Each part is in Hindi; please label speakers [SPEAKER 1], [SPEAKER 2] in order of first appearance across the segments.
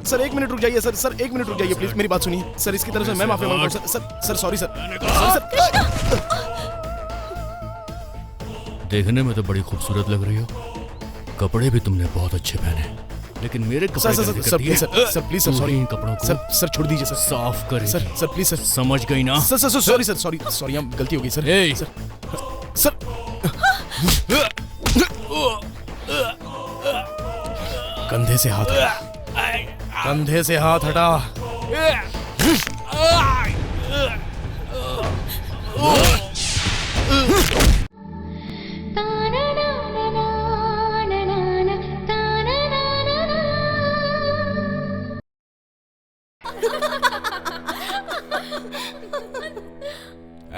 [SPEAKER 1] सर 1 मिनट रुक जाइए सर, सर 1 मिनट रुक जाइए प्लीज, मेरी बात सुनिए सर, इसकी तरफ से मैं माफी मांगता हूँ सर, सर सॉरी सर।
[SPEAKER 2] देखने में तो बड़ी खूबसूरत लग रही हो, कपड़े भी तुमने बहुत अच्छे पहने, लेकिन मेरे कपड़े
[SPEAKER 1] sir sir please sir please sir sorry,
[SPEAKER 2] इन कपड़ों को
[SPEAKER 1] सर छोड़ दीजिए सर,
[SPEAKER 2] साफ करें
[SPEAKER 1] सर सर प्लीज सर,
[SPEAKER 2] समझ गई ना?
[SPEAKER 1] Sir sir sorry sir, sorry हम गलती हो गई सर, सर सर कंधे से हाथ हटा, कंधे से हाथ हटा।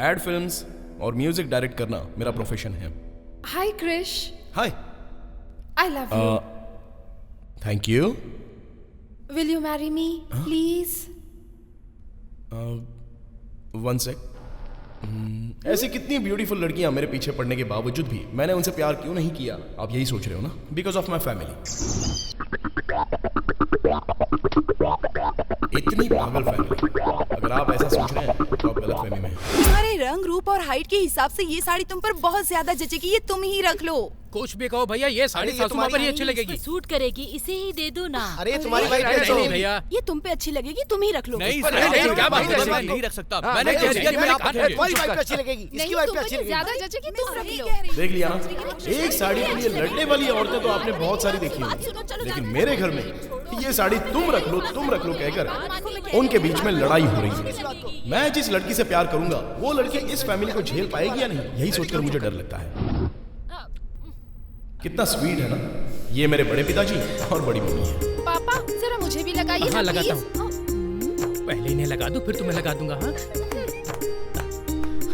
[SPEAKER 1] एड फिल्म्स और म्यूजिक डायरेक्ट करना मेरा प्रोफेशन है।
[SPEAKER 3] Hi Krish.
[SPEAKER 1] Hi.
[SPEAKER 3] I love you.
[SPEAKER 1] Thank you.
[SPEAKER 3] Will you marry me please?
[SPEAKER 1] 1 sec. ऐसी कितनी ब्यूटीफुल लड़कियां मेरे पीछे पड़ने के बावजूद भी मैंने उनसे प्यार क्यों नहीं किया, आप यही सोच रहे हो ना? Because of my family. इतनी पागल फैमिली, अगर आप ऐसा सोच रहे हैं तो आप गलत फहमी में हैं।
[SPEAKER 4] तुम्हारे रंग रूप और हाइट के हिसाब से ये साड़ी तुम पर बहुत ज्यादा जचेगी, ये तुम ही रख लो।
[SPEAKER 5] कुछ भी कहो भैया, ये साड़ी सासू माँ पर ही अच्छी लगेगी।
[SPEAKER 6] सूट करेगी, इसे ही दे दो ना।
[SPEAKER 7] अरे तुम्हारी वाइफ
[SPEAKER 5] नहीं भैया,
[SPEAKER 4] ये तुम पे अच्छी लगेगी, तुम ही रख लो।
[SPEAKER 5] नहीं क्या बात है, मैं नहीं रख सकता, मैंने कह दिया कि मैं आप
[SPEAKER 7] तुम्हारी वाइफ पे अच्छी लगेगी, इसकी वाइफ पे अच्छी लगेगी।
[SPEAKER 3] ज्यादा जचेगी तुम रख लो।
[SPEAKER 1] देख लिया ना, एक साड़ी के लिए लड़ने वाली औरतें तो आपने बहुत सारी देखी होंगी, लेकिन मेरे घर में ये साड़ी तुम रख लो कहकर उनके बीच में लड़ाई हो रही है। मैं जिस लड़की से प्यार करूंगा वो लड़की इस फैमिली को झेल पाएगी या नहीं, यही सोचकर मुझे डर लगता है। कितना स्वीट है ना, ये मेरे बड़े पिताजी और बड़ी मम्मी है।
[SPEAKER 3] पापा जरा मुझे भी लगाइए।
[SPEAKER 5] हाँ लगाता हूँ, पहले इन्हें लगा दो फिर तुम्हें लगा दूंगा। हाँ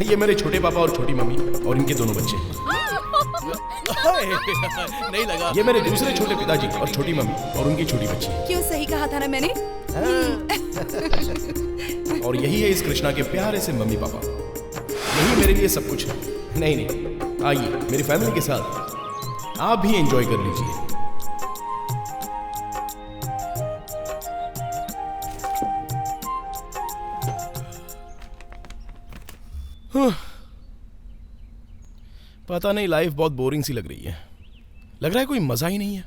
[SPEAKER 1] ये मेरे छोटे पापा और छोटी मम्मी और इनके दोनों बच्चे हैं।
[SPEAKER 2] नहीं लगा।
[SPEAKER 1] ये मेरे दूसरे छोटे पिताजी और छोटी मम्मी और उनकी छोटी बच्ची है।
[SPEAKER 4] क्यों, सही कहा था ना मैंने?
[SPEAKER 1] और यही है इस कृष्णा के प्यारे से मम्मी पापा, यही मेरे लिए सब कुछ है। नहीं, आइए मेरी फैमिली के साथ आप भी एंजॉय कर लीजिए। पता नहीं, लाइफ बहुत बोरिंग सी लग रही है, लग रहा है कोई मजा ही नहीं है।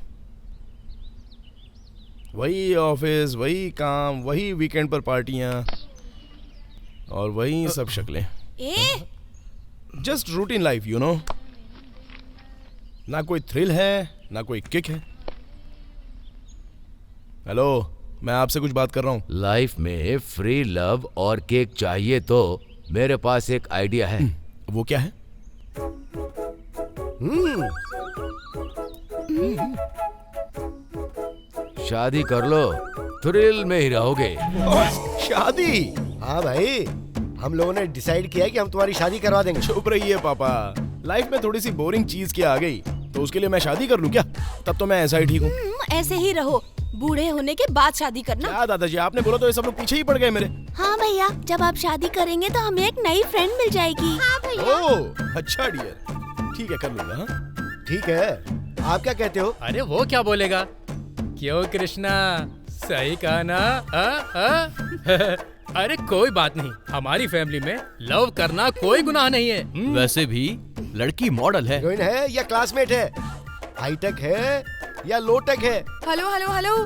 [SPEAKER 1] वही ऑफिस, वही काम, वही वीकेंड पर पार्टियां और वही सब शक्लें। Just routine life, you know. ना कोई थ्रिल है, ना कोई किक है। हेलो, मैं आपसे कुछ बात कर रहा हूँ।
[SPEAKER 8] लाइफ में फ्री लव और केक चाहिए तो मेरे पास एक आइडिया है।
[SPEAKER 1] वो क्या है?
[SPEAKER 8] शादी कर लो, थ्रिल में ही रहोगे।
[SPEAKER 1] शादी?
[SPEAKER 7] हाँ भाई, हम लोगों ने डिसाइड किया है कि हम तुम्हारी शादी करवा देंगे।
[SPEAKER 1] चुप रहिए पापा, लाइफ में थोड़ी सी बोरिंग चीज क्या आ गई तो उसके लिए मैं शादी कर लूं क्या? तब तो मैं ऐसा ही ठीक हूँ।
[SPEAKER 4] ऐसे ही रहो, बूढ़े होने के बाद शादी करना।
[SPEAKER 1] क्या दादाजी, आपने बोला तो ये सब लोग पीछे ही पड़ गए मेरे।
[SPEAKER 4] हाँ भैया, जब आप शादी करेंगे तो हमें एक नई फ्रेंड मिल जाएगी। हाँ भैया।
[SPEAKER 1] ओह अच्छा डियर, ठीक है कर लूंगा। हाँ
[SPEAKER 7] ठीक है, आप क्या कहते हो?
[SPEAKER 5] अरे वो क्या बोलेगा, क्यों कृष्णा, सही कहा ना? अरे कोई बात नहीं, हमारी फैमिली में लव करना कोई गुनाह नहीं है।
[SPEAKER 2] वैसे भी लड़की मॉडल है।
[SPEAKER 7] हीरोइन है या क्लासमेट है, हाईटेक है या लोटेक है?
[SPEAKER 4] हेलो हेलो हेलो,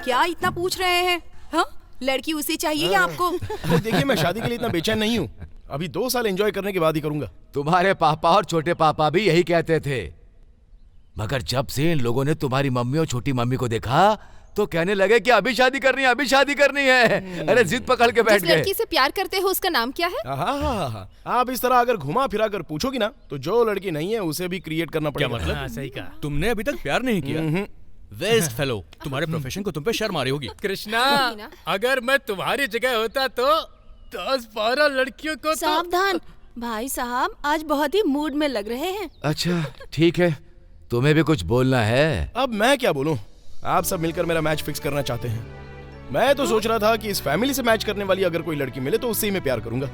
[SPEAKER 4] क्या इतना पूछ रहे हैं? हाँ, लड़की उसी चाहिए या आपको?
[SPEAKER 1] देखिए, मैं शादी के लिए इतना बेचैन नहीं हूँ, अभी 2 साल एंजॉय करने के बाद ही करूंगा।
[SPEAKER 8] तुम्हारे पापा और छोटे पापा भी यही कहते थे, मगर जब से इन लोगों ने तुम्हारी मम्मी और छोटी मम्मी को देखा तो कहने लगे कि अभी शादी करनी है, अभी शादी करनी है। अरे जिद पकड़ के बैठ
[SPEAKER 3] जिस
[SPEAKER 8] गए।
[SPEAKER 3] लड़की से प्यार करते हो उसका नाम क्या है?
[SPEAKER 1] हाँ, आप इस तरह अगर घुमा फिरा कर पूछोगी ना तो जो लड़की नहीं है उसे भी क्रिएट करना
[SPEAKER 2] क्या
[SPEAKER 1] पड़ेगा।
[SPEAKER 2] मतलब?
[SPEAKER 5] हाँ, सही कहा।
[SPEAKER 2] तुमने अभी तक प्यार नहीं किया? वेस्ट फेलो, तुम्हारे प्रोफेशन को तुम पे शर्म आ रही होगी।
[SPEAKER 5] कृष्णा, अगर मैं तुम्हारी जगह होता तो 10-12 लड़कियों को
[SPEAKER 4] सावधान भाई साहब, आज बहुत ही मूड में लग रहे हैं।
[SPEAKER 8] अच्छा ठीक है, तुम्हें भी कुछ बोलना है?
[SPEAKER 1] अब मैं क्या बोलूं, आप सब मिलकर मेरा मैच फिक्स करना चाहते हैं। मैं तो सोच रहा था कि इस फैमिली से मैच करने वाली अगर कोई लड़की मिले तो उससे ही मैं प्यार करूंगा,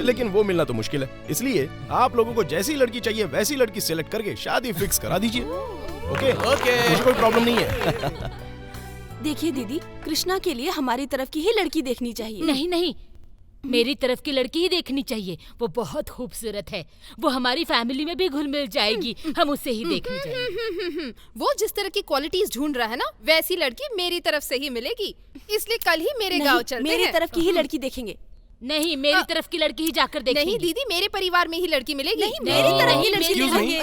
[SPEAKER 1] लेकिन वो मिलना तो मुश्किल है। इसलिए आप लोगों को जैसी लड़की चाहिए वैसी लड़की सिलेक्ट करके शादी फिक्स करा दीजिए। ओके, मुझे कोई प्रॉब्लम नहीं है।
[SPEAKER 4] देखिए दीदी, कृष्णा के लिए हमारी तरफ की ही लड़की देखनी चाहिए।
[SPEAKER 6] नहीं नहीं, मेरी तरफ की लड़की ही देखनी चाहिए। वो बहुत खूबसूरत है, वो हमारी फैमिली में भी घुल मिल जाएगी। हम उसे ही देखनी चाहिए।
[SPEAKER 3] वो जिस तरह की क्वालिटीज ढूंढ रहा है ना, वैसी लड़की मेरी तरफ से ही मिलेगी। इसलिए कल ही मेरे गांव चलते
[SPEAKER 4] मेरी
[SPEAKER 3] हैं।
[SPEAKER 4] तरफ की ही लड़की देखेंगे।
[SPEAKER 6] नहीं, मेरी तरफ की लड़की ही जाकर देखेंगे।
[SPEAKER 3] नहीं दीदी, मेरे परिवार में ही लड़की मिलेगी।
[SPEAKER 4] नहीं, मेरी तरफ की लड़की
[SPEAKER 1] Excuse me.
[SPEAKER 4] देखेंगे।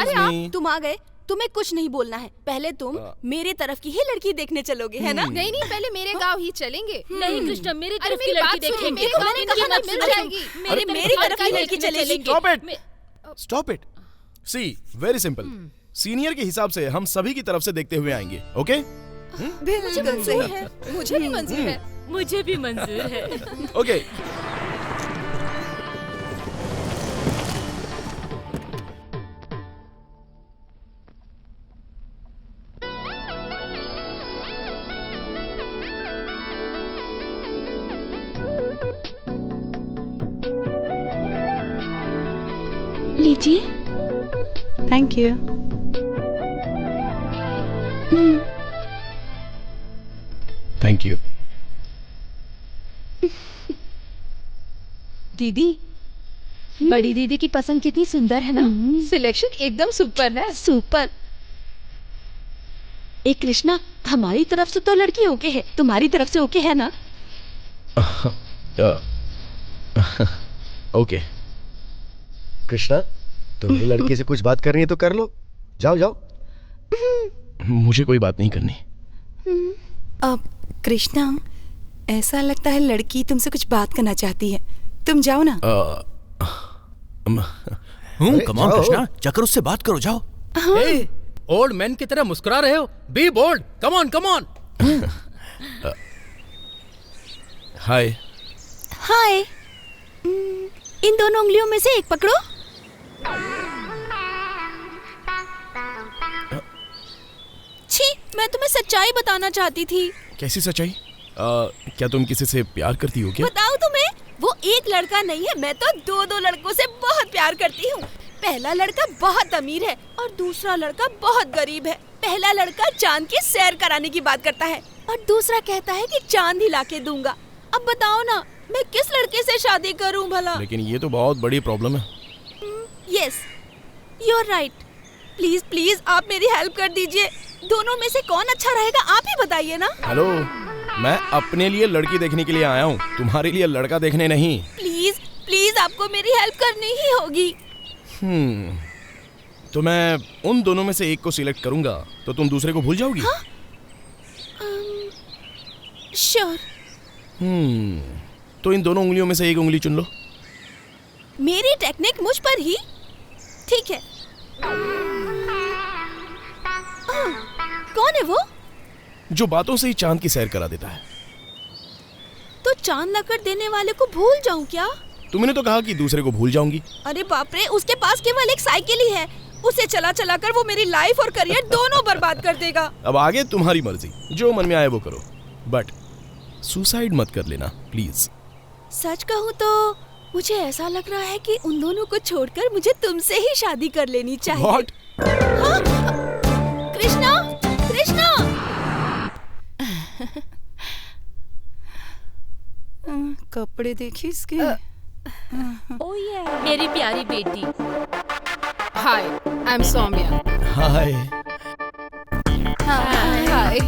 [SPEAKER 4] अरे
[SPEAKER 1] me.
[SPEAKER 4] आप तुम आ गए, तुम्हें कुछ नहीं बोलना है। पहले तुम मेरी तरफ की ही लड़की देखने चलोगे, है ना?
[SPEAKER 3] नहीं नहीं, पहले मेरे गांव ही चलेंगे।
[SPEAKER 6] नहीं कृष्णा, मेरी
[SPEAKER 3] अरे
[SPEAKER 6] तरफ की
[SPEAKER 3] मेरी
[SPEAKER 6] लड़की
[SPEAKER 3] बात सुनिए,
[SPEAKER 6] देखेंगे।
[SPEAKER 3] मेरे गांव में
[SPEAKER 6] इनकी
[SPEAKER 3] कहाँ
[SPEAKER 6] मत
[SPEAKER 3] मिल
[SPEAKER 6] सुनो।
[SPEAKER 3] जाएगी?
[SPEAKER 4] मेरी तरफ की लड़की चलेगी।
[SPEAKER 1] Stop it. Stop it. See, very simple. Senior के हिसाब से हम सभी की तरफ से देखते हुए आएंगे, ओके?
[SPEAKER 4] बिल्कुल सही है।
[SPEAKER 3] मुझे भी मंजूर है।
[SPEAKER 6] मुझे भी मंजूर है।
[SPEAKER 1] ओके।
[SPEAKER 9] लीजिए। Thank you.
[SPEAKER 1] Thank you.
[SPEAKER 9] दीदी, बड़ी दीदी की पसंद कितनी सुंदर है ना। सिलेक्शन एकदम सुपर है। सुपर। ए कृष्णा, हमारी तरफ से तो लड़की ओके है, तुम्हारी तरफ से ओके है ना?
[SPEAKER 7] ओके कृष्णा, तुम्हें लड़की से कुछ बात करनी है तो कर लो। जाओ जाओ।
[SPEAKER 1] मुझे कोई बात नहीं करनी।
[SPEAKER 4] अब कृष्णा, ऐसा लगता है लड़की तुमसे कुछ बात करना चाहती है। तुम जाओ ना।
[SPEAKER 1] कम ऑन कृष्णा, जाकर उससे बात करो, जाओ।
[SPEAKER 5] हे, ओल्ड मैन की तरह मुस्कुरा रहे हो। Be bold, come on come on.
[SPEAKER 1] Hi.
[SPEAKER 4] Hi. इन दोनों उंगलियों में से एक पकड़ो। छी, मैं तुम्हें सच्चाई बताना चाहती थी।
[SPEAKER 1] कैसी सच्चाई? क्या तुम किसी से प्यार करती हो क्या?
[SPEAKER 4] बताओ तुम्हें, वो एक लड़का नहीं है, मैं तो दो लड़कों से बहुत प्यार करती हूँ। पहला लड़का बहुत अमीर है और दूसरा लड़का बहुत गरीब है। पहला लड़का चांद की सैर कराने की बात करता है और दूसरा कहता है कि चांद हिला के दूंगा। अब बताओ ना, मैं किस लड़के से शादी करूं भला?
[SPEAKER 1] लेकिन ये तो बहुत बड़ी प्रॉब्लम है।
[SPEAKER 4] Yes, you are right. Please please आप मेरी हेल्प कर दीजिए। दोनों में से कौन अच्छा रहेगा, आप ही बताइए ना।
[SPEAKER 1] हेलो, मैं अपने लिए लड़की देखने के लिए आया हूँ, तुम्हारे लिए लड़का देखने नहीं।
[SPEAKER 4] प्लीज प्लीज आपको मेरी हेल्प करनी ही होगी।
[SPEAKER 1] तो मैं उन दोनों में से एक को सिलेक्ट करूंगा, तो तुम दूसरे को भूल जाओगी?
[SPEAKER 4] श्योर।
[SPEAKER 1] तो इन दोनों उंगलियों में से एक उंगली चुन लो।
[SPEAKER 4] मेरी टेक्निक मुझ पर ही ठीक है। कौन है वो?
[SPEAKER 1] जो बातों से ही चांद की सैर करा देता है।
[SPEAKER 4] तो चांद लाकर देने वाले को भूल जाऊं क्या?
[SPEAKER 1] तुमने तो कहा कि दूसरे को भूल जाऊंगी।
[SPEAKER 4] अरे बाप रे, उसके पास केवल एक साइकिल ही है। उसे चला चला कर वो मेरी लाइफ और करियर दोनों बर्बाद कर देगा।
[SPEAKER 1] अब आगे तुम्हारी मर्जी, जो मन में आए वो करो, बट सुसाइड मत कर लेना प्लीज।
[SPEAKER 4] सच कहूँ तो मुझे ऐसा लग रहा है कि उन दोनों को छोड़कर मुझे तुमसे ही शादी कर लेनी चाहिए।
[SPEAKER 1] What?
[SPEAKER 4] हाँ? कृष्णा, कृष्णा! कपड़े देखिए इसके।
[SPEAKER 6] मेरी प्यारी बेटी।
[SPEAKER 3] Hi, I am Saumya.
[SPEAKER 1] Hi.
[SPEAKER 3] Hi.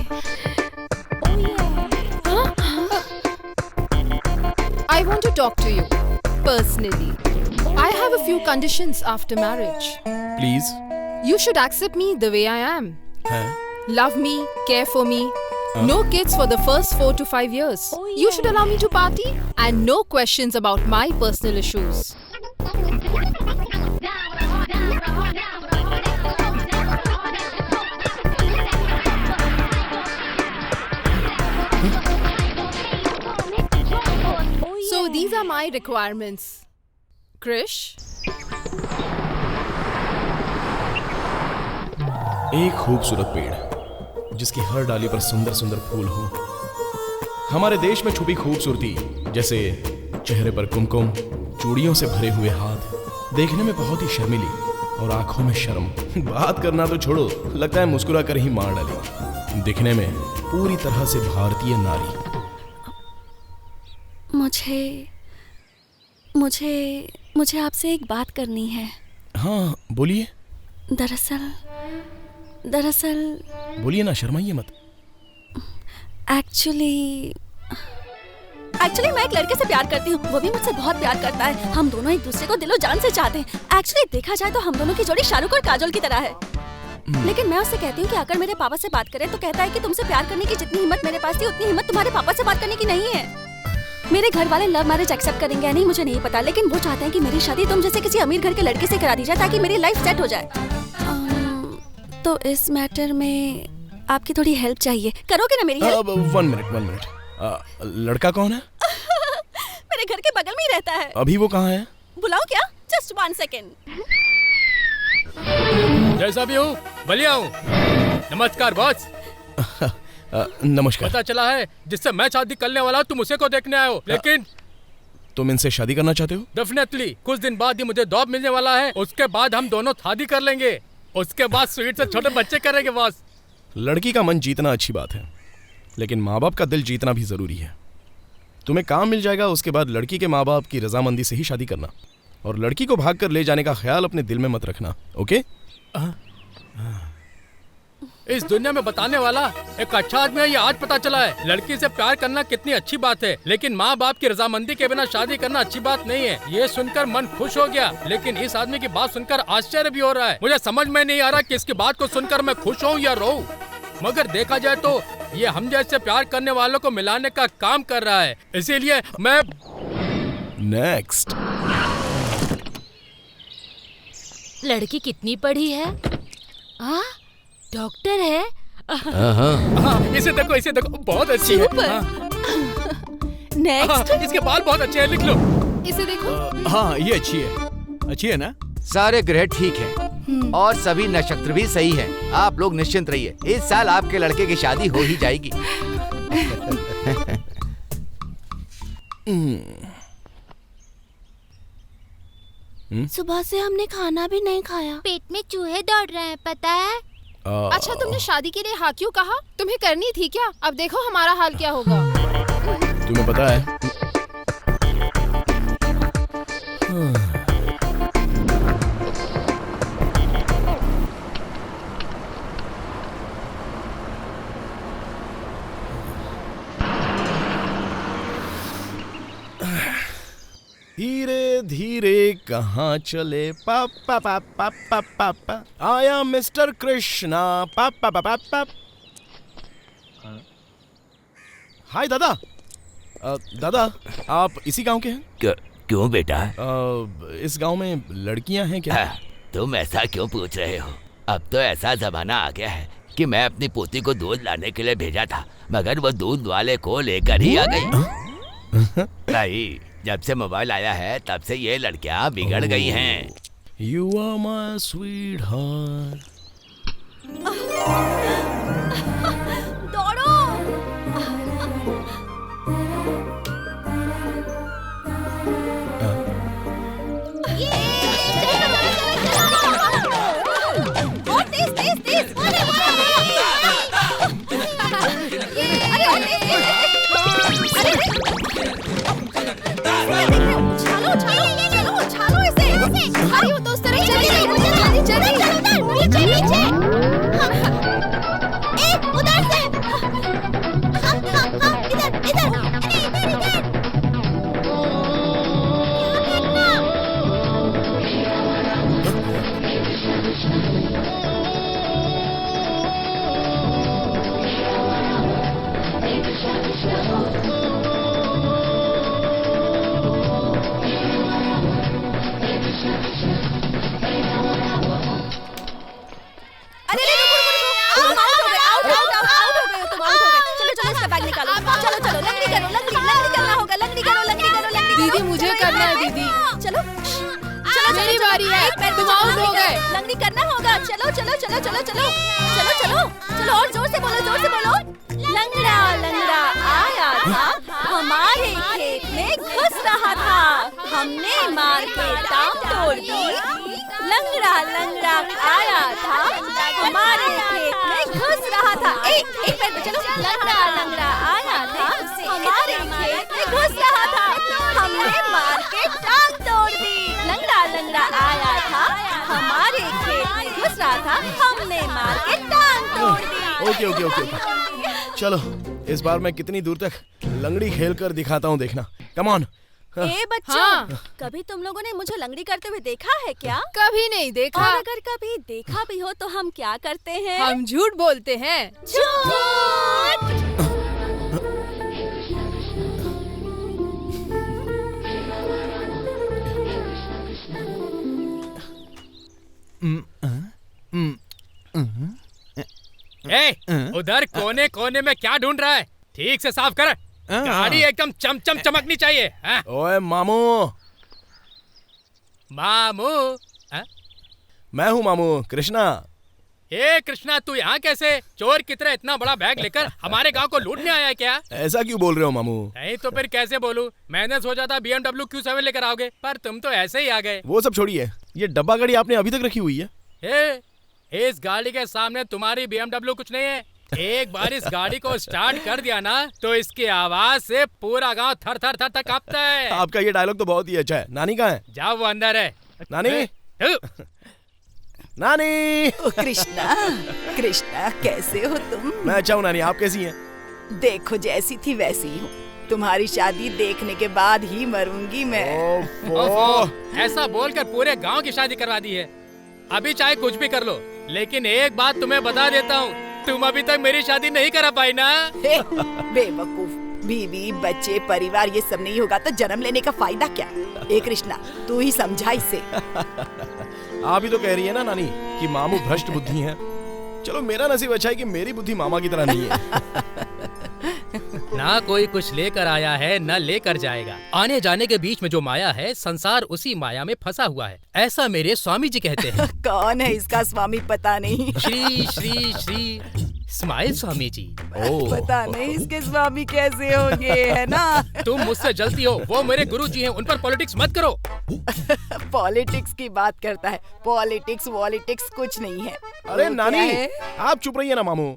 [SPEAKER 3] I want to talk to you personally. I have a few conditions after marriage.
[SPEAKER 1] Please.
[SPEAKER 3] You should accept me the way I am.
[SPEAKER 1] है?
[SPEAKER 3] Love me, care for me. No kids for the first 4 to 5 years. You should allow me to party and no questions about my personal issues. So these are my requirements. Krish?
[SPEAKER 1] एक खूबसूरत पेड़ जिसकी हर डाली पर सुंदर सुंदर फूल हो। हमारे देश में छुपी खूबसूरती, जैसे चेहरे पर कुमकुम, चूड़ियों से भरे हुए हाथ, देखने में बहुत ही शर्मीली और आंखों में शर्म। बात करना तो छोड़ो, लगता है मुस्कुरा कर ही मार डाली। दिखने में पूरी तरह से भारतीय नारी।
[SPEAKER 4] मुझे आपसे एक बात करनी है।
[SPEAKER 1] हाँ बोलिए।
[SPEAKER 4] दरअसल
[SPEAKER 1] बोलिए ना, शर्माइए मत।
[SPEAKER 4] एक्चुअली मैं एक लड़के से प्यार करती हूँ, वो भी मुझसे बहुत प्यार करता है। हम दोनों एक दूसरे को दिलो जान से चाहते हैं। एक्चुअली देखा जाए तो हम दोनों की जोड़ी शाहरुख और काजोल की तरह है। लेकिन मैं उससे कहती हूँ कि अगर मेरे पापा से बात करे तो कहता है कि तुमसे प्यार करने की जितनी हिम्मत मेरे पास थी उतनी हिम्मत तुम्हारे पापा से बात करने की नहीं है। मेरे घर वाले लव मैरिज एक्सेप्ट करेंगे या नहीं मुझे नहीं पता, लेकिन वो चाहते हैं कि मेरी शादी तुम जैसे किसी अमीर घर के लड़के से करा दी जाए ताकि मेरी लाइफ सेट हो जाए। तो इस मैटर में आपकी थोड़ी हेल्प चाहिए, करोगे ना मेरी हेल्प?
[SPEAKER 1] 1 मिनट। लड़का कौन है?
[SPEAKER 4] मेरे घर के बगल में ही रहता है।
[SPEAKER 1] अभी वो कहाँ है?
[SPEAKER 4] बुलाओ क्या? Just 1 second.
[SPEAKER 5] जैसा भी हूँ बढ़िया हूँ। नमस्कार बॉस।
[SPEAKER 1] नमस्कार।
[SPEAKER 5] पता चला है जिससे मैं शादी करने वाला तुम उसे को देखने आए हो, लेकिन
[SPEAKER 1] तुम इनसे शादी करना चाहते हो?
[SPEAKER 5] डेफिनेटली। कुछ दिन बाद ही मुझे जॉब मिलने वाला है, उसके बाद हम दोनों शादी कर लेंगे। उसके बाद स्वीट से छोटे बच्चे करेंगे बॉस।
[SPEAKER 1] लड़की का मन जीतना अच्छी बात है, लेकिन माँ बाप का दिल जीतना भी जरूरी है। तुम्हें काम मिल जाएगा, उसके बाद लड़की के माँ बाप की रजामंदी से ही शादी करना, और लड़की को भाग कर ले जाने का ख्याल अपने दिल में मत रखना, ओके?
[SPEAKER 5] इस दुनिया में बताने वाला एक अच्छा आदमी है, ये आज पता चला है। लड़की से प्यार करना कितनी अच्छी बात है, लेकिन माँ बाप की रजामंदी के बिना शादी करना अच्छी बात नहीं है। ये सुनकर मन खुश हो गया, लेकिन इस आदमी की बात सुनकर आश्चर्य भी हो रहा है। मुझे समझ में नहीं आ रहा कि इसकी बात को सुनकर मैं खुश हूँ या रोऊं। मगर देखा जाए तो ये हम जैसे प्यार करने वालों को मिलाने का काम कर रहा है, इसीलिए मैं
[SPEAKER 1] नेक्स्ट।
[SPEAKER 6] लड़की कितनी पढ़ी है? डॉक्टर है।
[SPEAKER 5] हाँ, इसे देखो बहुत अच्छी है।
[SPEAKER 4] नेक्स्ट।
[SPEAKER 5] इसके बाल बहुत अच्छे हैं, लिख लो।
[SPEAKER 3] इसे देखो।
[SPEAKER 2] हाँ ये अच्छी है ना?
[SPEAKER 8] सारे ग्रह ठीक हैं और सभी नक्षत्र भी सही हैं। आप लोग निश्चिंत रहिए, इस साल आपके लड़के की शादी हो ही जाएगी।
[SPEAKER 4] सुबह से हमने खाना भी नहीं खाया,
[SPEAKER 10] पेट में चूहे दौड़ रहे हैं, पता है?
[SPEAKER 3] अच्छा तुमने शादी के लिए हाँ क्यों कहा? तुम्हें करनी थी क्या? अब देखो हमारा हाल क्या होगा।
[SPEAKER 1] तुम्हें पता है धीरे धीरे कहाँ चले पापा पापा पापा पापा, आया मिस्टर कृष्णा पापा पापा पापा। हाय दादा। दादा आप इसी गांव के हैं?
[SPEAKER 11] क्यों बेटा?
[SPEAKER 1] इस गांव में लड़कियां हैं क्या?
[SPEAKER 11] तुम ऐसा क्यों पूछ रहे हो? अब तो ऐसा जमाना आ गया है कि मैं अपनी पोती को दूध लाने के लिए भेजा था, मगर वो दूध वाले को लेकर ही आ गई। भाई जब से मोबाइल आया है तब से ये लड़कियां बिगड़ गई हैं।
[SPEAKER 1] You are my sweetheart.
[SPEAKER 4] दौड़ो। और तेज। छालो इसे। अरे वो तो उस तरह जल्दी। उधर से। इधर।
[SPEAKER 3] दीदी मुझे करना है दीदी।
[SPEAKER 4] चलो
[SPEAKER 3] मेरी बारी है, तुम आउट हो गए।
[SPEAKER 4] लंगड़ी करना होगा। चलो और जोर से बोलो। लंगड़ा आया था, हमारे खेत में घुस रहा था, हमने मार के टांग तोड़ दी, लंगड़ा लंगड़ा आया था, हमारे खेत में घुस रहा था। एक पैर पे चलो। लंगड़ा लंगड़ा आया था, हमारे खेत में घुस रहा था, हमने मार के टांग तोड़ दी। लंगड़ा लंगड़ा आया था, हमारे खेत में घुस रहा था, हमने मार के टांग तोड़ दी।
[SPEAKER 1] ओके ओके ओके ओके, चलो इस बार मैं कितनी दूर तक लंगड़ी खेल कर दिखाता हूँ, देखना। Come on.
[SPEAKER 4] ए बच्चों,
[SPEAKER 3] हाँ।
[SPEAKER 4] कभी तुम लोगों ने मुझे लंगड़ी करते हुए देखा है क्या?
[SPEAKER 3] कभी नहीं देखा।
[SPEAKER 4] और अगर कभी देखा भी हो तो हम क्या करते हैं?
[SPEAKER 3] हम झूठ बोलते हैं।
[SPEAKER 4] झूठ।
[SPEAKER 5] उधर कोने कोने में क्या ढूंढ रहा है? ठीक से साफ कर। गाड़ी एकदम चमचम चमकनी चाहिए।
[SPEAKER 1] ओए मामू।
[SPEAKER 5] मामू?
[SPEAKER 1] मैं हूँ मामू, कृष्णा।
[SPEAKER 5] ए कृष्णा, तू यहाँ कैसे? चोर की तरह इतना बड़ा बैग लेकर हमारे गांव को लूटने आया है क्या?
[SPEAKER 1] ऐसा क्यों बोल रहे हो मामू?
[SPEAKER 5] नहीं तो फिर कैसे बोलूं? मैंने सोचा था BMW Q7 लेकर आओगे, पर तुम तो ऐसे ही आ गए।
[SPEAKER 1] वो सब छोड़िए, ये डब्बा गाड़ी आपने अभी तक रखी हुई है?
[SPEAKER 5] इस गाड़ी के सामने तुम्हारी BMW कुछ नहीं है। एक बार इस गाड़ी को स्टार्ट कर दिया ना, तो इसकी आवाज से पूरा गांव थर थर थर थर कांपता है।
[SPEAKER 1] आपका ये डायलॉग तो बहुत ही अच्छा है। नानी कहाँ है?
[SPEAKER 5] जाओ, वो अंदर है।
[SPEAKER 1] नानी, नानी।
[SPEAKER 12] कृष्णा, कृष्णा कैसे हो तुम?
[SPEAKER 1] मैं अच्छा हूँ नानी, आप कैसी हैं?
[SPEAKER 12] देखो जैसी थी वैसी ही हूँ। तुम्हारी शादी देखने के बाद ही मरूंगी मैं।
[SPEAKER 5] ओफो, ऐसा बोलकर पूरे गांव की शादी करवा दी है। अभी चाहे कुछ भी कर लो, लेकिन एक बात तुम्हें बता देता हूँ, तुम अभी तक मेरी शादी नहीं करा पाई ना।
[SPEAKER 12] बेवकूफ, बीवी बच्चे परिवार ये सब नहीं होगा तो जन्म लेने का फायदा क्या? ए कृष्णा, तू ही समझा इसे।
[SPEAKER 1] आप ही तो कह रही है ना नानी कि मामू भ्रष्ट बुद्धि हैं। चलो मेरा नसीब अच्छा है कि मेरी बुद्धि मामा की तरह नहीं है।
[SPEAKER 5] ना कोई कुछ लेकर आया है, न लेकर जाएगा। आने जाने के बीच में जो माया है, संसार उसी माया में फंसा हुआ है, ऐसा मेरे स्वामी जी कहते हैं।
[SPEAKER 12] कौन है इसका स्वामी पता नहीं।
[SPEAKER 5] श्री श्री श्री स्माइल स्वामी जी।
[SPEAKER 12] पता नहीं इसके स्वामी कैसे होंगे, है ना?
[SPEAKER 5] तुम मुझसे जलती हो, वो मेरे गुरु जी हैं, उन पर पॉलिटिक्स मत करो।
[SPEAKER 12] पॉलिटिक्स की बात करता है। पॉलिटिक्स वॉलिटिक्स कुछ नहीं है।
[SPEAKER 1] अरे नानी, आप चुप रहिए ना मामू।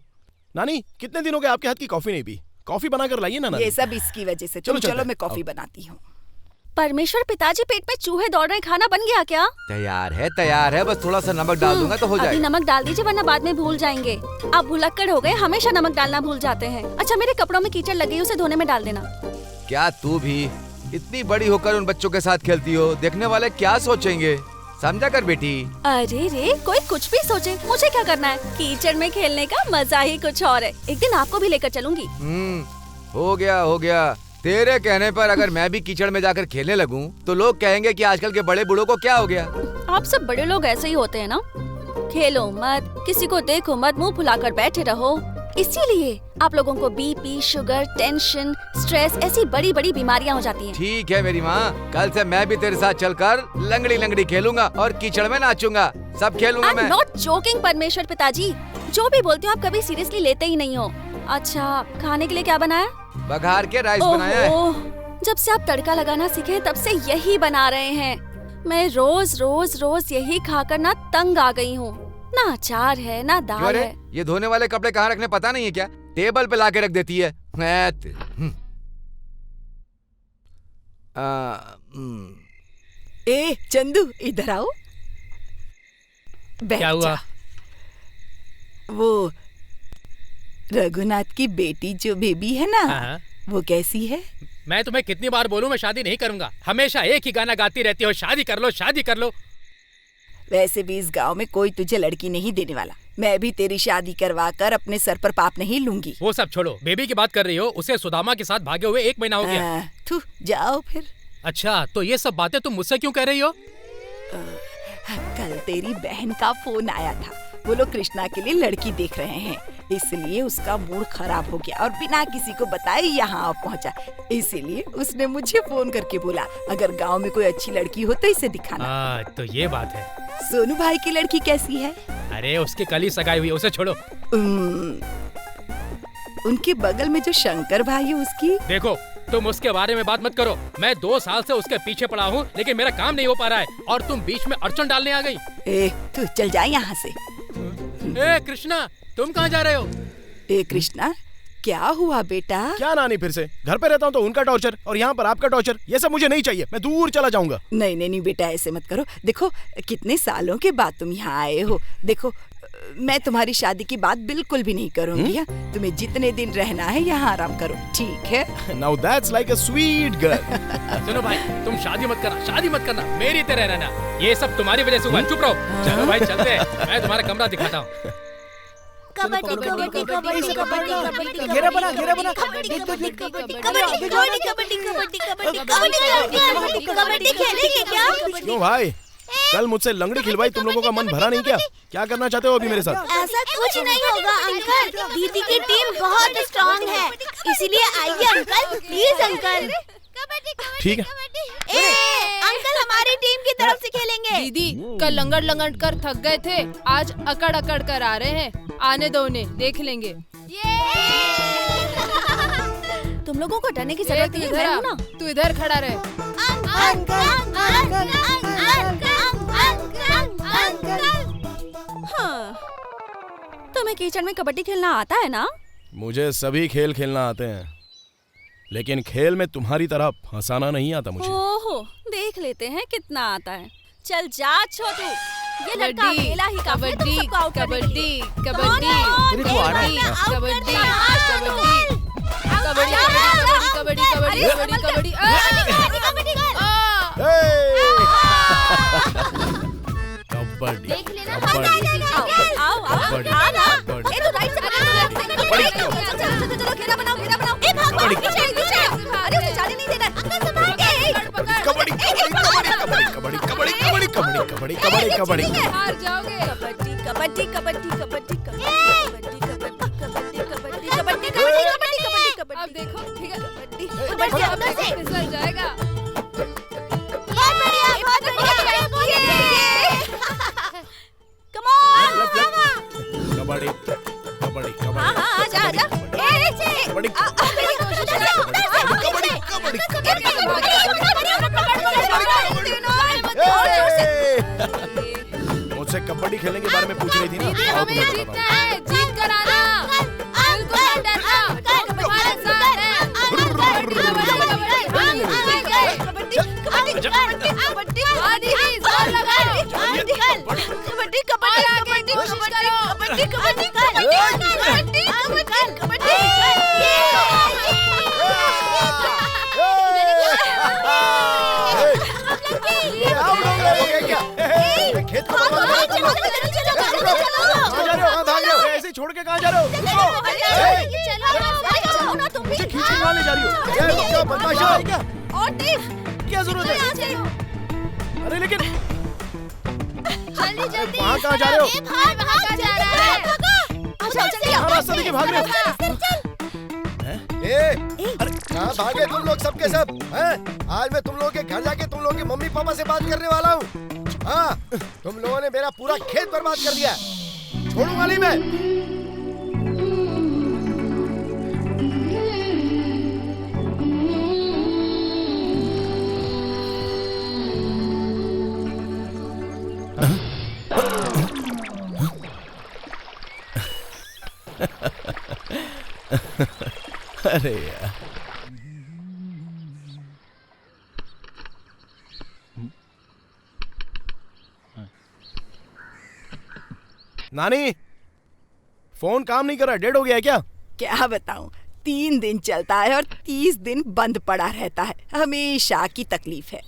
[SPEAKER 1] नानी, कितने दिनों के आपके हाथ की कॉफी नहीं पी? कॉफी बनाकर लाइए ना नानी।
[SPEAKER 12] ये सब इसकी वजह से। चलो मैं कॉफी बनाती हूँ।
[SPEAKER 4] परमेश्वर पिताजी, पेट में चूहे दौड़ रहे, खाना बन गया क्या?
[SPEAKER 8] तैयार है, बस थोड़ा सा नमक डाल दूंगा तो हो जाएगा।
[SPEAKER 4] अभी नमक डाल दीजिए वरना बाद में भूल जाएंगे। आप भुलक्कड़ हो गए, हमेशा नमक डालना भूल जाते हैं। अच्छा, मेरे कपड़ों में कीचड़ लगी, उसे धोने में डाल देना।
[SPEAKER 8] क्या तू भी इतनी बड़ी होकर उन बच्चों के साथ खेलती हो? देखने वाले क्या सोचेंगे, समझा कर बेटी।
[SPEAKER 4] अरे रे, कोई कुछ भी सोचे, मुझे क्या करना है? कीचड़ में खेलने का मजा ही कुछ और है। एक दिन आपको भी लेकर चलूंगी।
[SPEAKER 8] हो गया। तेरे कहने पर अगर मैं भी कीचड़ में जाकर खेलने लगूं, तो लोग कहेंगे कि आजकल के बड़े बूढ़ों को क्या हो गया।
[SPEAKER 4] आप सब बड़े लोग ऐसे ही होते हैं ना। खेलो मत, किसी को देखो मत, मुंह फुलाकर बैठे रहो। इसीलिए आप लोगों को बीपी, शुगर, टेंशन, स्ट्रेस ऐसी बड़ी बड़ी बीमारियां हो जाती हैं।
[SPEAKER 8] ठीक है मेरी माँ, कल से मैं भी तेरे साथ चलकर लंगड़ी खेलूंगा और कीचड़ में नाचूंगा। सब खेलूंगा मैं।
[SPEAKER 4] नॉट जोकिंग परमेश्वर पिताजी, जो भी बोलते हो आप कभी सीरियसली लेते ही नहीं हो। अच्छा, खाने के लिए क्या बनाया?
[SPEAKER 8] बघार के राइस बनाया है।
[SPEAKER 4] जब से आप तड़का लगाना सीखे तब से यही बना रहे हैं। मैं रोज यही खाकर ना तंग आ गई हूँ। ना अचार है ना दाल है।
[SPEAKER 8] ये धोने वाले कपड़े कहाँ रखने पता नहीं है क्या? टेबल पे लाके रख देती है।
[SPEAKER 12] ए चंदू, इधर आओ।
[SPEAKER 5] क्या हुआ?
[SPEAKER 12] वो रघुनाथ की बेटी जो बेबी है ना, वो कैसी है?
[SPEAKER 5] मैं तुम्हें कितनी बार बोलूं, मैं शादी नहीं करूंगा। हमेशा एक ही गाना गाती रहती हो, शादी कर लो, शादी कर लो।
[SPEAKER 12] वैसे भी इस गांव में कोई तुझे लड़की नहीं देने वाला। मैं भी तेरी शादी करवा कर अपने सर पर पाप नहीं लूंगी।
[SPEAKER 5] वो सब छोड़ो, बेबी की बात कर रही हो। उसे सुदामा के साथ भागे हुए 1 महीना हो गया।
[SPEAKER 12] तू जाओ फिर।
[SPEAKER 5] अच्छा, तो ये सब बातें तुम मुझसे क्यों कह रही हो?
[SPEAKER 12] कल तेरी बहन का फोन आया था। वो लोग कृष्णा के लिए लड़की देख रहे हैं, इसलिए उसका मूड खराब हो गया और बिना किसी को बताए यहाँ पहुँचा। इसीलिए उसने मुझे फोन करके बोला अगर गांव में कोई अच्छी लड़की हो तो इसे दिखाना।
[SPEAKER 5] तो ये बात है।
[SPEAKER 12] सोनू भाई की लड़की कैसी है?
[SPEAKER 5] अरे उसकी कल ही सगाई हुई, उसे छोड़ो।
[SPEAKER 12] उनके बगल में जो शंकर भाई है उसकी।
[SPEAKER 5] देखो, तुम उसके बारे में बात मत करो। मैं 2 साल से उसके पीछे पड़ा हूँ, लेकिन मेरा काम नहीं हो पा रहा है और तुम बीच में अड़चन डालने आ गई।
[SPEAKER 12] ए, तू चल जा यहाँ से।
[SPEAKER 5] ए कृष्णा, तुम कहाँ जा रहे हो?
[SPEAKER 12] ए कृष्णा, क्या हुआ बेटा?
[SPEAKER 1] क्या नानी, फिर से घर पे रहता हूँ तो उनका टॉर्चर और यहाँ पर आपका टॉर्चर, ये सब मुझे नहीं चाहिए। मैं दूर चला जाऊंगा।
[SPEAKER 12] नहीं नहीं नहीं बेटा, ऐसे मत करो। देखो कितने सालों के बाद तुम यहाँ आए हो। देखो मैं तुम्हारी शादी की बात बिल्कुल भी नहीं करूँगी। तुम्हें जितने दिन रहना है यहाँ आराम करो, ठीक है?
[SPEAKER 1] Now that's like a sweet girl.
[SPEAKER 5] सुनो भाई, तुम शादी मत करना, मेरी तरह रहना। ये सब तुम्हारी वजह से हुआ। चुप रहो। चलो भाई चलते हैं, मैं तुम्हारा कमरा दिखाता हूँ।
[SPEAKER 10] कबड्डी कबड्डी कबड्डी कबड्डी
[SPEAKER 13] घेरा बना
[SPEAKER 10] कबड्डी खेलेंगे क्या?
[SPEAKER 1] क्यों भाई, कल मुझसे लंगड़ी खिलवाई, तुम लोगों का मन भरा नहीं क्या? क्या करना चाहते हो अभी मेरे साथ?
[SPEAKER 10] ऐसा कुछ नहीं होगा अंकल, दीदी की टीम बहुत स्ट्रांग है, इसीलिए आइए अंकल, प्लीज अंकल।
[SPEAKER 1] ठीक है।
[SPEAKER 10] अंकल हमारी टीम की तरफ से खेलेंगे।
[SPEAKER 3] दीदी कल लंगड़ कर थक गए थे, आज अकड़ कर आ रहे हैं। आने दो उन्हें, देख लेंगे।
[SPEAKER 4] तुम लोगों को डरने की जरूरत नहीं है, मैं हूं ना।
[SPEAKER 3] तू इधर खड़ा रहे।
[SPEAKER 4] हाँ, तुम्हें कीचड़ में कबड्डी खेलना आता है ना?
[SPEAKER 1] मुझे सभी खेल खेलना आते हैं, लेकिन खेल में तुम्हारी तरह फंसाना नहीं आता मुझे।
[SPEAKER 4] ओहो, देख लेते हैं कितना आता है। चल जा छोटू, ये लड़का अकेला ही काफी है तुम सबको आउट करने के लिए।
[SPEAKER 3] कबड्डी हार जाओगे। अब देखो, ठीक है, फिसल जाएगा।
[SPEAKER 1] मुझसे कबड्डी खेलने के बारे में पूछ रही थी ना?
[SPEAKER 3] हमें जीतना है, जीत कर आना, बिल्कुल मत डरना, तुम्हारे साथ है।
[SPEAKER 1] ऐसे छोड़ के कहाँ जा रहे हो? मुझे खींच के कहाँ ले जा रही हो? क्या जरूरत है? अरे लेकिन वहाँ कहाँ जा रहे हो? रास्ता देखिए, भाग रहे हो।
[SPEAKER 7] अरे कहाँ भागे तुम लोग सबके सब? आज मैं तुम लोगों के घर जाके तुम लोगों के मम्मी पापा से बात करने वाला हूँ। हाँ, तुम लोगों ने मेरा पूरा खेत बर्बाद कर दिया, छोड़ूंगा नहीं मैं।
[SPEAKER 1] अरे यार, नानी फोन काम नहीं कर रहा, डेड हो गया है क्या?
[SPEAKER 12] क्या बताऊं, 3 दिन चलता है और 30 दिन बंद पड़ा रहता है। हमेशा की तकलीफ है।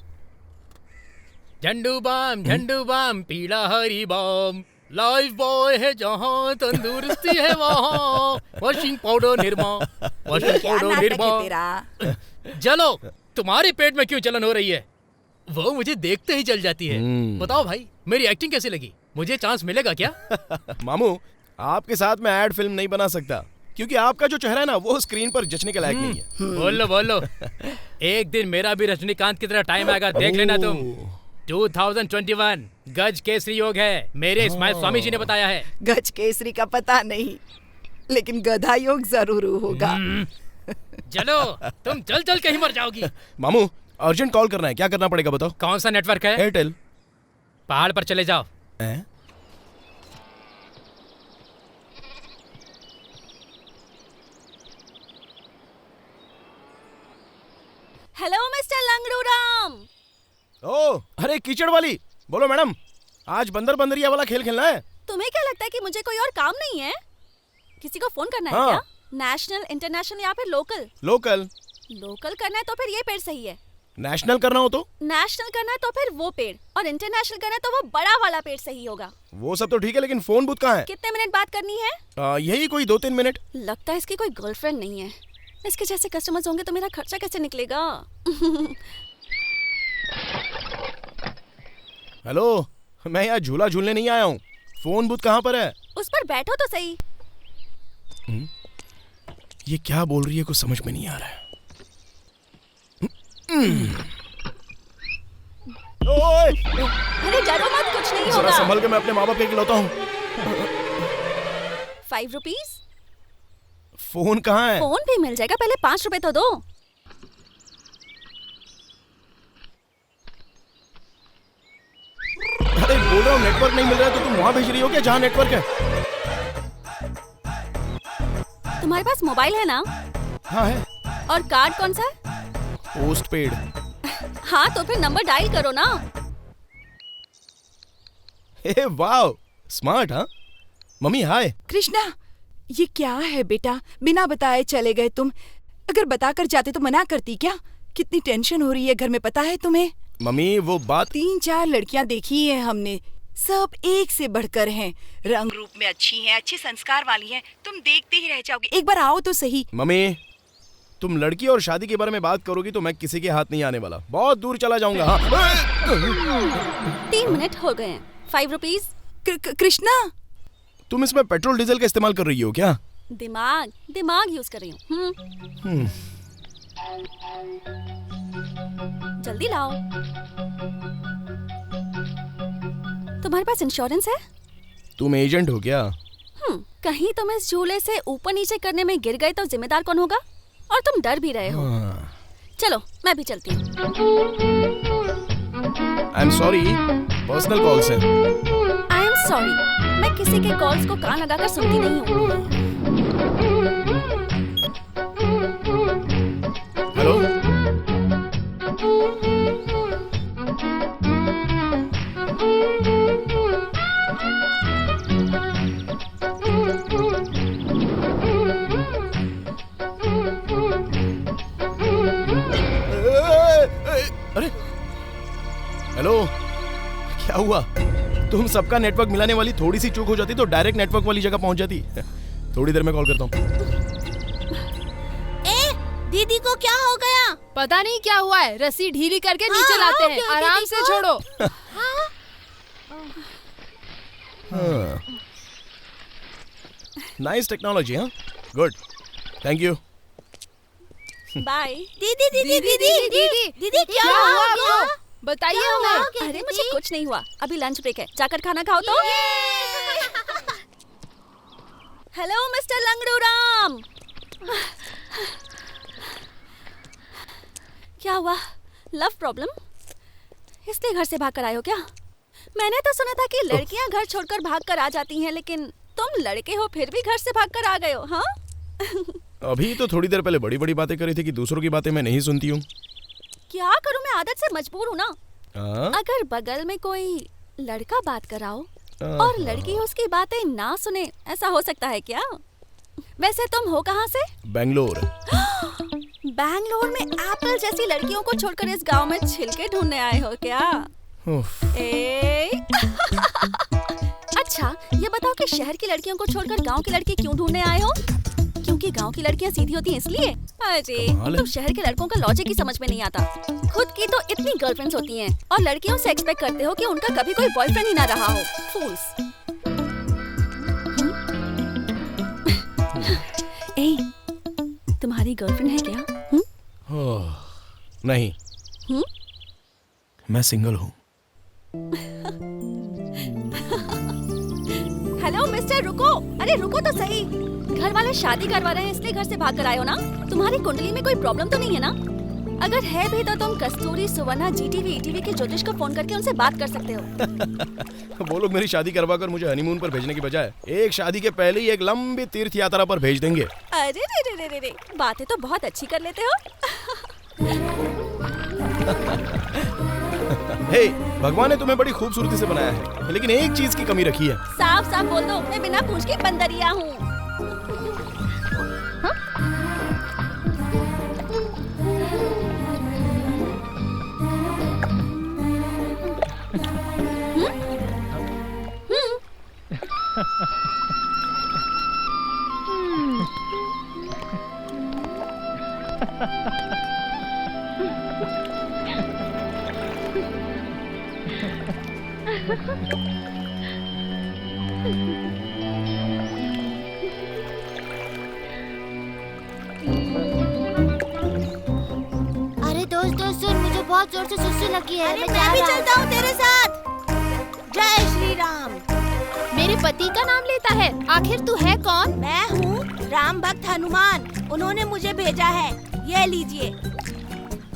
[SPEAKER 5] झंडू बाम पीला हरी बाम, लाइफ बॉय है जहाँ तंदुरुस्ती है वहाँ, वॉशिंग पाउडर निर्मा। चलो, तुम्हारे पेट में क्यों जलन हो रही है? वो मुझे देखते ही जल जाती है। बताओ भाई, मेरी एक्टिंग कैसी लगी? मुझे चांस मिलेगा क्या?
[SPEAKER 1] मामू, आपके साथ मैं एड फिल्म नहीं बना सकता, क्योंकि आपका जो चेहरा है ना, वो स्क्रीन पर जचने के लायक नहीं है।
[SPEAKER 5] बोलो। एक दिन मेरा भी रजनीकांत की तरह टाइम आएगा, देख लेना तुम। 2021 गज केसरी योग है, मेरे स्माइल स्वामी जी ने बताया है।
[SPEAKER 12] गज केसरी का पता नहीं, लेकिन गधा योग जरूर होगा।
[SPEAKER 5] चलो तुम जल के ही मर जाओगी।
[SPEAKER 1] मामू अर्जेंट कॉल करना है, क्या करना पड़ेगा बताओ?
[SPEAKER 5] कौन सा नेटवर्क है?
[SPEAKER 1] एयरटेल।
[SPEAKER 5] पहाड़ पर चले जाओ।
[SPEAKER 4] Hello mister Langdu Ram.
[SPEAKER 1] ओ अरे कीचड़ वाली, बोलो मैडम, आज बंदर बंदरिया वाला खेल खेलना है?
[SPEAKER 4] तुम्हें क्या लगता है कि मुझे कोई और काम नहीं है? किसी को फोन करना है
[SPEAKER 1] हाँ।
[SPEAKER 4] क्या? नेशनल, इंटरनेशनल या फिर लोकल?
[SPEAKER 1] लोकल।
[SPEAKER 4] लोकल करना है तो फिर ये पेड़ सही है।
[SPEAKER 1] नेशनल करना हो तो?
[SPEAKER 4] नेशनल करना है तो फिर वो पेड़, और इंटरनेशनल करना है तो वो बड़ा वाला पेड़ सही होगा।
[SPEAKER 1] वो सब तो ठीक है, लेकिन फोन बूथ कहाँ है?
[SPEAKER 4] कितने मिनट बात करनी है?
[SPEAKER 1] यही कोई 2-3 मिनट।
[SPEAKER 4] लगता है इसकी कोई गर्लफ्रेंड नहीं है। इसके जैसे कस्टमर्स होंगे तो मेरा खर्चा कैसे निकलेगा?
[SPEAKER 1] हेलो, मैं यहाँ झूला झूलने नहीं आया हूँ। फोन बूथ कहाँ पर है?
[SPEAKER 4] उस पर बैठो तो सही।
[SPEAKER 1] ये क्या बोल रही है, कुछ समझ में नहीं आ रहा है।
[SPEAKER 4] अरे डरो मत, कुछ नहीं होगा।
[SPEAKER 1] जरा संभल के, मैं अपने माँ बाप के खिलौता हूँ।
[SPEAKER 4] 5 रुपीज।
[SPEAKER 1] फोन कहाँ है?
[SPEAKER 4] फोन भी मिल जाएगा, पहले 5 रुपए तो दो।
[SPEAKER 1] अरे बोल रहा हूँ नेटवर्क नहीं मिल रहा है, तो तुम वहाँ भेज रही हो क्या जहाँ नेटवर्क है?
[SPEAKER 4] तुम्हारे पास मोबाइल है ना?
[SPEAKER 1] हाँ है।
[SPEAKER 4] और कार्ड कौन सा है?
[SPEAKER 1] Post paid.
[SPEAKER 4] हाँ तो फिर नंबर डायल करो ना।
[SPEAKER 1] हे वाह, स्मार्ट। हाँ मम्मी हाय।
[SPEAKER 12] कृष्णा, ये क्या है बेटा? बिना बताए चले गए तुम। अगर बताकर जाते तो मना करती क्या? कितनी टेंशन हो रही है घर में, पता है तुम्हें?
[SPEAKER 1] मम्मी वो बात।
[SPEAKER 12] 3-4 लड़कियां देखी है हमने, सब एक से बढ़कर हैं। रंग रूप में अच्छी हैं, अच्छे संस्कार वाली हैं। तुम देखते ही रह जाओगे, एक बार आओ तो सही।
[SPEAKER 1] मम्मी तुम लड़की और शादी के बारे में बात करोगी तो मैं किसी के हाथ नहीं आने वाला, बहुत दूर चला जाऊंगा। हाँ
[SPEAKER 4] 3 मिनट हो गए हैं। 5 रुपीज।
[SPEAKER 12] कृष्णा,
[SPEAKER 1] तुम इसमें पेट्रोल डीजल का इस्तेमाल कर रही हो क्या?
[SPEAKER 4] दिमाग यूज कर रही हूँ। जल्दी लाओ। तुम्हारे पास इंश्योरेंस है?
[SPEAKER 1] तुम एजेंट हो क्या?
[SPEAKER 4] कहीं तुम इस झूले से ऊपर नीचे करने में गिर गए तो जिम्मेदार कौन होगा? और तुम डर भी रहे हो। चलो मैं भी चलती हूँ।
[SPEAKER 1] I am sorry, personal calls हैं।
[SPEAKER 4] आई एम सॉरी, मैं किसी के कॉल्स को कान लगाकर सुनती नहीं हूँ।
[SPEAKER 1] हेलो, अरे हेलो, क्या हुआ? तुम सबका नेटवर्क मिलाने वाली थोड़ी सी चूक हो जाती तो डायरेक्ट नेटवर्क वाली जगह पहुंच जाती। थोड़ी देर में कॉल करता हूँ।
[SPEAKER 10] दीदी को क्या हो गया?
[SPEAKER 3] पता नहीं क्या हुआ है, रस्सी ढीली करके नीचे लाते हैं। आराम से छोड़ो।
[SPEAKER 1] Nice technology. हाँ गुड, थैंक यू।
[SPEAKER 4] बाय।
[SPEAKER 10] दीदी क्या हुआ आपको?
[SPEAKER 3] बताइए हमें।
[SPEAKER 4] अरे मुझे कुछ नहीं हुआ, अभी लंच ब्रेक है, जाकर खाना खाओ तो। Hello mister Langdu Ram. क्या हुआ? Love problem? इसलिए घर से भागकर आए हो क्या? मैंने तो सुना था कि लड़कियां घर छोड़कर भागकर आ जाती हैं, लेकिन तुम लड़के हो फिर भी घर से भागकर आ गए हो। हाँ
[SPEAKER 1] अभी तो थोड़ी देर पहले बड़ी बड़ी बातें करी थी कि दूसरों की बातें मैं नहीं सुनती हूँ।
[SPEAKER 4] क्या करूं, मैं आदत से मजबूर हूँ ना। अगर बगल में कोई लड़का बात कराओ और लड़की उसकी बातें ना सुने, ऐसा हो सकता है क्या? वैसे तुम हो कहाँ से?
[SPEAKER 1] बेंगलोर।
[SPEAKER 4] बैंगलोर में एप्पल जैसी लड़कियों को छोड़कर इस गांव में छिलके ढूंढने आए हो क्या? अच्छा ये बताओ कि शहर की लड़कियों को छोड़कर गांव की लड़की क्यों ढूंढने आए हो? क्योंकि गांव की लड़कियां सीधी होती हैं इसलिए? अरे तुम शहर के लड़कों का लॉजिक ही समझ में नहीं आता। खुद की तो इतनी गर्लफ्रेंड्स होती हैं और लड़कियों से एक्सपेक्ट करते हो कि उनका कभी कोई बॉयफ्रेंड ही ना रहा हो। फूल्स। तुम्हारी गर्लफ्रेंड है क्या?
[SPEAKER 1] नहीं। मैं सिंगल हूँ।
[SPEAKER 4] हेलो मिस्टर, रुको। अरे रुको तो सही। घर वाले शादी करवा रहे हैं इसलिए घर से भाग कर आए हो ना? तुम्हारी कुंडली में कोई प्रॉब्लम तो नहीं है ना? अगर है भी तो तुम कस्तूरी, सुवर्णा, जीटीवी, ईटीवी के ज्योतिष को फोन करके उनसे बात कर सकते हो।
[SPEAKER 1] वो लोग मेरी शादी करवा कर मुझे हनीमून पर भेजने की बजाय एक शादी के पहले ही एक लंबी तीर्थ यात्रा पर भेज देंगे।
[SPEAKER 4] अरे रे रे रे रे, बातें तो बहुत अच्छी कर लेते हो।
[SPEAKER 1] हे, भगवान ने तुम्हें बड़ी खूबसूरती से बनाया है, लेकिन एक चीज की कमी रखी है।
[SPEAKER 4] साफ साफ बोल दो, मैं बिना पूछ के बंदरिया हूँ।
[SPEAKER 10] अरे दोस्त सुन, मुझे बहुत जोर से सुस्ती लगी है।
[SPEAKER 4] मैं भी चलता हूँ तेरे साथ। जय श्री राम।
[SPEAKER 3] मेरे पति का नाम लेता है, आखिर तू है कौन?
[SPEAKER 4] मैं हूँ राम भक्त हनुमान, उन्होंने मुझे भेजा है। ये लीजिए।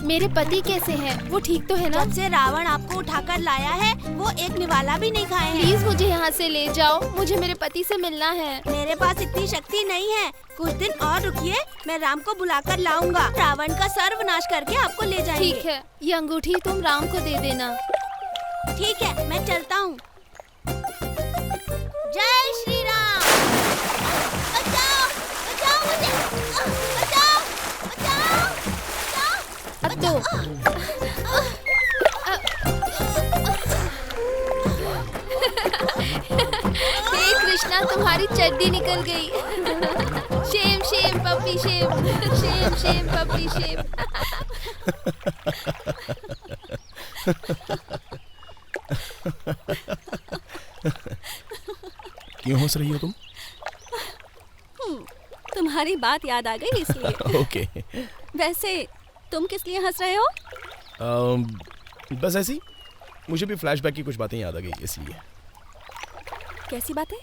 [SPEAKER 3] मेरे पति कैसे हैं? वो ठीक तो है ना?
[SPEAKER 4] जब से रावण आपको उठाकर लाया है, वो एक निवाला भी नहीं खाए हैं।
[SPEAKER 3] प्लीज मुझे यहाँ से ले जाओ, मुझे मेरे पति से मिलना है।
[SPEAKER 4] मेरे पास इतनी शक्ति नहीं है, कुछ दिन और रुकिए, मैं राम को बुलाकर लाऊंगा। रावण का सर्वनाश करके आपको ले जाएंगे।
[SPEAKER 3] ठीक है, ये अंगूठी तुम राम को दे देना।
[SPEAKER 4] ठीक है, मैं चलता हूँ। जय श्री राम। बचाओ, बचाओ मुझे, बचाओ, बचाओ, बचाओ।
[SPEAKER 3] अब तो हे कृष्णा, तुम्हारी चड्डी निकल गई। Shem shame puppy shame, Shem shame puppy shame.
[SPEAKER 1] क्यों हंस रही हो तुम?
[SPEAKER 4] तुम्हारी बात याद आ गई इसलिए।
[SPEAKER 1] ओके।
[SPEAKER 4] वैसे तुम किस लिए हंस रहे हो?
[SPEAKER 1] बस ऐसी, मुझे भी फ्लैशबैक की कुछ बातें याद आ गई इसलिए।
[SPEAKER 4] कैसी बातें?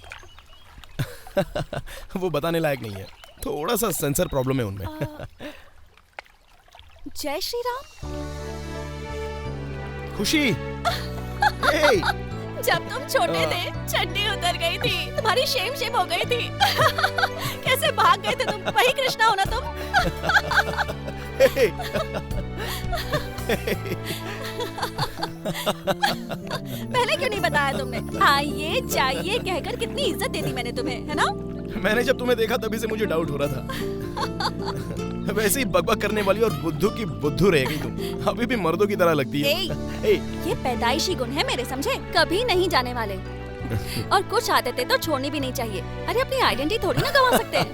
[SPEAKER 1] वो बताने लायक नहीं है, थोड़ा सा सेंसर प्रॉब्लम है उनमें।
[SPEAKER 4] जय श्री राम।
[SPEAKER 1] खुशी।
[SPEAKER 4] जब तुम छोटे थे, चड्डी उतर गई थी, तुम्हारी शेम शेम हो गई थी। कैसे भाग गए थे तुम? वही कृष्णा हो ना तुम? पहले क्यों नहीं बताया तुमने? आइए जाइए कहकर कितनी इज्जत देती मैंने तुम्हें, है ना?
[SPEAKER 1] मैंने जब तुम्हें देखा तभी से मुझे डाउट हो रहा था। वैसे ही बकबक करने वाली और बुद्धू की बुद्धू रह गई तुम। अभी भी मर्दों की तरह लगती है।
[SPEAKER 4] ये पैदाइशी गुण है मेरे, समझे? कभी नहीं जाने वाले। और कुछ आदतें तो छोड़नी भी नहीं चाहिए। अरे अपनी आइडेंटिटी थोड़ी ना गंवा सकते हैं।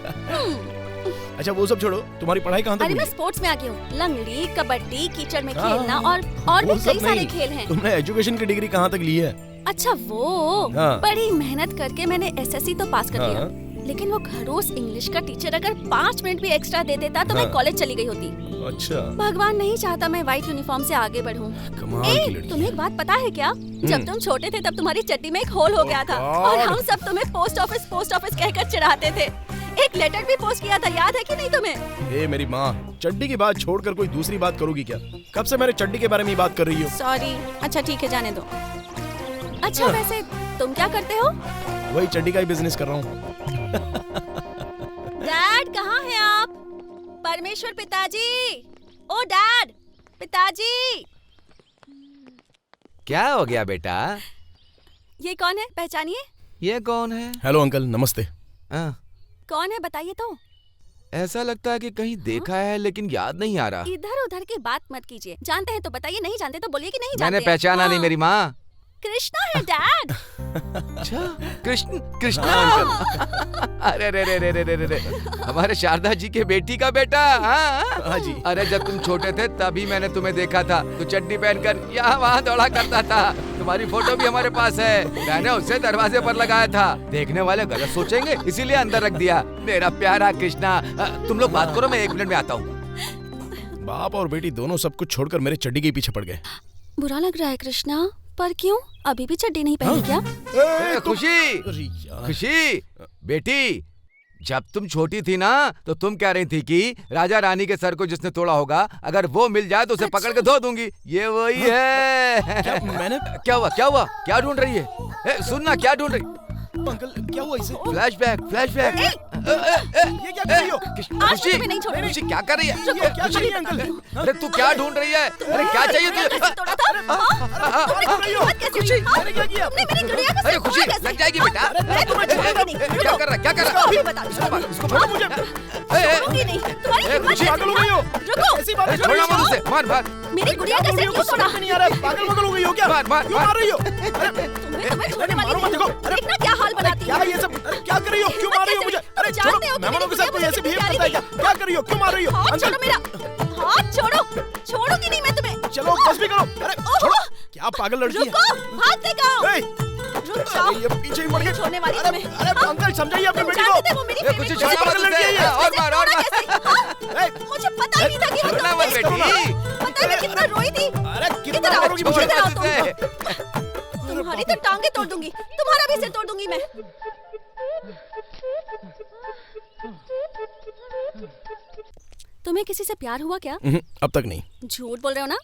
[SPEAKER 1] अच्छा वो सब छोड़ो, तुम्हारी पढ़ाई कहाँ तक हुई?
[SPEAKER 4] अरे मैं स्पोर्ट्स में आ गई हूँ। लंगड़ी, कबड्डी, कीचड़ में खेलना और भी कई सारे खेल हैं।
[SPEAKER 1] तुमने एजुकेशन की डिग्री कहाँ तक ली है?
[SPEAKER 4] अच्छा वो, बड़ी मेहनत करके मैंने एसएससी तो पास कर लिया, लेकिन वो खड़ूस इंग्लिश का टीचर अगर 5 मिनट भी एक्स्ट्रा दे देता तो मैं कॉलेज चली गई होती।
[SPEAKER 1] अच्छा।
[SPEAKER 4] भगवान नहीं चाहता मैं व्हाइट यूनिफॉर्म से आगे बढ़ूं। तुम्हें एक बात पता है क्या? जब तुम छोटे थे तब तुम्हारी चड्डी में एक होल हो गया था और हम सब तुम्हें पोस्ट ऑफिस कहकर चिढ़ाते थे। एक लेटर भी पोस्ट किया था, याद है कि नहीं तुम्हें?
[SPEAKER 1] ए मेरी माँ, चड्डी की बात छोड़कर कोई दूसरी बात करोगी क्या? कब से मेरे चड्डी के बारे में बात कर रही हो?
[SPEAKER 4] सॉरी। अच्छा ठीक है, जाने दो। अच्छा वैसे तुम क्या करते हो?
[SPEAKER 1] वही चड्डी का ही बिजनेस कर रहा हूँ।
[SPEAKER 4] डैड कहाँ हैं आप? परमेश्वर पिताजी, ओ डैड, पिताजी।
[SPEAKER 8] क्या हो गया बेटा?
[SPEAKER 4] ये कौन है, पहचानिए?
[SPEAKER 8] ये कौन है?
[SPEAKER 1] हेलो अंकल, नमस्ते।
[SPEAKER 4] कौन है बताइए तो।
[SPEAKER 8] ऐसा लगता है कि कहीं देखा है लेकिन याद नहीं आ रहा।
[SPEAKER 4] इधर उधर की बात मत कीजिए, जानते हैं तो बताइए, नहीं जानते तो बोलिए कि नहीं जानते।
[SPEAKER 8] मैंने पहचाना नहीं मेरी माँ।
[SPEAKER 4] कृष्णा है डैड।
[SPEAKER 8] अच्छा कृष्णा। अरे रे रे रे रे रे रे, हमारे शारदा जी के बेटी का बेटा। हाँ जी। अरे जब तुम छोटे थे तभी मैंने तुम्हें देखा था, तो चड्डी पहनकर यहाँ वहाँ दौड़ा करता था। तुम्हारी फोटो भी हमारे पास है, मैंने उसे दरवाजे पर लगाया था। देखने वाले गलत सोचेंगे इसीलिए अंदर रख दिया। मेरा प्यारा कृष्णा, तुम लोग बात करो, मैं 1 मिनट में आता हूँ।
[SPEAKER 1] बाप और बेटी दोनों सब कुछ छोड़कर मेरे चड्डी के पीछे पड़ गए।
[SPEAKER 4] बुरा लग रहा है कृष्णा, पर क्यों? अभी भी चड्डी नहीं पहनी क्या?
[SPEAKER 8] खुशी बेटी, जब तुम छोटी थी ना तो तुम कह रही थी कि राजा रानी के सर को जिसने तोड़ा होगा अगर वो मिल जाए तो उसे पकड़ के धो दूंगी। ये वही है। क्या हुआ क्या ढूंढ रही है? सुनना, क्या ढूंढ रही?
[SPEAKER 1] अंकल क्या हुआ इसे?
[SPEAKER 8] फ्लैशबैक।
[SPEAKER 1] ये क्या कर रही हो?
[SPEAKER 8] खुशी क्या कर रही है?
[SPEAKER 1] क्या चाहिए अंकल?
[SPEAKER 8] अरे तू क्या ढूंढ रही है? अरे क्या चाहिए तुझे? अरे खुशी लग जाएगी बेटा। क्या कर रहा? इसको छोड़ो मुझे। खुशी पागल हो गई हो? छोड़ना मत उसे। मार।
[SPEAKER 4] मेरी गुड़िया कैसे क्यों छोड़ा?
[SPEAKER 1] पागल हो गई हो क्या?
[SPEAKER 8] मार।
[SPEAKER 1] क्यों मार रही हो?
[SPEAKER 4] तुम्हें छोड़ने वाली नहीं हूँ। देखना क्या हाल बनाती
[SPEAKER 1] क्या ये सब? अरे क्या कर रही हो? क्यों मार रही हो मुझे? अरे छोड़ो, मेहमानों के साथ कोई ऐसे बिहेव करता है क्या? क्या कर रही हो? क्यों मार रही हो?
[SPEAKER 4] हाथ छोड़ो मेरा। हाथ छोड़ोगी नहीं मैं तुम्हें।
[SPEAKER 1] चलो बस भी करो। अरे छोड़ो। क्या पागल लड़की है?
[SPEAKER 4] रुको, भाग देगा। रुक जाओ।
[SPEAKER 1] ये पीछे ही पड़ गई।
[SPEAKER 4] छोड़ने वाली
[SPEAKER 1] अरे अंकल समझाइए अपनी बेटी को।
[SPEAKER 8] कुछ छोड़ना मत उसे। और मार।
[SPEAKER 4] मुझे पता ही नहीं था कि वो
[SPEAKER 8] छोड़ना मत बेटी।
[SPEAKER 4] पता नहीं कितना रोई थी।
[SPEAKER 1] अरे कितना मारोगी मुझे?
[SPEAKER 4] तुम्हारी तो टांगे तोड़ दूंगी, तुम्हारा भी सिर तोड़ दूंगी मैं। तुम्हें किसी से प्यार हुआ क्या?
[SPEAKER 1] अब तक नहीं।
[SPEAKER 4] झूठ बोल रहे हो ना?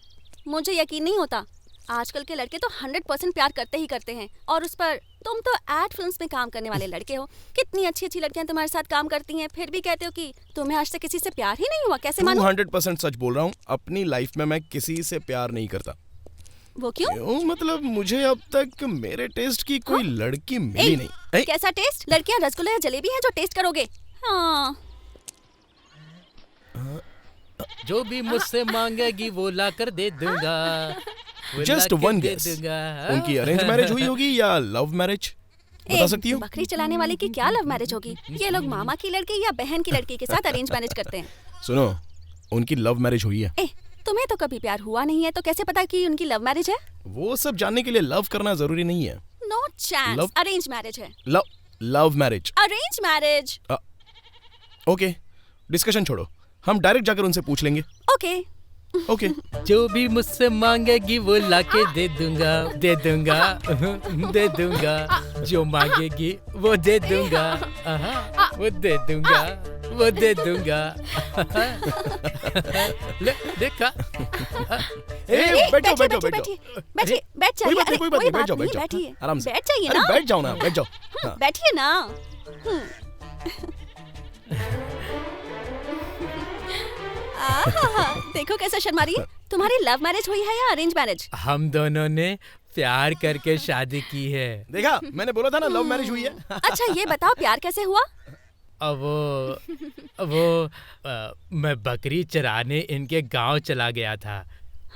[SPEAKER 4] मुझे यकीन नहीं होता। आजकल के लड़के तो 100% प्यार करते ही करते हैं, और उस पर तुम तो एड फिल्म्स में काम करने वाले लड़के हो। कितनी अच्छी लड़कियां तुम्हारे साथ काम करती हैं, फिर भी कहते हो कि तुम्हें आज तक किसी से प्यार ही नहीं हुआ। कैसे मानो?
[SPEAKER 1] 100% सच बोल रहा हूँ। अपनी लाइफ में मैं किसी से प्यार नहीं करता।
[SPEAKER 4] वो क्यों?
[SPEAKER 1] मतलब मुझे अब तक मेरे टेस्ट की कोई लड़की मिली नहीं।
[SPEAKER 4] कैसा टेस्ट? लड़कियां रसगुल्ला या जलेबी है जो टेस्ट करोगे? हाँ।
[SPEAKER 5] जो भी मुझसे मांगेगी वो ला कर दे दूंगा।
[SPEAKER 1] Just one guess. उनकी अरेंज मैरिज हुई होगी या लव मैरिज? बता सकती हो?
[SPEAKER 4] बकरी चलाने वाले की क्या लव मैरिज होगी? ये लोग मामा की लड़की या बहन की लड़की के साथ अरेंज मैरिज करते हैं।
[SPEAKER 1] सुनो, उनकी लव मैरिज हुई है।
[SPEAKER 4] तुम्हें तो कभी प्यार हुआ नहीं है, तो कैसे पता कि उनकी लव मैरिज है?
[SPEAKER 1] वो सब जानने के लिए लव करना जरूरी नहीं है।
[SPEAKER 4] No chance. अरेंज मैरिज है।
[SPEAKER 1] Love marriage.
[SPEAKER 4] Arrange marriage.
[SPEAKER 1] Okay, discussion छोड़ो, हम डायरेक्ट जाकर उनसे पूछ लेंगे। ओके।
[SPEAKER 5] जो भी मुझसे मांगेगी वो लाके दे दूंगा। जो मांगेगी वो दे दूंगा। वो दे दूंगा। ले देखा।
[SPEAKER 1] बैठो।
[SPEAKER 4] बैठ जाइए।
[SPEAKER 1] कोई बात नहीं, बैठ जाओ आराम से।
[SPEAKER 4] बैठ जाइए ना।
[SPEAKER 1] बैठ जाओ ना, बैठ जाओ।
[SPEAKER 4] बैठिए ना। देखो कैसा शर्मा रही है। तुम्हारी लव मैरिज हुई है या अरेंज मैरिज?
[SPEAKER 5] हम दोनों ने प्यार करके शादी की है।
[SPEAKER 1] देखा, मैंने बोला था ना लव मैरिज हुई है।
[SPEAKER 4] अच्छा ये बताओ प्यार कैसे हुआ?
[SPEAKER 5] मैं बकरी चराने इनके गांव चला गया था।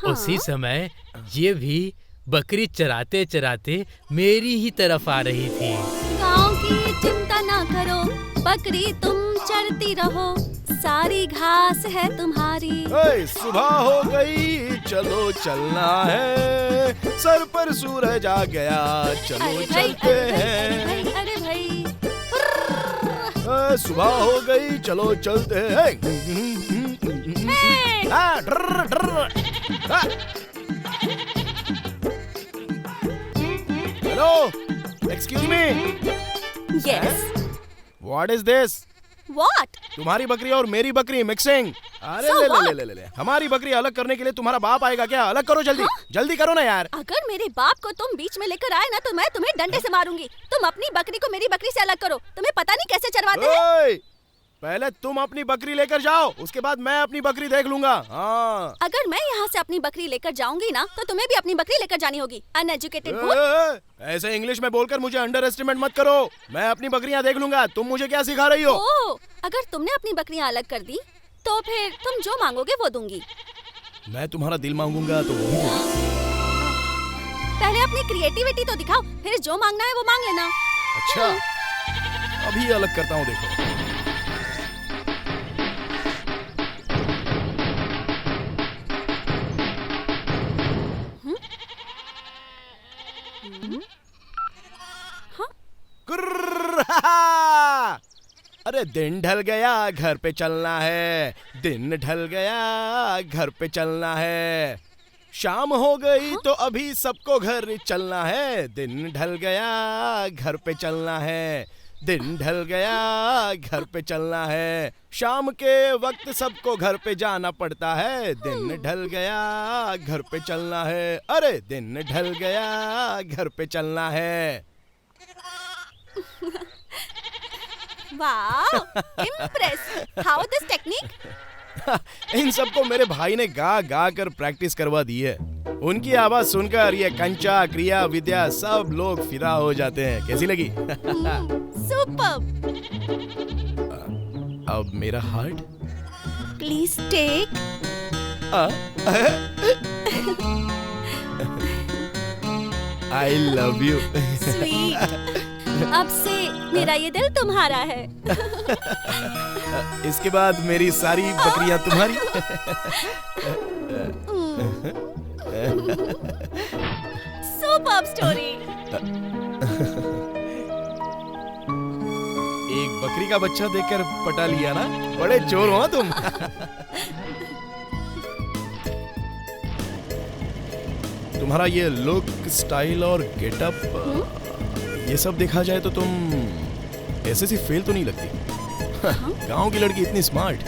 [SPEAKER 5] उसी समय ये भी बकरी चराते चराते मेरी ही तरफ आ रही थी।
[SPEAKER 4] गांव की चिंता ना करो, बकरी तुम चरती रहो, सारी घास है तुम्हारी।
[SPEAKER 1] सुबह हो गई, चलो चलना है, सर पर सूरज आ गया, चलो चलते हैं।
[SPEAKER 4] अरे भाई
[SPEAKER 1] सुबह हो गई, चलो चलते हैं। Hello, excuse me.
[SPEAKER 4] Yes.
[SPEAKER 1] What is this?
[SPEAKER 4] What?
[SPEAKER 1] तुम्हारी बकरी और मेरी बकरी मिक्सिंग। अरे ले। हमारी बकरी अलग करने के लिए तुम्हारा बाप आएगा क्या? अलग करो जल्दी। जल्दी करो ना यार।
[SPEAKER 4] अगर मेरे बाप को तुम बीच में लेकर आए ना तो मैं तुम्हें डंडे से मारूंगी। तुम अपनी बकरी को मेरी बकरी से अलग करो। तुम्हें पता नहीं कैसे चरवाते हैं।
[SPEAKER 1] पहले तुम अपनी बकरी लेकर जाओ, उसके बाद मैं अपनी बकरी देख लूंगा। हाँ।
[SPEAKER 4] अगर मैं यहाँ से अपनी बकरी लेकर जाऊंगी ना तो तुम्हें भी अपनी बकरी लेकर जानी होगी। अनएजुकेटेड।
[SPEAKER 1] ऐसे इंग्लिश में बोलकर मुझे अंडर एस्टिमेट मत करो। मैं अपनी बकरियाँ देख लूंगा। तुम मुझे क्या सिखा रही हो?
[SPEAKER 4] अगर तुमने अपनी बकरियाँ अलग कर दी तो फिर तुम जो मांगोगे वो दूंगी।
[SPEAKER 1] मैं तुम्हारा दिल मांगूंगा तो वो भी दूंगी।
[SPEAKER 4] पहले अपनी क्रिएटिविटी तो दिखाओ, फिर जो मांगना है वो मांग लेना।
[SPEAKER 1] अच्छा, अभी अलग करता हूँ, देखो। अरे दिन ढल गया, घर पे चलना है। दिन ढल गया, घर पे चलना है। शाम हो गई तो अभी सबको घर चलना है। दिन ढल गया, घर पे चलना है। दिन ढल गया घर पे चलना है, शाम के वक्त सबको घर पे जाना पड़ता है। दिन ढल गया घर पे चलना है, अरे दिन ढल गया घर पे चलना है।
[SPEAKER 4] वाह, इम्प्रेस। How this technique?
[SPEAKER 1] इन सबको मेरे भाई ने गा गा कर प्रैक्टिस करवा दी है। उनकी आवाज सुनकर ये कंचा, क्रिया, विद्या सब लोग फिदा हो जाते हैं। कैसी लगी?
[SPEAKER 4] सुपर्ब।
[SPEAKER 1] अब मेरा heart
[SPEAKER 4] please take.
[SPEAKER 1] I love you.
[SPEAKER 4] Sweet. अब से मेरा ये दिल तुम्हारा है।
[SPEAKER 1] इसके बाद मेरी सारी बकरियां तुम्हारी।
[SPEAKER 4] Superb story.
[SPEAKER 1] एक बकरी का बच्चा देखकर पटा लिया ना? बड़े चोर हो तुम। तुम्हारा ये लुक, स्टाइल और गेटअप, ये सब देखा जाए तो तुम ऐसे सी फेल तो नहीं लगती। गांव की लड़की इतनी स्मार्ट।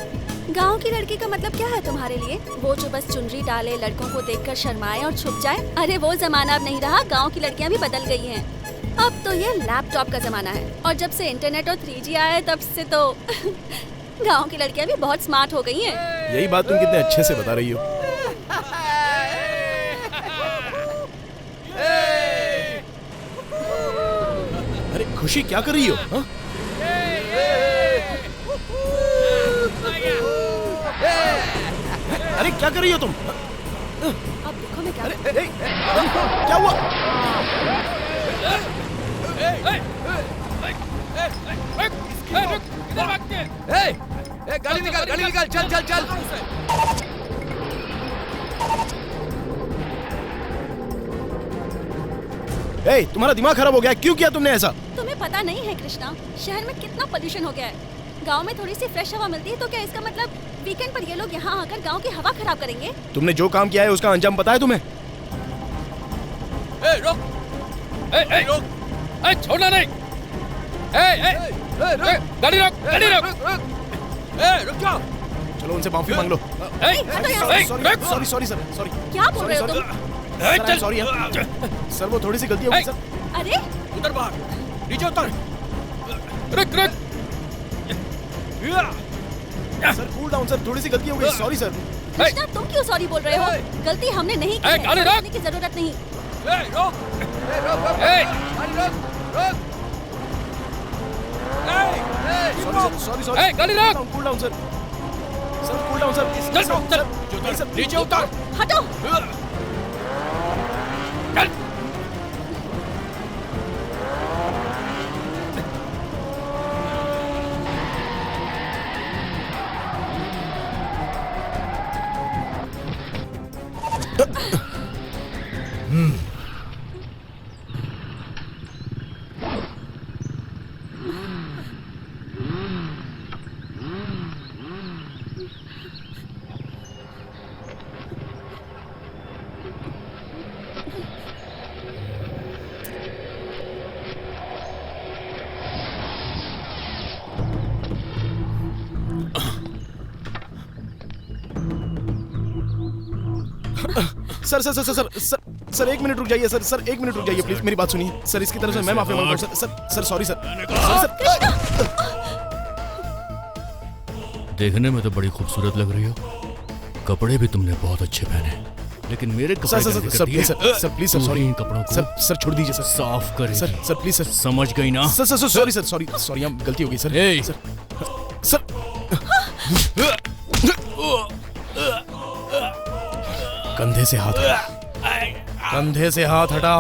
[SPEAKER 4] गांव की लड़की का मतलब क्या है तुम्हारे लिए? वो जो बस चुनरी डाले, लड़कों को देखकर शर्माए और छुप जाए? अरे वो जमाना अब नहीं रहा। गांव की लड़कियां भी बदल गई हैं। अब तो ये लैपटॉप का जमाना है, और जब से इंटरनेट और 3G आया है तब से तो गांव की लड़कियां भी बहुत स्मार्ट हो गई हैं।
[SPEAKER 1] यही बात तुम कितने अच्छे से बता रही हो। अरे खुशी क्या कर रही हो? हा? अरे क्या कर रही हो तुम?
[SPEAKER 4] अब देखो मैं क्या।
[SPEAKER 1] अरे क्या हुआ?
[SPEAKER 8] गाड़ी निकाल, गाड़ी निकाल, चल चल चल।
[SPEAKER 1] तुम्हारा दिमाग खराब हो गया? क्यों किया तुमने ऐसा?
[SPEAKER 4] तुम्हें पता नहीं है कृष्णा, शहर में कितना पोल्यूशन हो गया है। गांव में थोड़ी सी फ्रेश हवा मिलती है तो क्या इसका मतलब वीकेंड पर ये लोग यहाँ आकर गांव की हवा खराब करेंगे?
[SPEAKER 1] तुमने जो काम किया है उसका अंजाम पता है तुम्हें?
[SPEAKER 5] रोक! रोक! छोड़ना नहीं! गाड़ी रोक! गाड़ी रोक!
[SPEAKER 8] रुक जाओ!
[SPEAKER 1] चलो उनसे माफी मांग लो। Sorry sorry sir, sorry.
[SPEAKER 4] क्या बोल रहे हो तुम?
[SPEAKER 1] सॉरी सर, वो थोड़ी सी गलती हो गई सर।
[SPEAKER 4] अरे
[SPEAKER 5] उतर बाहर, नीचे उतर। रुक रुक।
[SPEAKER 1] सर कूल डाउन सर, थोड़ी सी गलती हो गई। Sorry sir.
[SPEAKER 4] कृष्णा तुम क्यों सॉरी बोल रहे हो? गलती हमने नहीं की है, बोलने की जरूरत नहीं।
[SPEAKER 1] Sorry sorry.
[SPEAKER 5] गाड़ी रोक।
[SPEAKER 1] Cool down sir. Sir cool down sir.
[SPEAKER 5] चल नीचे उतर।
[SPEAKER 4] हटो।
[SPEAKER 1] Sir sir sir sir sir sir 1 minute रुक जाइए सर। सर 1 मिनट रुक जाइए प्लीज, मेरी बात सुनिए सर। इसकी तरफ से मैं माफी मांगता हूँ sir. Sir sir sorry sir.
[SPEAKER 2] देखने में तो बड़ी खूबसूरत लग रही हो, कपड़े भी तुमने बहुत अच्छे पहने, लेकिन मेरे कपड़े
[SPEAKER 1] sir sir sir please sir, please sir, sorry.
[SPEAKER 2] इन कपड़ों को
[SPEAKER 1] सर सर छोड़ दीजिए सर।
[SPEAKER 2] साफ कर
[SPEAKER 1] सर सर प्लीज सर।
[SPEAKER 2] समझ गई ना?
[SPEAKER 1] Sir sir sorry sir, sorry sorry, हम गलती हो गई सर। सर कंधे से हाथ हटा, कंधे से हाथ हटा।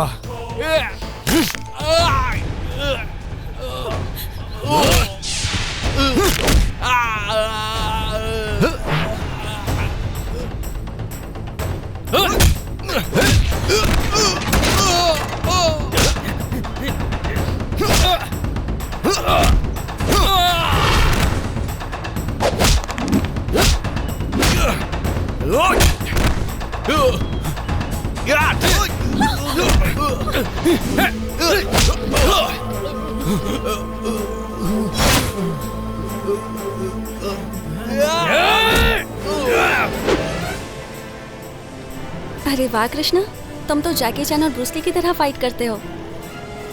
[SPEAKER 4] अरे वाह कृष्णा, तुम तो जैकी चैन और ब्रूस ली की तरह फाइट करते हो।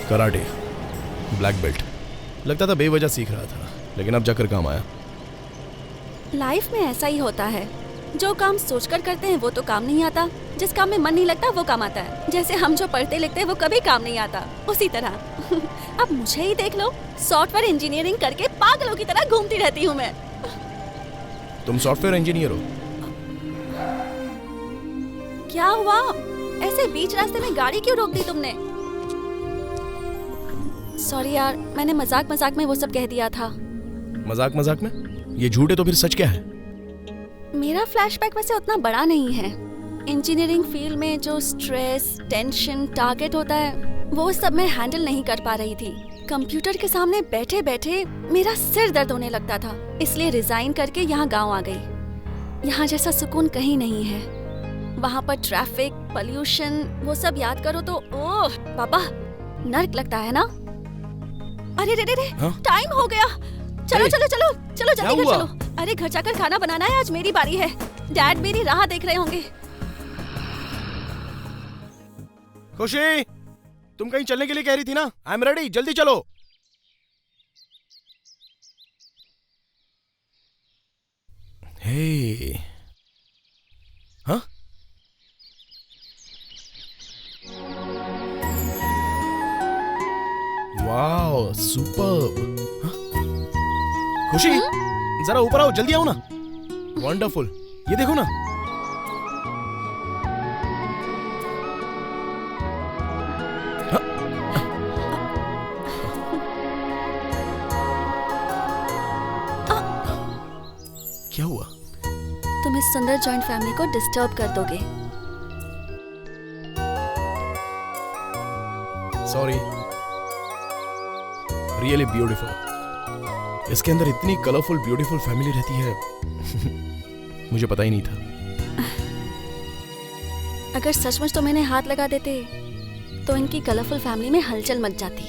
[SPEAKER 1] Karate, black belt. लगता था बेवजह सीख रहा था, लेकिन अब जाकर काम आया।
[SPEAKER 4] लाइफ में ऐसा ही होता है, जो काम सोचकर करते हैं वो तो काम नहीं आता, जिस काम में मन नहीं लगता वो काम आता है। जैसे हम जो पढ़ते लिखते हैं वो कभी काम नहीं आता, उसी तरह अब मुझे ही देख लो, सॉफ्टवेयर इंजीनियरिंग करके पागलों की तरह घूमती रहती हूँ मैं।
[SPEAKER 1] तुम सॉफ्टवेयर इंजीनियर हो?
[SPEAKER 4] क्या हुआ? ऐसे बीच रास्ते में गाड़ी क्यों रोक दी तुमने? सॉरी यार, मैंने मजाक मजाक में वो सब कह दिया था।
[SPEAKER 1] मजाक मजाक में? ये झूठ है तो फिर सच क्या है?
[SPEAKER 4] मेरा फ्लैशबैक वैसे उतना बड़ा नहीं है। इंजीनियरिंग फील्ड में जो स्ट्रेस, टेंशन, टारगेट होता है वो सब मैं हैंडल नहीं कर पा रही थी। कंप्यूटर के सामने बैठे बैठे मेरा सिर दर्द होने लगता था, इसलिए रिजाइन करके यहाँ गांव आ गई। यहाँ जैसा सुकून कहीं नहीं है। वहाँ पर ट्रैफिक, पोल्यूशन, वो सब याद करो तो ओह बाबा, नर्क लगता है ना। अरे रे रे रे, टाइम हो गया। चलो चलो चलो चलो, जल्दी कर चलो। अरे घर जाकर खाना बनाना है, आज मेरी बारी है। डैड मेरी राह देख रहे होंगे।
[SPEAKER 1] खुशी, तुम कहीं चलने के लिए कह रही थी ना? आई एम रेडी, जल्दी चलो। हे, हाँ? Wow, superb. खुशी, जरा ऊपर आओ, जल्दी आओ ना। वंडरफुल, ये देखो ना। क्या हुआ?
[SPEAKER 4] तुम इस सुंदर जॉइंट फैमिली को डिस्टर्ब कर दोगे।
[SPEAKER 1] सॉरी। Really beautiful. इसके अंदर इतनी कलरफुल ब्यूटीफुल फैमिली रहती है मुझे पता ही नहीं था।
[SPEAKER 4] अगर सचमुच तो मैंने हाथ लगा देते तो इनकी कलरफुल फैमिली में हलचल मच जाती।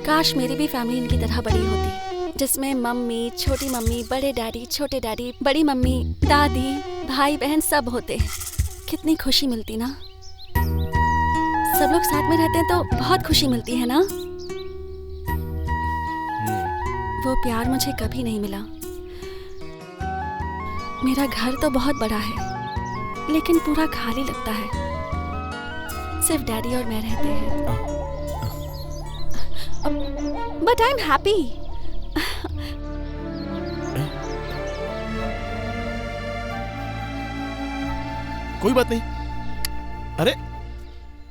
[SPEAKER 4] काश मेरी भी फैमिली इनकी तरह बड़ी होती, जिसमें मम्मी, छोटी मम्मी, बड़े डैडी, छोटे डैडी, बड़ी मम्मी, दादी, भाई बहन सब होते। कितनी खुशी मिलती ना। सब लोग साथ में रहते हैं तो बहुत खुशी मिलती है ना। वो प्यार मुझे कभी नहीं मिला। मेरा घर तो बहुत बड़ा है, लेकिन पूरा खाली लगता है। सिर्फ डैडी और मैं रहते हैं। But I am happy.
[SPEAKER 1] कोई बात नहीं। अरे,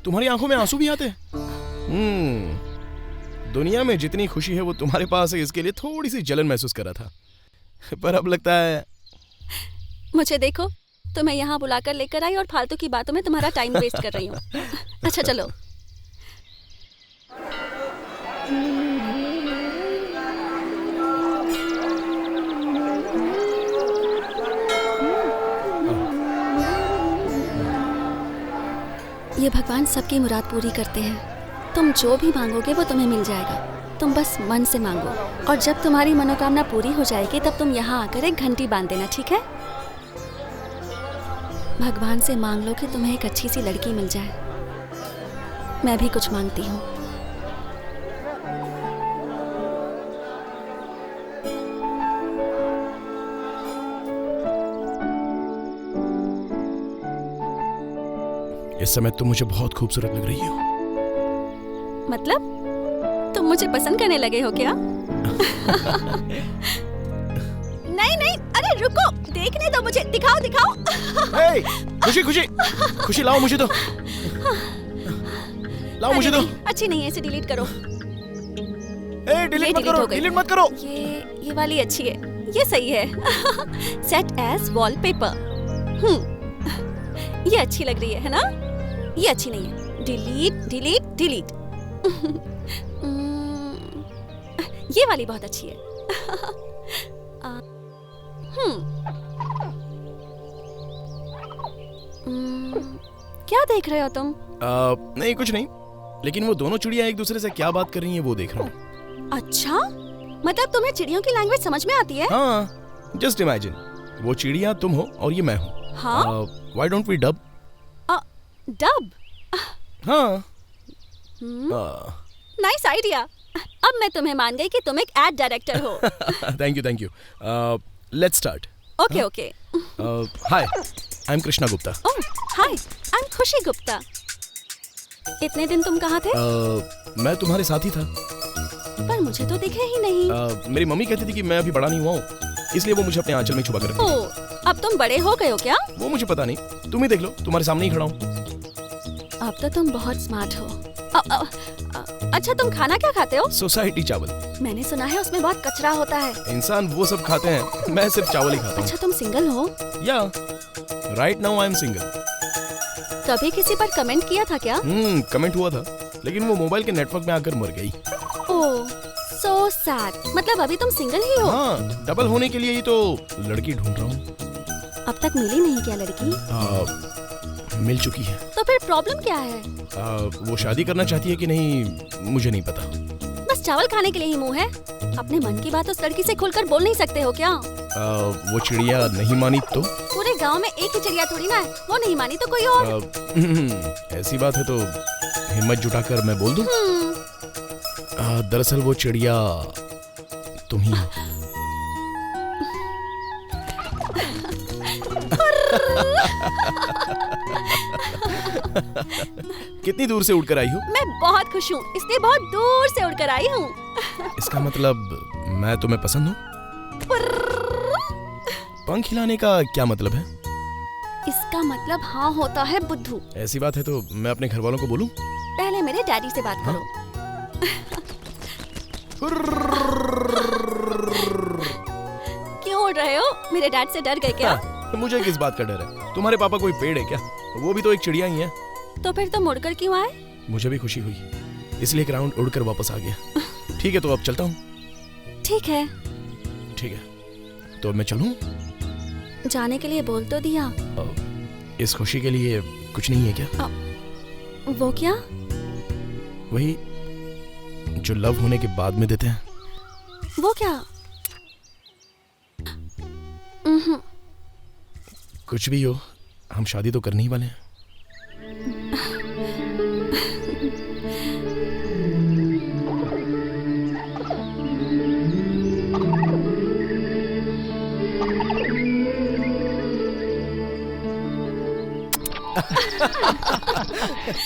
[SPEAKER 1] तुम्हारी आंखों में आंसू भी आते हैं। दुनिया में जितनी खुशी है वो तुम्हारे पास है, इसके लिए थोड़ी सी जलन महसूस कर रहा था, पर अब लगता है।
[SPEAKER 4] मुझे देखो, तुम्हें यहाँ बुलाकर लेकर आई और फालतू की बातों में तुम्हारा टाइम वेस्ट कर रही हूँ। अच्छा चलो। ये भगवान सबकी मुराद पूरी करते हैं। तुम जो भी मांगोगे वो तुम्हें मिल जाएगा। तुम बस मन से मांगो, और जब तुम्हारी मनोकामना पूरी हो जाएगी तब तुम यहाँ आकर एक घंटी बांध देना, ठीक है? भगवान से मांग लो कि तुम्हें एक अच्छी सी लड़की मिल जाए। मैं भी कुछ मांगती हूँ।
[SPEAKER 1] इस समय तुम मुझे बहुत खूबसूरत लग रही हो।
[SPEAKER 4] मतलब तुम मुझे पसंद करने लगे हो क्या? नहीं नहीं, अरे रुको, देखने दो मुझे, दिखाओ दिखाओ।
[SPEAKER 1] hey, खुशी खुशी खुशी, लाओ मुझे दो, लाओ मुझे दो।
[SPEAKER 4] अच्छी नहीं है, इसे डिलीट करो।
[SPEAKER 1] डिलीट मत करो, डिलीट मत करो।
[SPEAKER 4] ये वाली अच्छी है, ये सही है। Set as wallpaper. ये अच्छी लग रही है ना? ये अच्छी नहीं है। Delete delete delete. ये वाली बहुत अच्छी है। क्या देख रहे हो तुम?
[SPEAKER 1] नहीं कुछ नहीं, लेकिन वो दोनों चिड़िया एक दूसरे से क्या बात कर रही हैं वो देख रहा हूँ।
[SPEAKER 4] अच्छा, मतलब तुम्हें चिड़ियों की लैंग्वेज समझ में आती है?
[SPEAKER 1] हाँ, जस्ट इमेजिन, वो चिड़िया तुम हो और ये मैं हूँ।
[SPEAKER 4] हाँ?
[SPEAKER 1] Why don't we dub?
[SPEAKER 4] Dub?
[SPEAKER 1] हाँ।
[SPEAKER 4] Nice idea. अब मैं तुम्हें मान गई कि तुम एक एड डायरेक्टर हो।
[SPEAKER 1] Thank you. Let's start.
[SPEAKER 4] Okay okay.
[SPEAKER 1] Hi, I am Krishna Gupta.
[SPEAKER 4] Oh, hi, I am Khushi Gupta. इतने दिन तुम कहाँ थे?
[SPEAKER 1] मैं तुम्हारे साथ ही था।
[SPEAKER 4] पर मुझे तो दिखे ही नहीं।
[SPEAKER 1] मेरी मम्मी कहती थी कि मैं अभी बड़ा नहीं हुआ हूँ, इसलिए वो मुझे अपने आंचल में छुपा कर रखती।
[SPEAKER 4] ओह, अब तुम बड़े हो गए हो क्या?
[SPEAKER 1] वो मुझे पता नहीं, तुम ही देख लो, तुम्हारे सामने ही खड़ा हूँ।
[SPEAKER 4] अब तो तुम बहुत स्मार्ट हो। अच्छा, तुम खाना क्या खाते हो?
[SPEAKER 1] सोसाइटी चावल।
[SPEAKER 4] मैंने सुना है उसमें बहुत कचरा होता है।
[SPEAKER 1] इंसान वो सब खाते हैं, मैं सिर्फ चावल ही खाता हूँ।
[SPEAKER 4] अच्छा, तुम सिंगल हो?
[SPEAKER 1] या, right now I am single.
[SPEAKER 4] कभी किसी पर कमेंट किया था क्या?
[SPEAKER 1] कमेंट हुआ था, लेकिन वो मोबाइल के नेटवर्क में आकर मर गई।
[SPEAKER 4] ओह, सो सैड। मतलब अभी तुम सिंगल ही हो?
[SPEAKER 1] हाँ, डबल होने के लिए ही तो लड़की ढूंढ रहा हूँ।
[SPEAKER 4] अब तक मिली नहीं क्या लड़की?
[SPEAKER 1] मिल चुकी है।
[SPEAKER 4] तो फिर प्रॉब्लम क्या है?
[SPEAKER 1] वो शादी करना चाहती है कि नहीं मुझे नहीं पता।
[SPEAKER 4] बस चावल खाने के लिए ही मुंह है? अपने मन की बात उस लड़की से खुलकर बोल नहीं सकते हो क्या?
[SPEAKER 1] वो चिड़िया नहीं मानी तो?
[SPEAKER 4] पूरे गांव में एक ही चिड़िया थोड़ी ना है, वो नहीं मानी तो कोई और।
[SPEAKER 1] ऐसी बात है तो हिम्मत जुटाकर मैं बोल दूं? दरअसल वो चिड़िया तुम ही हो। कितनी दूर से उड़कर आई हो?
[SPEAKER 4] मैं बहुत खुश हूँ, इसलिए बहुत दूर से उड़कर आई हूँ।
[SPEAKER 1] इसका मतलब मैं तुम्हें पसंद हूँ? पंख हिलाने का क्या मतलब है?
[SPEAKER 4] इसका मतलब हाँ होता है बुद्धू।
[SPEAKER 1] ऐसी बात है तो मैं अपने घर वालों को बोलूं?
[SPEAKER 4] पहले मेरे डैडी से बात करो। क्यों उड़ रहे हो? मेरे डैड से डर गए क्या?
[SPEAKER 1] मुझे किस बात का डर है? तुम्हारे पापा कोई पेड़ है क्या? वो भी तो एक चिड़िया ही है।
[SPEAKER 4] तो फिर तुम उड़कर क्यों आए?
[SPEAKER 1] मुझे भी खुशी हुई, इसलिए एक राउंड उड़कर वापस आ गया। ठीक है, तो अब चलता हूँ।
[SPEAKER 4] ठीक है।
[SPEAKER 1] ठीक है, तो अब मैं चलूँ?
[SPEAKER 4] जाने के लिए बोल तो दिया।
[SPEAKER 1] इस खुशी के लिए कुछ नहीं है क्या?
[SPEAKER 4] वो क्या?
[SPEAKER 1] वही जो लव होने के बाद में देते हैं।
[SPEAKER 4] वो क्या?
[SPEAKER 1] कुछ भी हो, हम शादी तो करने ही वाले हैं।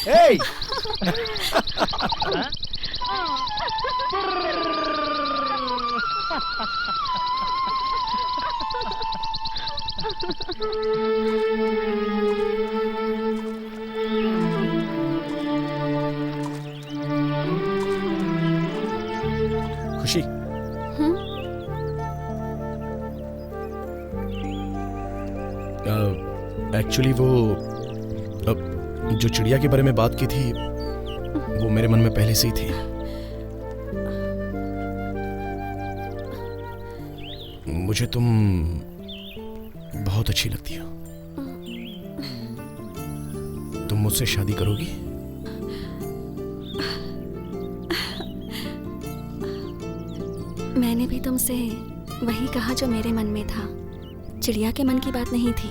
[SPEAKER 1] Hey! खुशी, एक्चुअली वो जो चिड़िया के बारे में बात की थी वो मेरे मन में पहले से ही थी। मुझे तुम बहुत अच्छी लगती हो। तुम मुझसे शादी करोगी?
[SPEAKER 4] मैंने भी तुमसे वही कहा जो मेरे मन में था। चिड़िया के मन की बात नहीं थी।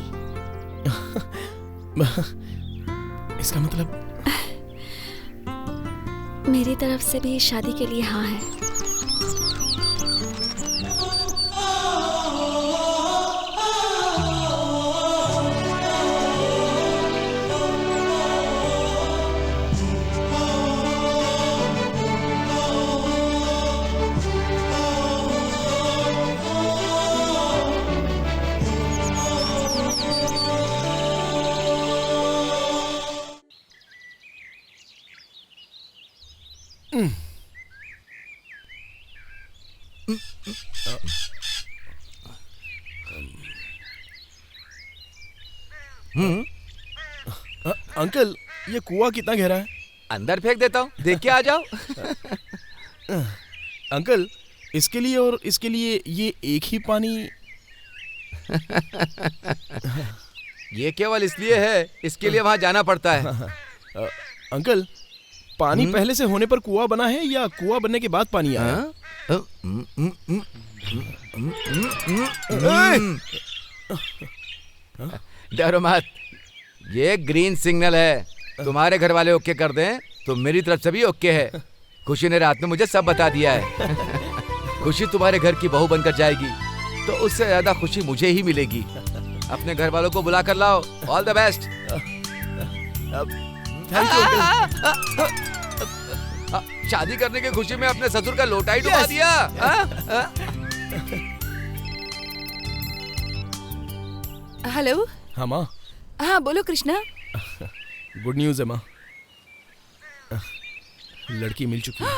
[SPEAKER 1] इसका मतलब?
[SPEAKER 4] मेरी तरफ से भी शादी के लिए हाँ है।
[SPEAKER 1] अंकल, ये कुआं कितना गहरा है?
[SPEAKER 8] अंदर फेंक देता हूँ, देख के आ जाओ।
[SPEAKER 1] अंकल, इसके लिए और इसके लिए ये एक ही पानी?
[SPEAKER 8] ये केवल इसलिए है, इसके लिए वहाँ जाना पड़ता है।
[SPEAKER 1] अंकल, पानी पहले से होने पर कुआं बना है या कुआं बनने के बाद पानी आया?
[SPEAKER 8] डरो मत, ये ग्रीन सिग्नल है। तुम्हारे घर वाले ओके कर दें तो मेरी तरफ से भी ओके है। खुशी ने रात में मुझे सब बता दिया है। खुशी तुम्हारे घर की बहू बनकर जाएगी तो उससे ज्यादा खुशी मुझे ही मिलेगी। अपने घर वालों को बुला कर लाओ। All the best.
[SPEAKER 1] Thank you uncle.
[SPEAKER 8] शादी करने की खुशी में अपने ससुर का लोटा ही डुबा दिया।
[SPEAKER 12] हेलो।
[SPEAKER 1] हाँ माँ।
[SPEAKER 12] हाँ बोलो कृष्णा।
[SPEAKER 1] गुड न्यूज है माँ, लड़की मिल चुकी है।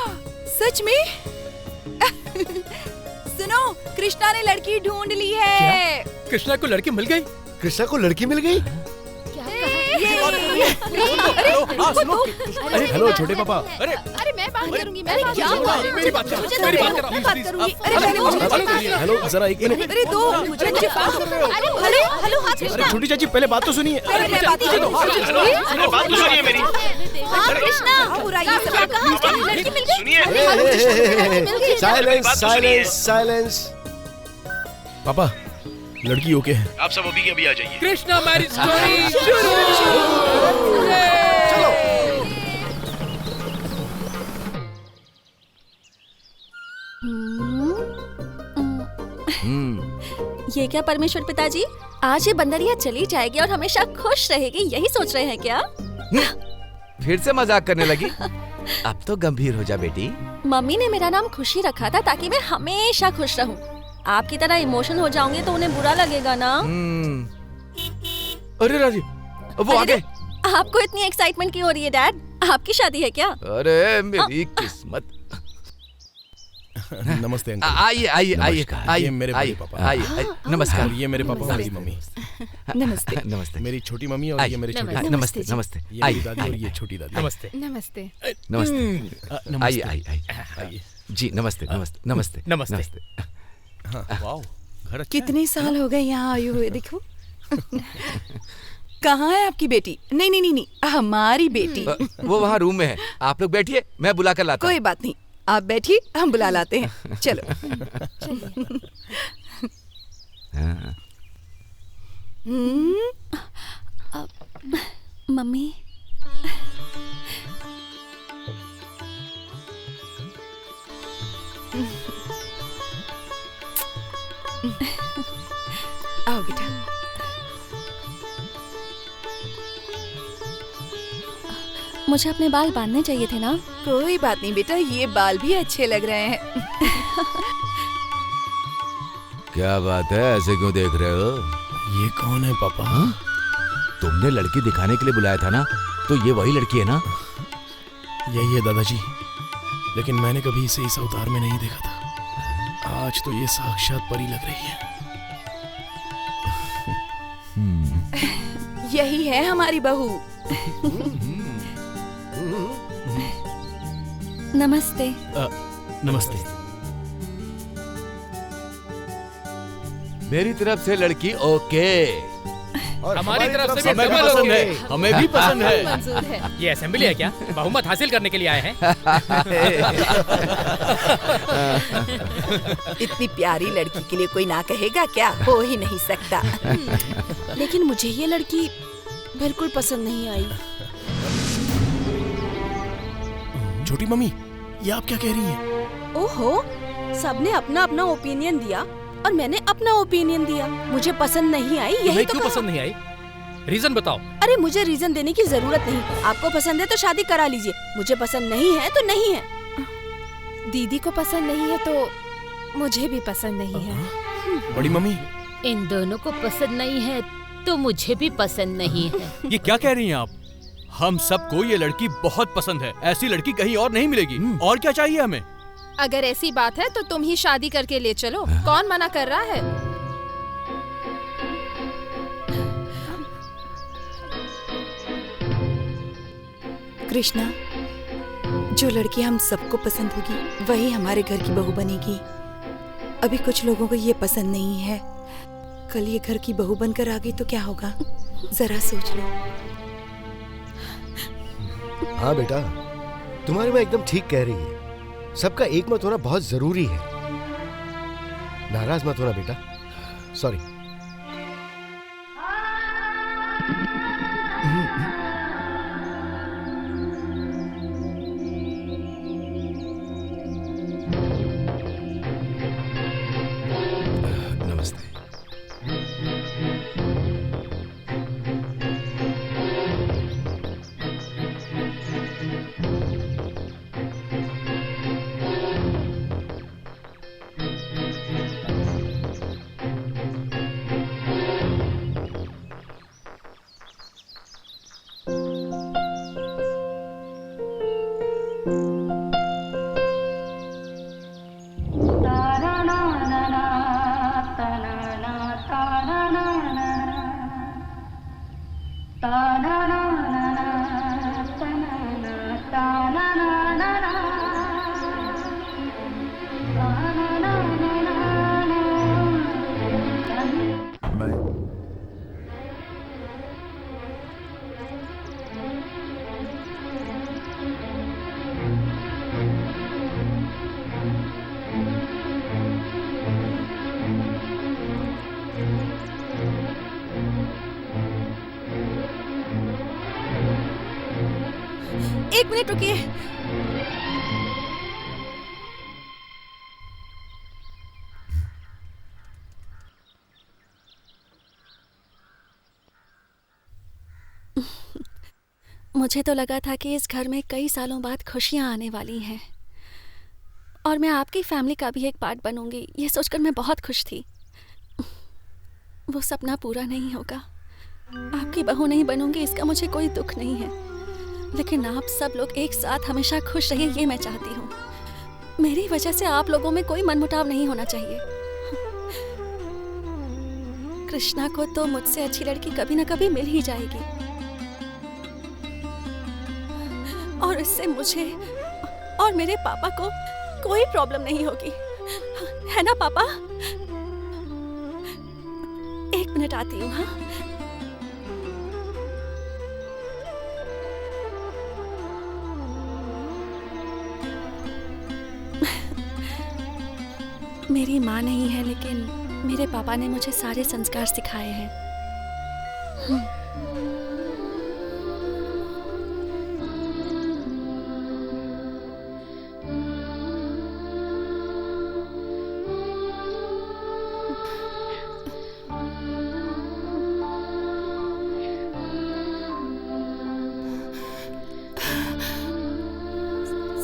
[SPEAKER 12] सच में? सुनो, कृष्णा ने लड़की ढूंढ ली है।
[SPEAKER 5] कृष्णा को लड़की मिल गई?
[SPEAKER 7] कृष्णा को लड़की मिल गई?
[SPEAKER 1] हेलो छोटे पापा।
[SPEAKER 3] अरे मैं बात करूंगी, मैं बात
[SPEAKER 4] क्या
[SPEAKER 3] करूंगी।
[SPEAKER 5] मेरी बात करो, मेरी बात करो।
[SPEAKER 1] हेलो जरा एक मिनट।
[SPEAKER 12] अरे दो मुझे बात कर रहे हो। हेलो हेलो हाथ
[SPEAKER 1] अरे छोटी चाची पहले बात तो सुनिए।
[SPEAKER 12] बात तो
[SPEAKER 1] सुनिए मेरी।
[SPEAKER 12] हाँ कृष्णा, पूरा ये सब कहा? लड़की मिल गई?
[SPEAKER 7] Silence silence silence.
[SPEAKER 1] पापा लड़की ओके है, आप सब अभी के अभी आ जाइए।
[SPEAKER 5] कृष्णा मैरिज स्टोरी शुरू।
[SPEAKER 7] चलो।
[SPEAKER 4] ये क्या परमेश्वर पिताजी, आज ये बंदरिया चली जाएगी और हमेशा खुश रहेगी, यही सोच रहे हैं क्या?
[SPEAKER 8] फिर से मजाक करने लगी? अब तो गंभीर हो जा बेटी।
[SPEAKER 4] मम्मी ने मेरा नाम खुशी रखा था ताकि मैं हमेशा खुश रहूं। आपकी तरह इमोशन हो जाऊंगी तो उन्हें बुरा लगेगा ना।
[SPEAKER 8] अरे राजी, वो आ गए।
[SPEAKER 4] आपको इतनी एक्साइटमेंट क्यों हो रही है डैड? आपकी शादी है क्या?
[SPEAKER 8] अरे मेरी किस्मत।
[SPEAKER 1] नमस्ते अंकल।
[SPEAKER 8] आइए आइए आइए
[SPEAKER 1] ये मेरे बड़े पापा।
[SPEAKER 8] आइए। नमस्कार।
[SPEAKER 1] ये मेरे पापा और मेरी मम्मी।
[SPEAKER 12] नमस्ते।
[SPEAKER 8] नमस्ते।
[SPEAKER 1] मेरी छोटी मम्मी और ये मेरे छोटे।
[SPEAKER 8] नमस्ते नमस्ते।
[SPEAKER 1] ये मेरी दादी और ये छोटी दादी।
[SPEAKER 5] नमस्ते
[SPEAKER 3] नमस्ते।
[SPEAKER 8] नमस्ते। आइए आइए आइए जी। नमस्ते नमस्ते नमस्ते
[SPEAKER 5] नमस्ते।
[SPEAKER 1] वाओ, घर
[SPEAKER 12] कितने साल हो गए यहाँ आए हुए, देखो। कहाँ है आपकी बेटी? नहीं नहीं नहीं, हमारी बेटी।
[SPEAKER 8] वो वहाँ रूम में है, आप लोग बैठिए, मैं बुला कर लाता हूँ।
[SPEAKER 12] कोई बात नहीं, आप बैठिए, हम बुला लाते हैं। चलो।
[SPEAKER 4] मम्मी
[SPEAKER 12] आओ बेटा।
[SPEAKER 4] मुझे अपने बाल बांधने चाहिए थे ना।
[SPEAKER 12] कोई बात नहीं बेटा, ये बाल भी अच्छे लग रहे हैं।
[SPEAKER 8] क्या बात है, ऐसे क्यों देख रहे हो?
[SPEAKER 1] ये कौन है पापा?
[SPEAKER 8] तुमने लड़की दिखाने के लिए बुलाया था ना, तो ये वही लड़की है ना?
[SPEAKER 1] यही है दादाजी, लेकिन मैंने कभी इसे इस अवतार में नहीं देखा था। आज तो ये साक्षात परी लग रही है।
[SPEAKER 12] यही है हमारी बहू।
[SPEAKER 4] नमस्ते।
[SPEAKER 1] नमस्ते।
[SPEAKER 8] मेरी तरफ से लड़की ओके।
[SPEAKER 7] और
[SPEAKER 5] हमारी तरफ से भी
[SPEAKER 2] हमें भी
[SPEAKER 5] डबल
[SPEAKER 2] पसंद
[SPEAKER 5] ओके।
[SPEAKER 2] है, हमें भी पसंद है।
[SPEAKER 3] मंजूर है।
[SPEAKER 5] ये असेंबली है क्या? बहुमत हासिल करने के लिए आए हैं?
[SPEAKER 12] इतनी प्यारी लड़की के लिए कोई ना कहेगा क्या? हो ही नहीं सकता।
[SPEAKER 4] लेकिन मुझे ये लड़की बिल्कुल पसंद नहीं आई।
[SPEAKER 1] छोटी मम्मी, ये आप क्या कह रही हैं?
[SPEAKER 4] ओहो, सबने अपना अपना ओपिनियन दिया और मैंने अपना ओपिनियन दिया। मुझे पसंद नहीं आई, यही
[SPEAKER 5] तुम्हें
[SPEAKER 4] तो
[SPEAKER 5] क्यों
[SPEAKER 4] कहा।
[SPEAKER 5] पसंद नहीं आई? रीजन बताओ।
[SPEAKER 4] अरे मुझे रीजन देने की जरूरत नहीं। आपको पसंद है तो शादी करा लीजिए, मुझे पसंद नहीं है तो नहीं है।
[SPEAKER 3] दीदी को पसंद नहीं है तो मुझे भी पसंद नहीं है।
[SPEAKER 1] बड़ी मम्मी,
[SPEAKER 6] इन दोनों को पसंद नहीं है तो मुझे भी पसंद नहीं है।
[SPEAKER 2] ये क्या कह रही हैं आप? हम सबको ये लड़की बहुत पसंद है, ऐसी लड़की कहीं और नहीं मिलेगी। और क्या चाहिए हमें?
[SPEAKER 3] अगर ऐसी बात है तो तुम ही शादी करके ले चलो, कौन मना कर रहा है?
[SPEAKER 12] कृष्णा, जो लड़की हम सबको पसंद होगी वही हमारे घर की बहू बनेगी। अभी कुछ लोगों को ये पसंद नहीं है, कल ये घर की बहू बनकर आ गई तो क्या होगा? जरा सोच लो।
[SPEAKER 7] हाँ बेटा, तुम्हारी माँ एकदम ठीक कह रही है। सबका एक मत होना बहुत जरूरी है। नाराज मत होना बेटा। सॉरी।
[SPEAKER 1] नमस्ते।
[SPEAKER 4] एक मिनट रुकिए। मुझे तो लगा था कि इस घर में कई सालों बाद खुशियां आने वाली हैं और मैं आपकी फैमिली का भी एक पार्ट बनूंगी, ये सोचकर मैं बहुत खुश थी। वो सपना पूरा नहीं होगा। आपकी बहू नहीं बनूंगी, इसका मुझे कोई दुख नहीं है, लेकिन आप सब लोग एक साथ हमेशा खुश रहिए, ये मैं चाहती हूँ। मेरी वजह से आप लोगों में कोई मनमुटाव नहीं होना चाहिए। कृष्णा को तो मुझसे अच्छी लड़की कभी ना कभी मिल ही जाएगी और इससे मुझे और मेरे पापा को कोई प्रॉब्लम नहीं होगी, है ना पापा? एक मिनट आती हूँ। हाँ, मेरी माँ नहीं है, लेकिन मेरे पापा ने मुझे सारे संस्कार सिखाए हैं।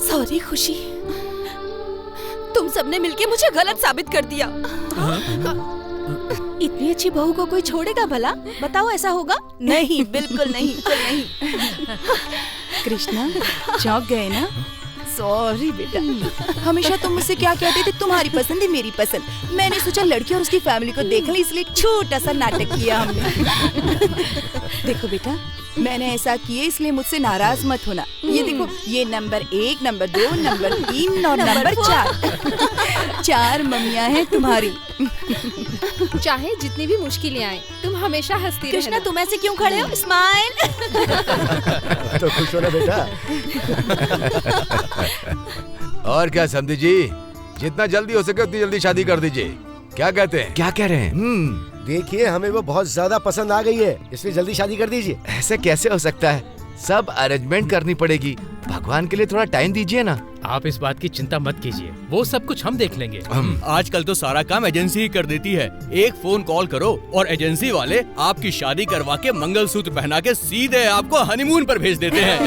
[SPEAKER 4] सॉरी खुशी, तुम सबने मिलके मुझे गलत साबित कर दिया। इतनी अच्छी बहू को कोई छोड़ेगा भला? बताओ ऐसा होगा? नहीं, बिल्कुल नहीं, बिल्कुल नहीं।
[SPEAKER 12] कृष्णा, चौंक गए ना? सॉरी बेटा। हमेशा तुम मुझसे क्या कहते थे, तुम्हारी पसंद है मेरी पसंद। मैंने सोचा लड़की और उसकी फैमिली को देख लें, इसलिए एक छोटा सा नाटक किया हमने। देखो बेटा, मैंने ऐसा किया इसलिए मुझसे नाराज मत होना। ये देखो, ये नंबर 1, नंबर 2, नंबर 3 और नंबर 4 4 मम्मियाँ हैं तुम्हारी।
[SPEAKER 3] चाहे जितनी भी मुश्किलें आए, तुम हमेशा हंसती रहना।
[SPEAKER 4] कृष्णा, तुम ऐसे क्यों खड़े हो? स्माइल।
[SPEAKER 7] तो खुश हो ना बेटा।
[SPEAKER 8] और क्या समधी जी, जितना जल्दी हो सके उतनी जल्दी शादी कर दीजिए। क्या कहते हैं?
[SPEAKER 11] क्या कह रहे हैं?
[SPEAKER 7] देखिए, हमें वो बहुत ज्यादा पसंद आ गई है, इसलिए जल्दी शादी कर दीजिए।
[SPEAKER 8] ऐसे कैसे हो सकता है? सब अरेंजमेंट करनी पड़ेगी। भगवान के लिए थोड़ा टाइम दीजिए ना।
[SPEAKER 5] आप इस बात की चिंता मत कीजिए, वो सब कुछ हम देख लेंगे।
[SPEAKER 2] आजकल तो सारा काम एजेंसी ही कर देती है। एक फोन कॉल करो और एजेंसी वाले आपकी शादी करवा के मंगलसूत्र पहना के सीधे आपको हनीमून पर भेज देते हैं।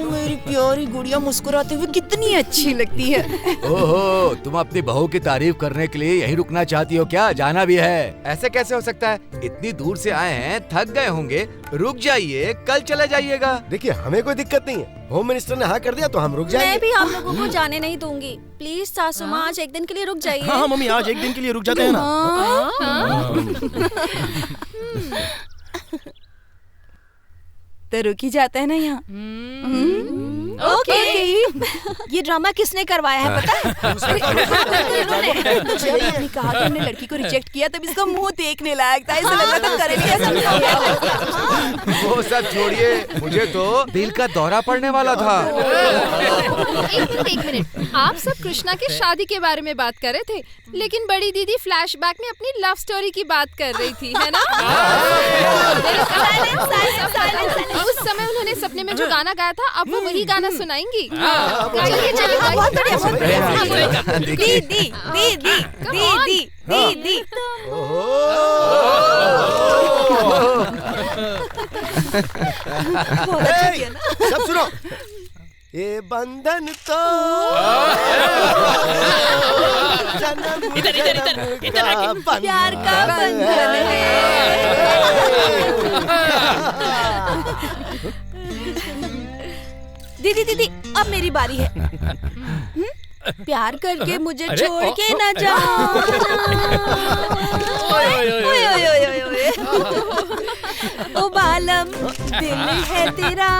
[SPEAKER 12] मेरी प्यारी गुड़िया मुस्कुराते हुए कितनी अच्छी लगती है।
[SPEAKER 8] ओहो, तुम अपनी बहू की तारीफ करने के लिए यहीं रुकना चाहती हो क्या? जाना भी है? ऐसे कैसे हो सकता है? इतनी दूर से आए हैं, थक गए होंगे, रुक जाइए, कल चले जाइएगा।
[SPEAKER 7] देखिए, हमें कोई दिक्कत नहीं है। होम मिनिस्टर ने हाँ कर दिया तो हम रुक जाएंगे।
[SPEAKER 4] मैं भी आप लोगों को जाने नहीं दूंगी। प्लीज सासू माँ, आज एक दिन के लिए रुक जाइए।
[SPEAKER 1] हाँ मम्मी, आज एक दिन के लिए रुक जाते हैं ना।
[SPEAKER 12] तो रुक ही जाता है ना यहाँ।
[SPEAKER 4] ओके। ये ड्रामा किसने करवाया है पता है? जब आपने कहा कि हमने लड़की को रिजेक्ट किया तब इसका मुंह देखने लायक था, ऐसा लग रहा था करेंगे ऐसा।
[SPEAKER 8] वो सब छोड़िए, मुझे तो दिल का दौरा पड़ने वाला था।
[SPEAKER 3] एक मिनट, आप सब कृष्णा की शादी के बारे में बात कर रहे थे, लेकिन बड़ी दीदी फ्लैशबैक में अपनी लव स्टोरी की बात कर रही थी, है ना? उस समय उन्होंने सपने में जो गाना गाया था, अब वो वही गाना सुनाएंगी। गाइए, चलिए,
[SPEAKER 4] दीदी दीदी दीदी दीदी।
[SPEAKER 7] सब सुनो, ये बंधन तो
[SPEAKER 11] इधर
[SPEAKER 4] प्यार का बंधन है। दीदी दीदी, अब मेरी बारी है। प्यार करके मुझे छोड़ के न जाओ। ओ बालम, दिल है तेरा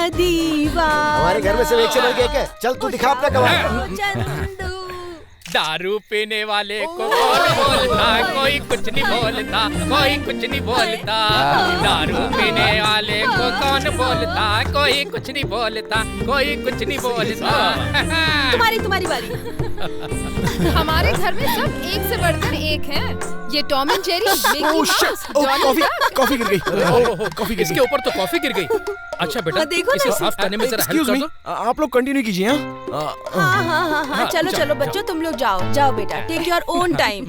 [SPEAKER 4] दीवाना।
[SPEAKER 7] हमारे घर में सिर्फ एक से बढ़ के एक है। चल तू दिखा अपना कमाल।
[SPEAKER 5] दारू पीने वाले को कौन बोलता, कोई कुछ नहीं बोलता, कोई कुछ नहीं बोलता। दारू पीने वाले को कौन बोलता, कोई कुछ नहीं बोलता, कोई कुछ नहीं बोलता।
[SPEAKER 4] तुम्हारी बारी।
[SPEAKER 3] हमारे घर में सब एक से बढ़कर एक हैं। ये Tom and Jerry, Mickey mouse, Donald duck.
[SPEAKER 1] Coffee गिर गई। कॉफी गिर
[SPEAKER 5] इसके ऊपर तो कॉफी गिर गई। अच्छा बेटा,
[SPEAKER 4] देखो
[SPEAKER 5] इसे
[SPEAKER 4] ना।
[SPEAKER 5] साफ करने में जरा हेल्प कर दो।
[SPEAKER 1] आप लोग कंटिन्यू कीजिए।
[SPEAKER 4] हाँ, चलो चलो बच्चों, तुम लोग जाओ बेटा, टेक योर ओन टाइम।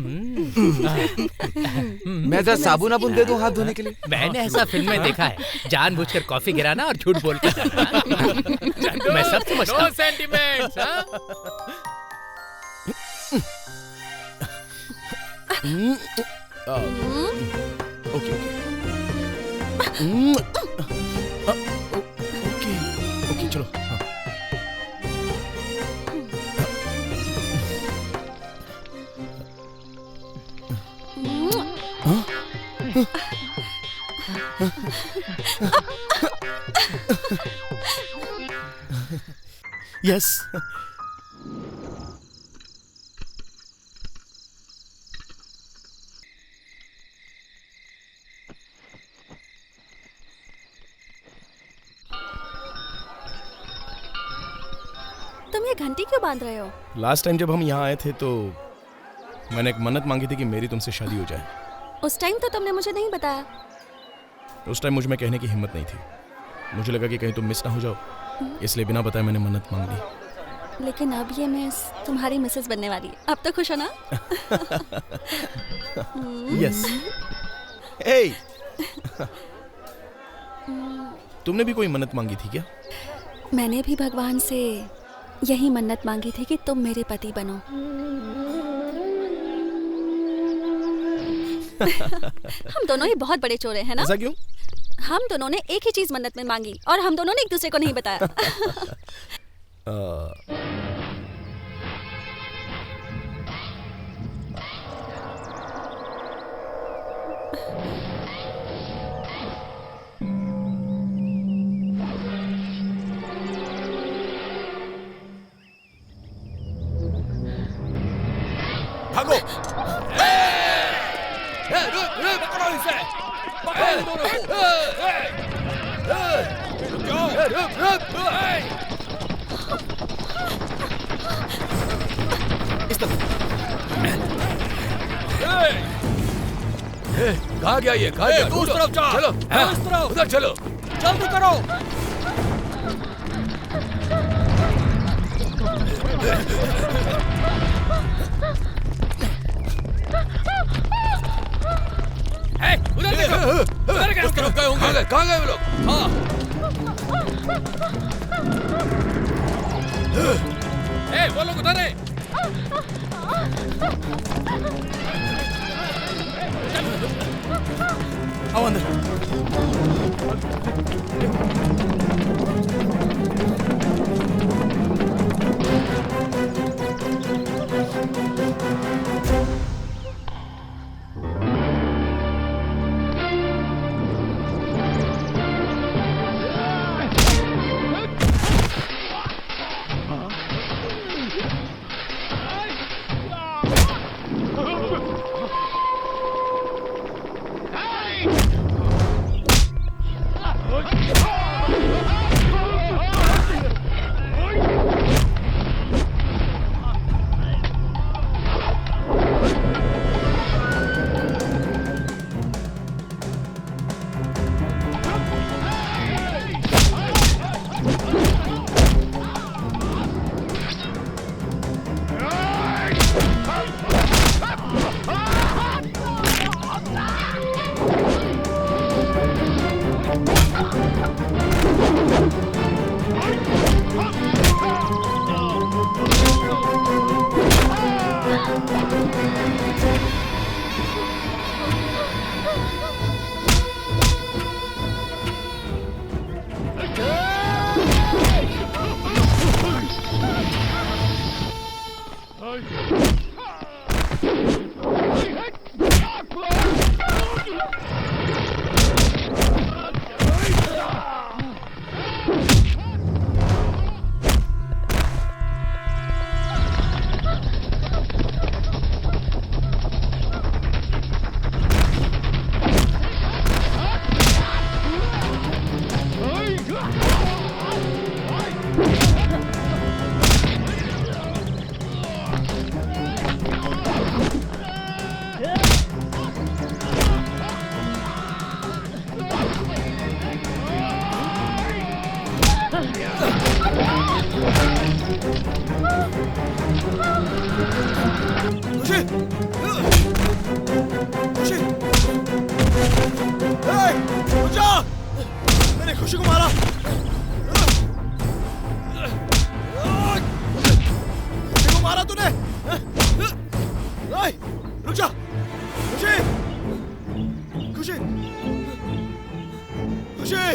[SPEAKER 8] मैं जरा साबुन आबुन दे दूं हाथ धोने के लिए।
[SPEAKER 5] मैंने ऐसा फिल्म में देखा है, जानबूझकर कॉफी गिराना और झूठ बोलकर जाना। मैं सब समझता हूँ। सेंटिमेंट्स,
[SPEAKER 1] ओके चलो। यस।
[SPEAKER 4] तुम ये घंटी क्यों बांध रहे हो?
[SPEAKER 1] लास्ट टाइम जब हम यहाँ आए थे तो मैंने एक मन्नत मांगी थी कि मेरी तुमसे शादी हो जाए।
[SPEAKER 4] उस टाइम तो तुमने मुझे नहीं बताया।
[SPEAKER 1] उस टाइम मुझ में कहने की हिम्मत नहीं थी। मुझे लगा कि कहीं तुम मिस ना हो जाओ, इसलिए बिना बताए मैंने मन्नत मांग ली।
[SPEAKER 4] लेकिन अब ये मिस तुम्हारी मिसेस बनने वाली है। अब तो खुश हो ना?
[SPEAKER 1] यस। हे, तुमने भी कोई मन्नत मांगी थी क्या?
[SPEAKER 4] मैंने भी भगवान से यही मन्नत मांगी थी कि तुम मेरे पति बनो। हम दोनों ही बहुत बड़े चोर हैं ना?
[SPEAKER 1] ऐसा क्यों?
[SPEAKER 4] हम दोनों ने एक ही चीज मन्नत में मांगी और हम दोनों ने एक दूसरे को नहीं बताया।
[SPEAKER 1] भागो।
[SPEAKER 8] पकड़ो इसे। पकड़ो इन दोनों को।
[SPEAKER 1] इस तरफ।
[SPEAKER 8] कहाँ गया ये? कहाँ गया?
[SPEAKER 5] उस तरफ जा।
[SPEAKER 8] चलो,
[SPEAKER 5] उस तरफ।
[SPEAKER 8] उधर चलो।
[SPEAKER 5] जल्दी करो। उधर देखो। उधर गए। उस तरफ गए होंगे।
[SPEAKER 8] कहाँ गए वो लोग?
[SPEAKER 5] हाँ। वो लोग उधर है।
[SPEAKER 1] आओ अंदर। मैंने खुशी को मारा। खुशी को मारा तूने। रुक जा। खुशी, खुशी, खुशी,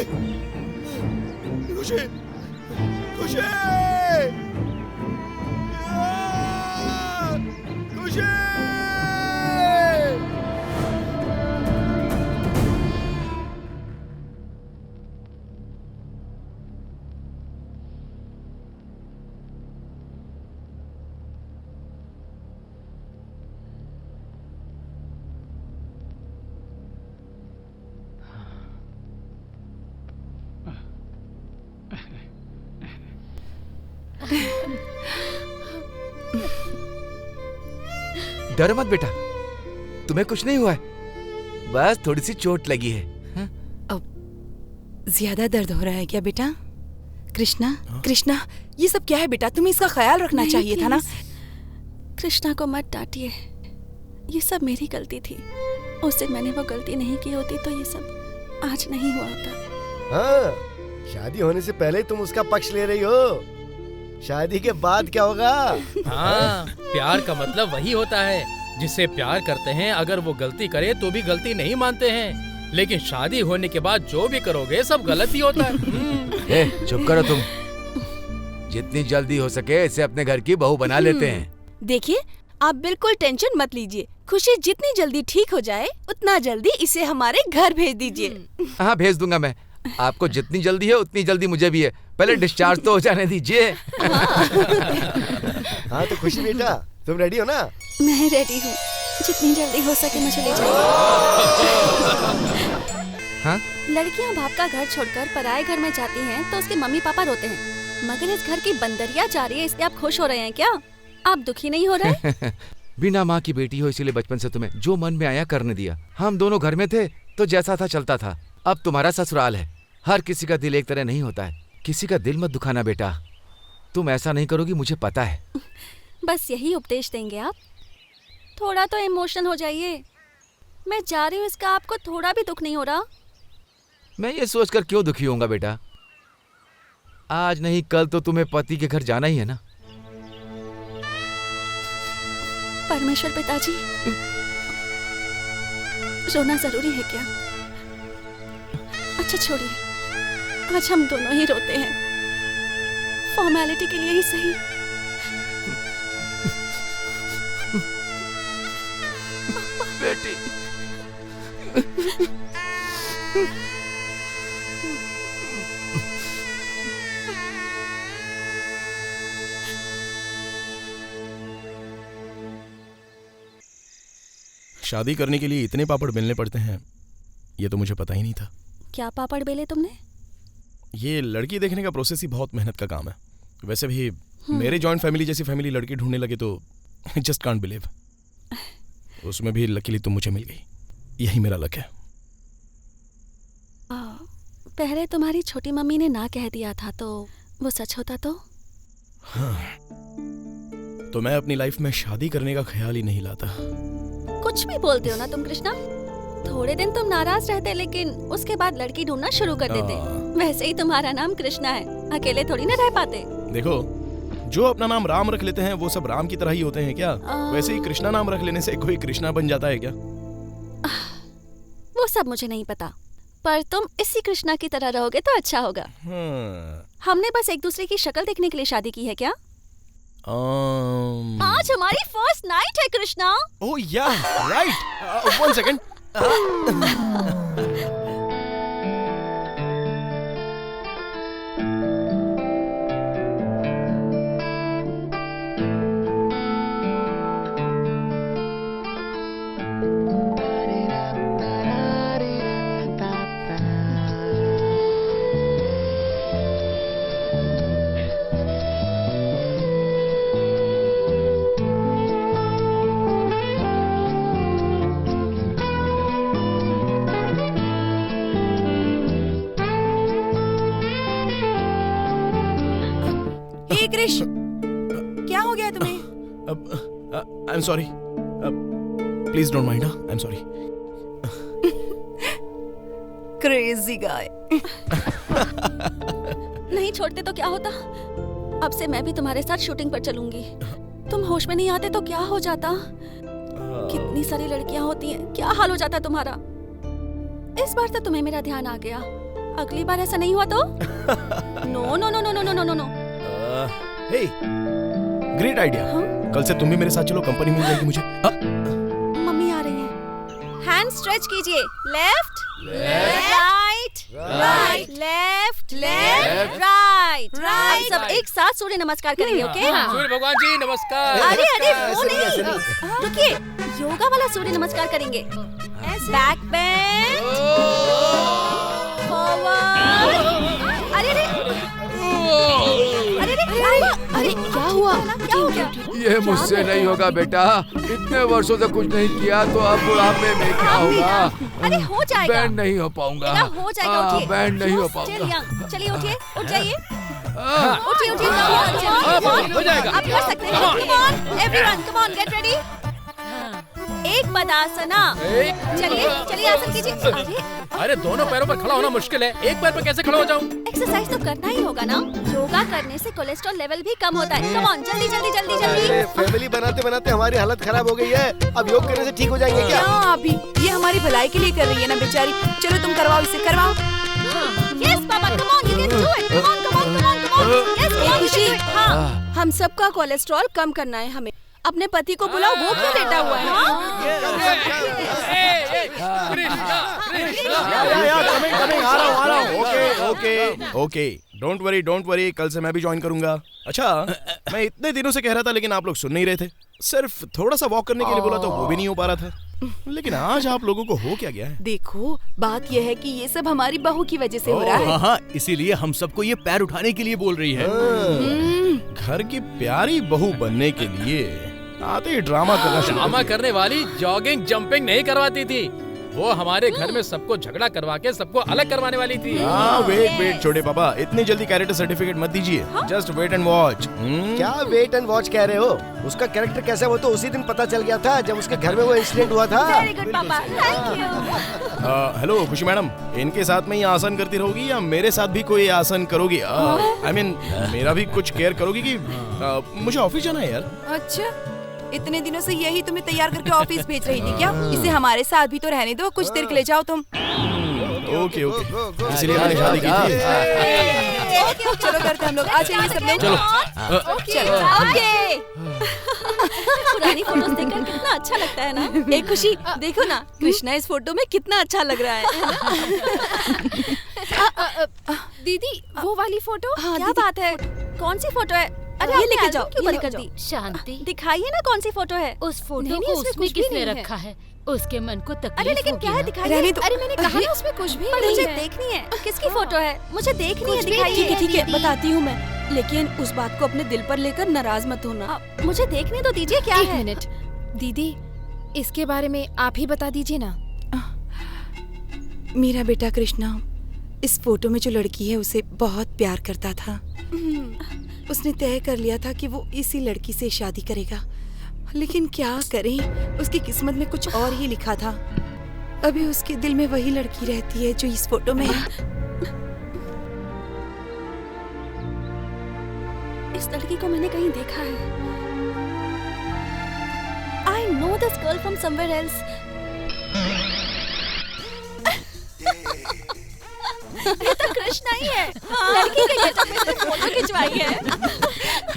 [SPEAKER 1] खुशी, खुशी, खुशी।
[SPEAKER 8] डरो मत बेटा, तुम्हें कुछ नहीं हुआ है, बस थोड़ी सी चोट लगी है।
[SPEAKER 12] ज्यादा दर्द हो रहा है क्या बेटा? कृष्णा, कृष्णा, ये सब क्या है बेटा? तुम्हें इसका ख्याल रखना चाहिए था ना।
[SPEAKER 4] कृष्णा को मत डांटिए, ये सब मेरी गलती थी। उस दिन मैंने वो गलती नहीं की होती तो ये सब आज नहीं हुआ होता।
[SPEAKER 7] हाँ, शादी होने से पहले तुम उसका पक्ष ले रही हो, शादी के बाद क्या होगा?
[SPEAKER 5] हाँ, प्यार का मतलब वही होता है, जिससे प्यार करते हैं अगर वो गलती करे तो भी गलती नहीं मानते हैं, लेकिन शादी होने के बाद जो भी करोगे सब गलत ही होता है।
[SPEAKER 8] चुप करो तुम, जितनी जल्दी हो सके इसे अपने घर की बहू बना लेते हैं।
[SPEAKER 4] देखिए, आप बिल्कुल टेंशन मत लीजिए, खुशी जितनी जल्दी ठीक हो जाए उतना जल्दी इसे हमारे घर भेज दीजिए।
[SPEAKER 8] हाँ, भेज दूंगा मैं। आपको जितनी जल्दी है उतनी जल्दी मुझे भी है, पहले डिस्चार्ज तो हो जाने दीजिए।
[SPEAKER 7] हाँ तो खुशी बेटा, तुम रेडी हो ना?
[SPEAKER 4] मैं रेडी हूँ, जितनी जल्दी हो सके मुझे ले जाइए।
[SPEAKER 8] हाँ?
[SPEAKER 4] लड़कियाँ बाप का घर छोड़कर पराये घर में जाती हैं तो उसके मम्मी पापा रोते हैं, मगर इस घर की बंदरिया जा रही है इसलिए आप खुश हो रहे हैं क्या? आप दुखी नहीं हो रहे?
[SPEAKER 8] बिना माँ की बेटी हो इसीलिए बचपन से तुम्हें जो मन में आया करने दिया। हम दोनों घर में थे तो जैसा था चलता था। अब तुम्हारा ससुराल है, हर किसी का दिल एक तरह नहीं होता है। किसी का दिल मत दुखाना बेटा, तुम ऐसा नहीं करोगी मुझे पता है।
[SPEAKER 4] बस यही उपदेश देंगे आप? थोड़ा तो इमोशनल हो जाइए। मैं जा रही हूँ, इसका आपको थोड़ा भी दुख नहीं हो रहा?
[SPEAKER 8] मैं ये सोचकर क्यों दुखी होऊंगा बेटा, आज नहीं कल तो तुम्हें पति के घर जाना ही है ना।
[SPEAKER 4] परमेश्वर पिताजी, रोना जरूरी है क्या? अच्छा छोड़िए, आज हम दोनों ही रोते हैं, फॉर्मेलिटी के लिए ही सही।
[SPEAKER 8] बेटी,
[SPEAKER 1] शादी करने के लिए इतने पापड़ बेलने पड़ते हैं, ये तो मुझे पता ही नहीं था।
[SPEAKER 4] क्या पापड़ बेले तुमने?
[SPEAKER 1] ये लड़की देखने का प्रोसेस ही बहुत मेहनत का काम है। वैसे भी मेरे जॉइंट फैमिली जैसी फैमिली लड़की ढूंढने लगे तो जस्ट कांट बिलीव। उसमें भी लकीली तुम मुझे मिल गई, यही मेरा लक है।
[SPEAKER 4] पहले तुम्हारी छोटी मम्मी ने ना कह दिया था तो वो सच होता तो?
[SPEAKER 1] हाँ, तो मैं अपनी लाइफ में शादी करने का ख्याल ही नहीं लाता।
[SPEAKER 4] कुछ भी बोलते हो ना तुम कृष्णा। थोड़े दिन तुम नाराज रहते लेकिन उसके बाद लड़की ढूंढना शुरू कर देते। वैसे ही तुम्हारा नाम कृष्णा है, अकेले थोड़ी ना रह पाते।
[SPEAKER 1] देखो, जो अपना नाम राम रख लेते हैं वो सब राम की तरह ही होते हैं क्या? वैसे ही कृष्णा नाम रख लेने से कोई कृष्णा बन जाता है क्या?
[SPEAKER 4] वो सब मुझे नहीं पता, पर तुम इसी कृष्णा की तरह रहोगे तो अच्छा होगा। हमने बस एक दूसरे की शक्ल देखने के लिए शादी की है क्या? आज हमारी फर्स्ट नाइट है कृष्णा।
[SPEAKER 1] ओह या राइट, 1 सेकंड।
[SPEAKER 12] हे कृष, क्या हो गया तुम्हें?
[SPEAKER 1] आई am sorry, please don't mind. I am sorry.
[SPEAKER 12] Crazy guy.
[SPEAKER 4] नहीं छोड़ते तो क्या होता? अब से मैं भी तुम्हारे साथ शूटिंग पर चलूंगी। तुम होश में नहीं आते तो क्या हो जाता? कितनी सारी लड़कियां होती हैं, क्या हाल हो जाता तुम्हारा? इस बार तो तुम्हें मेरा ध्यान आ गया, अगली बार ऐसा नहीं हुआ तो? No no no no no no no no.
[SPEAKER 1] Hey, great idea. कल से तुम भी मेरे साथ चलो, कंपनी मिल जाएगी मुझे।
[SPEAKER 4] मम्मी आ रही है। हैंड स्ट्रेच कीजिए। Left right right left left right right. सब एक साथ सूर्य नमस्कार करेंगे, ओके?
[SPEAKER 5] सूर्य भगवान जी नमस्कार।
[SPEAKER 4] अरे अरे वो नहीं, रुकिए, योगा वाला सूर्य नमस्कार करेंगे। Back bend, forward. अरे अरे क्या हुआ? क्या हो गया?
[SPEAKER 8] ये मुझसे नहीं होगा बेटा, इतने वर्षों से कुछ नहीं किया तो अब बुढ़ापे में क्या होगा?
[SPEAKER 4] अरे हो जाएगा।
[SPEAKER 8] बैंड नहीं हो पाऊंगा।
[SPEAKER 4] हो जाएगा, उठिए।
[SPEAKER 8] बैंड नहीं हो पाऊंगा।
[SPEAKER 4] चलिए उठिए, उठ जाइए।
[SPEAKER 5] उठिए
[SPEAKER 4] उठिए,
[SPEAKER 5] हो जाएगा।
[SPEAKER 4] आप कर सकते हैं। Come on everyone, come on, get ready. एक पदासना। चलिए चलिए, आसन कीजिए।
[SPEAKER 5] अरे दोनों पैरों पर खड़ा होना मुश्किल है, एक पैर पर कैसे खड़ा हो जाऊं?
[SPEAKER 4] एक्सरसाइज तो करना ही होगा ना। योगा करने से कोलेस्ट्रॉल लेवल भी कम होता है। कम ऑन, जल्दी जल्दी जल्दी जल्दी।
[SPEAKER 7] फैमिली बनाते बनाते हमारी हालत खराब हो गई है, अब योग करने से ठीक हो जाएंगे क्या?
[SPEAKER 12] अभी ये हमारी भलाई के लिए कर रही है ना बेचारी। चलो तुम करवाओ, इसे करवाओ।
[SPEAKER 4] Yes papa, come on, you can do it. Come on come on come on come on. Yes खुशी। हाँ, हम सबका कोलेस्ट्रॉल कम करना है हमें। अपने पति को बुलाओ, वो क्यों लेटा हुआ है?
[SPEAKER 1] आ रहा हूँ। ओके, डोंट वरी, कल से मैं भी ज्वाइन करूंगा। अच्छा, मैं इतने दिनों से कह रहा था लेकिन आप लोग सुन नहीं रहे थे। सिर्फ थोड़ा सा वॉक करने के लिए बोला तो वो भी नहीं हो पा रहा था। लेकिन आज आप लोगों को हो क्या गया है?
[SPEAKER 12] देखो, बात यह है कि ये सब हमारी बहू की वजह से हो रहा है।
[SPEAKER 2] हाँ, इसीलिए हम सबको ये पैर उठाने के लिए बोल रही है।
[SPEAKER 1] घर की प्यारी बहू बनने के लिए आते ही ड्रामा
[SPEAKER 5] करने वाली जॉगिंग जंपिंग नहीं करवाती थी, वो हमारे घर में सबको झगड़ा करवा के सबको अलग करवाने वाली थी।
[SPEAKER 1] वेट छोटे पापा, इतनी जल्दी कैरेक्टर सर्टिफिकेट मत दीजिए। Just wait and watch.
[SPEAKER 7] क्या वेट एंड वॉच कह रहे हो? उसका कैरेक्टर कैसा है वो तो उसी दिन पता चल गया था जब उसके घर में वो इंसिडेंट हुआ था।
[SPEAKER 4] वेरी गुड पापा, थैंक यू।
[SPEAKER 1] हेलो खुशी मैडम, इनके साथ में ही आसन करती रहोगी या मेरे साथ भी कोई आसन करोगी? आई मीन मेरा भी कुछ केयर करोगी कि मुझे ऑफिस जाना है यार।
[SPEAKER 12] अच्छा, इतने दिनों से यही तुम्हें तैयार करके ऑफिस भेज रही थी क्या? इसे हमारे साथ भी तो रहने दो, कुछ देर के लिए जाओ तुम।
[SPEAKER 1] ओके, इसीलिए मैंने शादी की थी।
[SPEAKER 12] चलो करते हम लोग, आ जाइए सब लोग।
[SPEAKER 4] चलो ओके। पुरानी फोटोज देखकर कितना अच्छा लगता है ना। एक खुशी, देखो ना, कृष्णा इस फोटो में कितना अच्छा लग रहा है।
[SPEAKER 3] दीदी, वो वाली फोटो?
[SPEAKER 4] क्या बात है? कौन सी फोटो है? अरे
[SPEAKER 6] ये लेके जाओ,
[SPEAKER 4] क्यों लेके जाओ?
[SPEAKER 6] शांति,
[SPEAKER 4] दिखाइए ना कौन सी फोटो है।
[SPEAKER 6] उस फोटो को उसमें किसने रखा है? उसके मन को तकलीफ
[SPEAKER 4] अरे लेकिन क्या है, दिखाइए।
[SPEAKER 3] अरे मैंने कहा ना उसमें कुछ भी नहीं
[SPEAKER 4] मुझे
[SPEAKER 3] है।
[SPEAKER 4] देखनी है, किसकी फोटो है? मुझे देखनी है, दिखाइए।
[SPEAKER 12] ठीक है, बताती हूँ मैं, लेकिन उस बात को अपने दिल पर लेकर नाराज मत होना।
[SPEAKER 4] मुझे देखने तो दीजिए, क्या है?
[SPEAKER 3] 1 मिनट दीदी, इसके बारे में आप ही बता दीजिए ना।
[SPEAKER 12] मेरा बेटा कृष्णा इस फोटो में जो लड़की है उसे बहुत प्यार करता था। उसने तय कर लिया था कि वो इसी लड़की से शादी करेगा, लेकिन क्या करें, उसकी किस्मत में कुछ और ही लिखा था। अभी उसके दिल में वही लड़की रहती है जो इस फोटो में है।
[SPEAKER 4] इस लड़की को मैंने कहीं देखा है। I know this girl from somewhere else. ये तो कृष्णा ही है। लड़की के गेटअप में फोटो खिंचवाई है।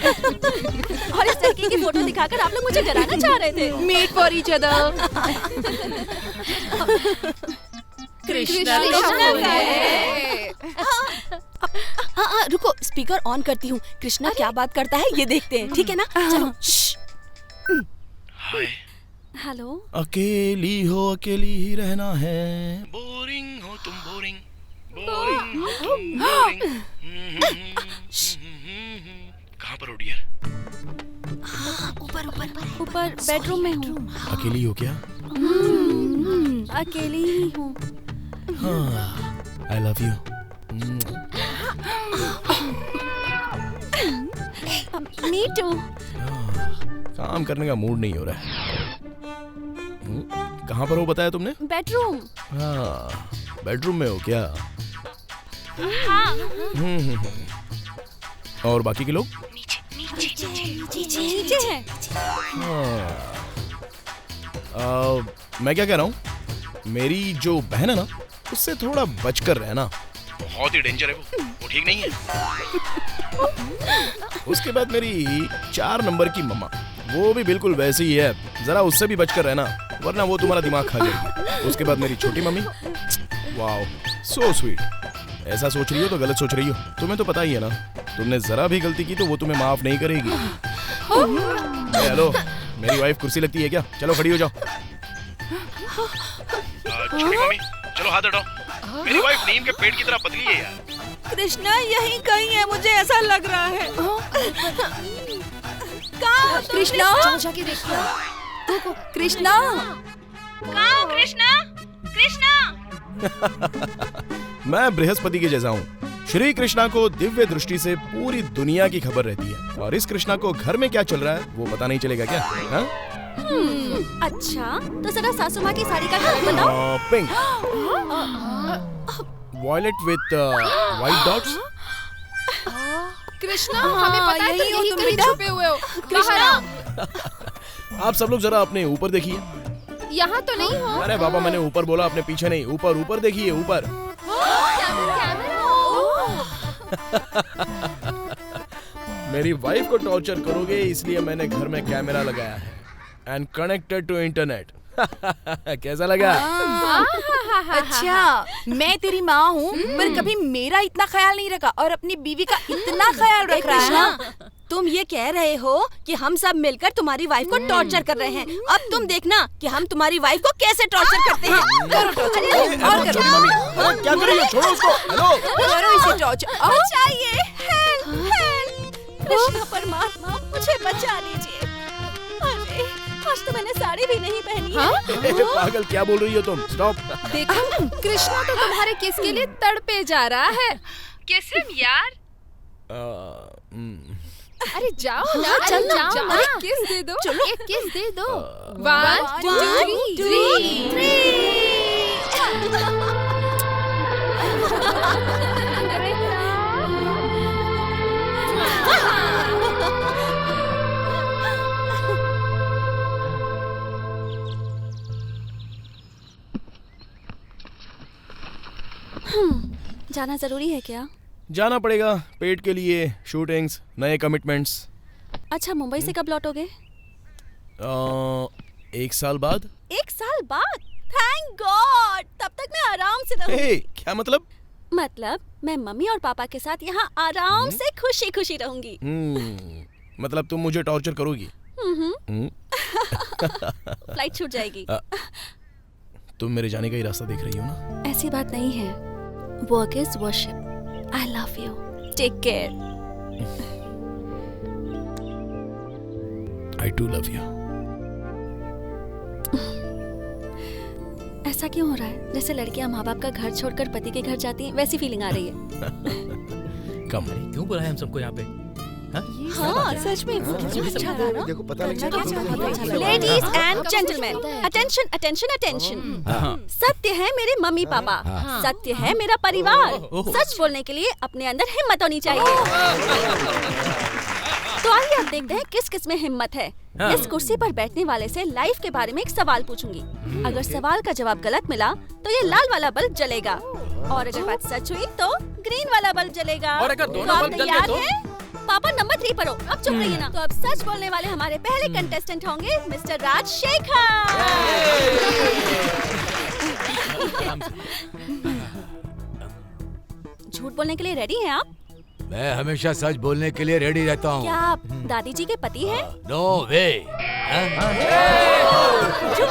[SPEAKER 4] और इस लड़के की फोटो दिखाकर आप लोग मुझे डराना चाह रहे थे।
[SPEAKER 3] Meet for each other.
[SPEAKER 6] Krishna
[SPEAKER 4] हाँ, रुको, स्पीकर ऑन करती हूँ। कृष्णा क्या बात करता है ये देखते हैं, ठीक है ना? चलो।
[SPEAKER 1] हाय।
[SPEAKER 4] हेलो।
[SPEAKER 1] अकेली हो, अकेली ही रहना है। बोरिंग हो तुम, बोरिंग बोरिंग हो तुम, बोरिंग। कहाँ पर हो डियर?
[SPEAKER 4] ऊपर बेडरूम में हूँ।
[SPEAKER 1] अकेली हो क्या?
[SPEAKER 4] अकेली ही हूँ।
[SPEAKER 1] I love you.
[SPEAKER 4] Me too.
[SPEAKER 1] काम करने का मूड नहीं हो रहा है। कहाँ पर हो बताया तुमने?
[SPEAKER 4] बेडरूम।
[SPEAKER 1] हाँ, बेडरूम में हो क्या? और बाकी के लोग?
[SPEAKER 4] नीचे है।
[SPEAKER 1] मैं क्या कह रहा हूँ, मेरी जो बहन है ना, उससे थोड़ा बचकर रहना। बहुत ही डेंजर है वो ठीक नहीं है। उसके बाद मेरी 4 नंबर की मम्मा, वो भी बिल्कुल वैसी ही है। जरा उससे भी बचकर रहना, वरना वो तुम्हारा दिमाग खा जाएगी। उसके बाद मेरी छोटी मम्मी, वाओ सो स्वीट। ऐसा सोच रही हो तो गलत सोच रही हो। तुम्हें तो पता ही है ना, तुमने जरा भी गलती की तो वो तुम्हें माफ नहीं करेगी। हेलो, मेरी वाइफ कुर्सी लगती है क्या? चलो खड़ी हो जाओ। छोटी मम्मी, चलो हाथ हटाओ। मेरी वाइफ नीम के पेड़ की तरह पतली है यार।
[SPEAKER 4] कृष्णा यहीं कहीं है, मुझे ऐसा लग रहा है। कहाँ? कृष्णा,
[SPEAKER 3] जाके देखो।
[SPEAKER 4] कृष्णा, कहाँ? कृष्णा, कृष्णा।
[SPEAKER 1] मैं बृहस्पति के जैसा हूँ। श्री कृष्णा को दिव्य दृष्टि से पूरी दुनिया की खबर रहती है, और इस कृष्णा को घर में क्या चल रहा है वो पता नहीं चलेगा क्या? हाँ?
[SPEAKER 4] अच्छा, तो जरा सासू माँ की साड़ी का कलर बताओ।
[SPEAKER 1] Pink, violet with white dots.
[SPEAKER 3] Krishna, हमें पता है तुम यहीं कहीं छुपे हुए हो। कृष्णा,
[SPEAKER 1] आप सब लोग जरा अपने ऊपर देखिए।
[SPEAKER 3] यहाँ तो नहीं हो।
[SPEAKER 1] अरे बाबा, मैंने ऊपर बोला, अपने पीछे नहीं। ऊपर ऊपर देखिए, ऊपर। मेरी वाइफ को टॉर्चर करोगे इसलिए मैंने घर में कैमरा लगाया है एंड कनेक्टेड टू इंटरनेट। कैसा लगा?
[SPEAKER 12] अच्छा, मैं तेरी माँ हूँ पर कभी मेरा इतना ख्याल नहीं रखा और अपनी बीवी का इतना ख्याल रख रहा है ना।
[SPEAKER 4] तुम ये कह रहे हो कि हम सब मिलकर तुम्हारी वाइफ को टॉर्चर कर रहे हैं। अब तुम देखना कि हम तुम्हारी वाइफ को कैसे टॉर्चर करते हैं।
[SPEAKER 1] और क्या कर रही हो? छोड़ो उसको। हेलो,
[SPEAKER 12] करो इसे टॉर्चर।
[SPEAKER 4] बचाइए, हेल्प हेल्प। कृष्ण परमात्मा, मुझे बचा लीजिए। अरे, आज तो मैंने साड़ी भी नहीं पहनी है।
[SPEAKER 1] पागल, क्या बोल रही हो तुम? स्टॉप।
[SPEAKER 3] देखो, कृष्णा तो तुम्हारे किस के लिए तड़पे जा रहा है। किस यार? अरे जाओ ना, चल जाओ ना। एक किस दे दो, चलो एक किस दे दो। 1 2
[SPEAKER 4] 3। जाना जरूरी है क्या?
[SPEAKER 1] जाना पड़ेगा, पेट के लिए, शूटिंग्स, नए कमिटमेंट्स।
[SPEAKER 4] अच्छा, मुंबई से कब लौटोगे?
[SPEAKER 1] 1 साल बाद।
[SPEAKER 4] 1 साल बाद? थैंक गॉड, तब तक मैं आराम से रहूंगी।
[SPEAKER 1] क्या मतलब?
[SPEAKER 4] मतलब मैं मम्मी और पापा के साथ यहाँ आराम से खुशी खुशी रहूंगी।
[SPEAKER 1] मतलब तुम मुझे टॉर्चर करोगी?
[SPEAKER 4] फ्लाइट छूट जाएगी।
[SPEAKER 1] तुम मेरे जाने का ही रास्ता देख रही हो ना?
[SPEAKER 4] ऐसी बात नहीं है। Work is worship. I love you. Take care.
[SPEAKER 1] I too love you.
[SPEAKER 4] ऐसा क्यों हो रहा है? जैसे लड़कियां माँ बाप का घर छोड़कर पति के घर जाती हैं, वैसी फीलिंग आ रही है।
[SPEAKER 1] कम।
[SPEAKER 5] क्यों बुलाया हम सबको यहाँ पे?
[SPEAKER 4] हाँ, सच में अच्छा था ना?
[SPEAKER 7] देखो पता लग गया।
[SPEAKER 4] Ladies and gentlemen, attention, attention, attention. सत्य है मेरे मम्मी पापा, सत्य है मेरा परिवार। सच बोलने के लिए अपने अंदर हिम्मत होनी चाहिए। तो आइए अब देखते हैं किस किस में हिम्मत है। इस कुर्सी पर बैठने वाले से लाइफ के बारे में एक सवाल पूछूंगी। अगर सवाल का जवाब गलत मिला तो ये लाल वाला बल्ब जलेगा, और अगर बात सच हुई तो ग्रीन वाला बल्ब जलेगा।
[SPEAKER 5] और अगर दोनों बल्ब जल गए तो?
[SPEAKER 4] पापा नंबर 3 पर हो, अब चुप रहिए ना। तो अब सच बोलने वाले हमारे पहले कंटेस्टेंट होंगे मिस्टर राजशेखर। झूठ बोलने के लिए रेडी हैं आप?
[SPEAKER 8] मैं हमेशा सच बोलने के लिए रेडी रहता हूँ।
[SPEAKER 4] क्या आप दादी जी के पति हैं?
[SPEAKER 8] नो वे।
[SPEAKER 4] झूठ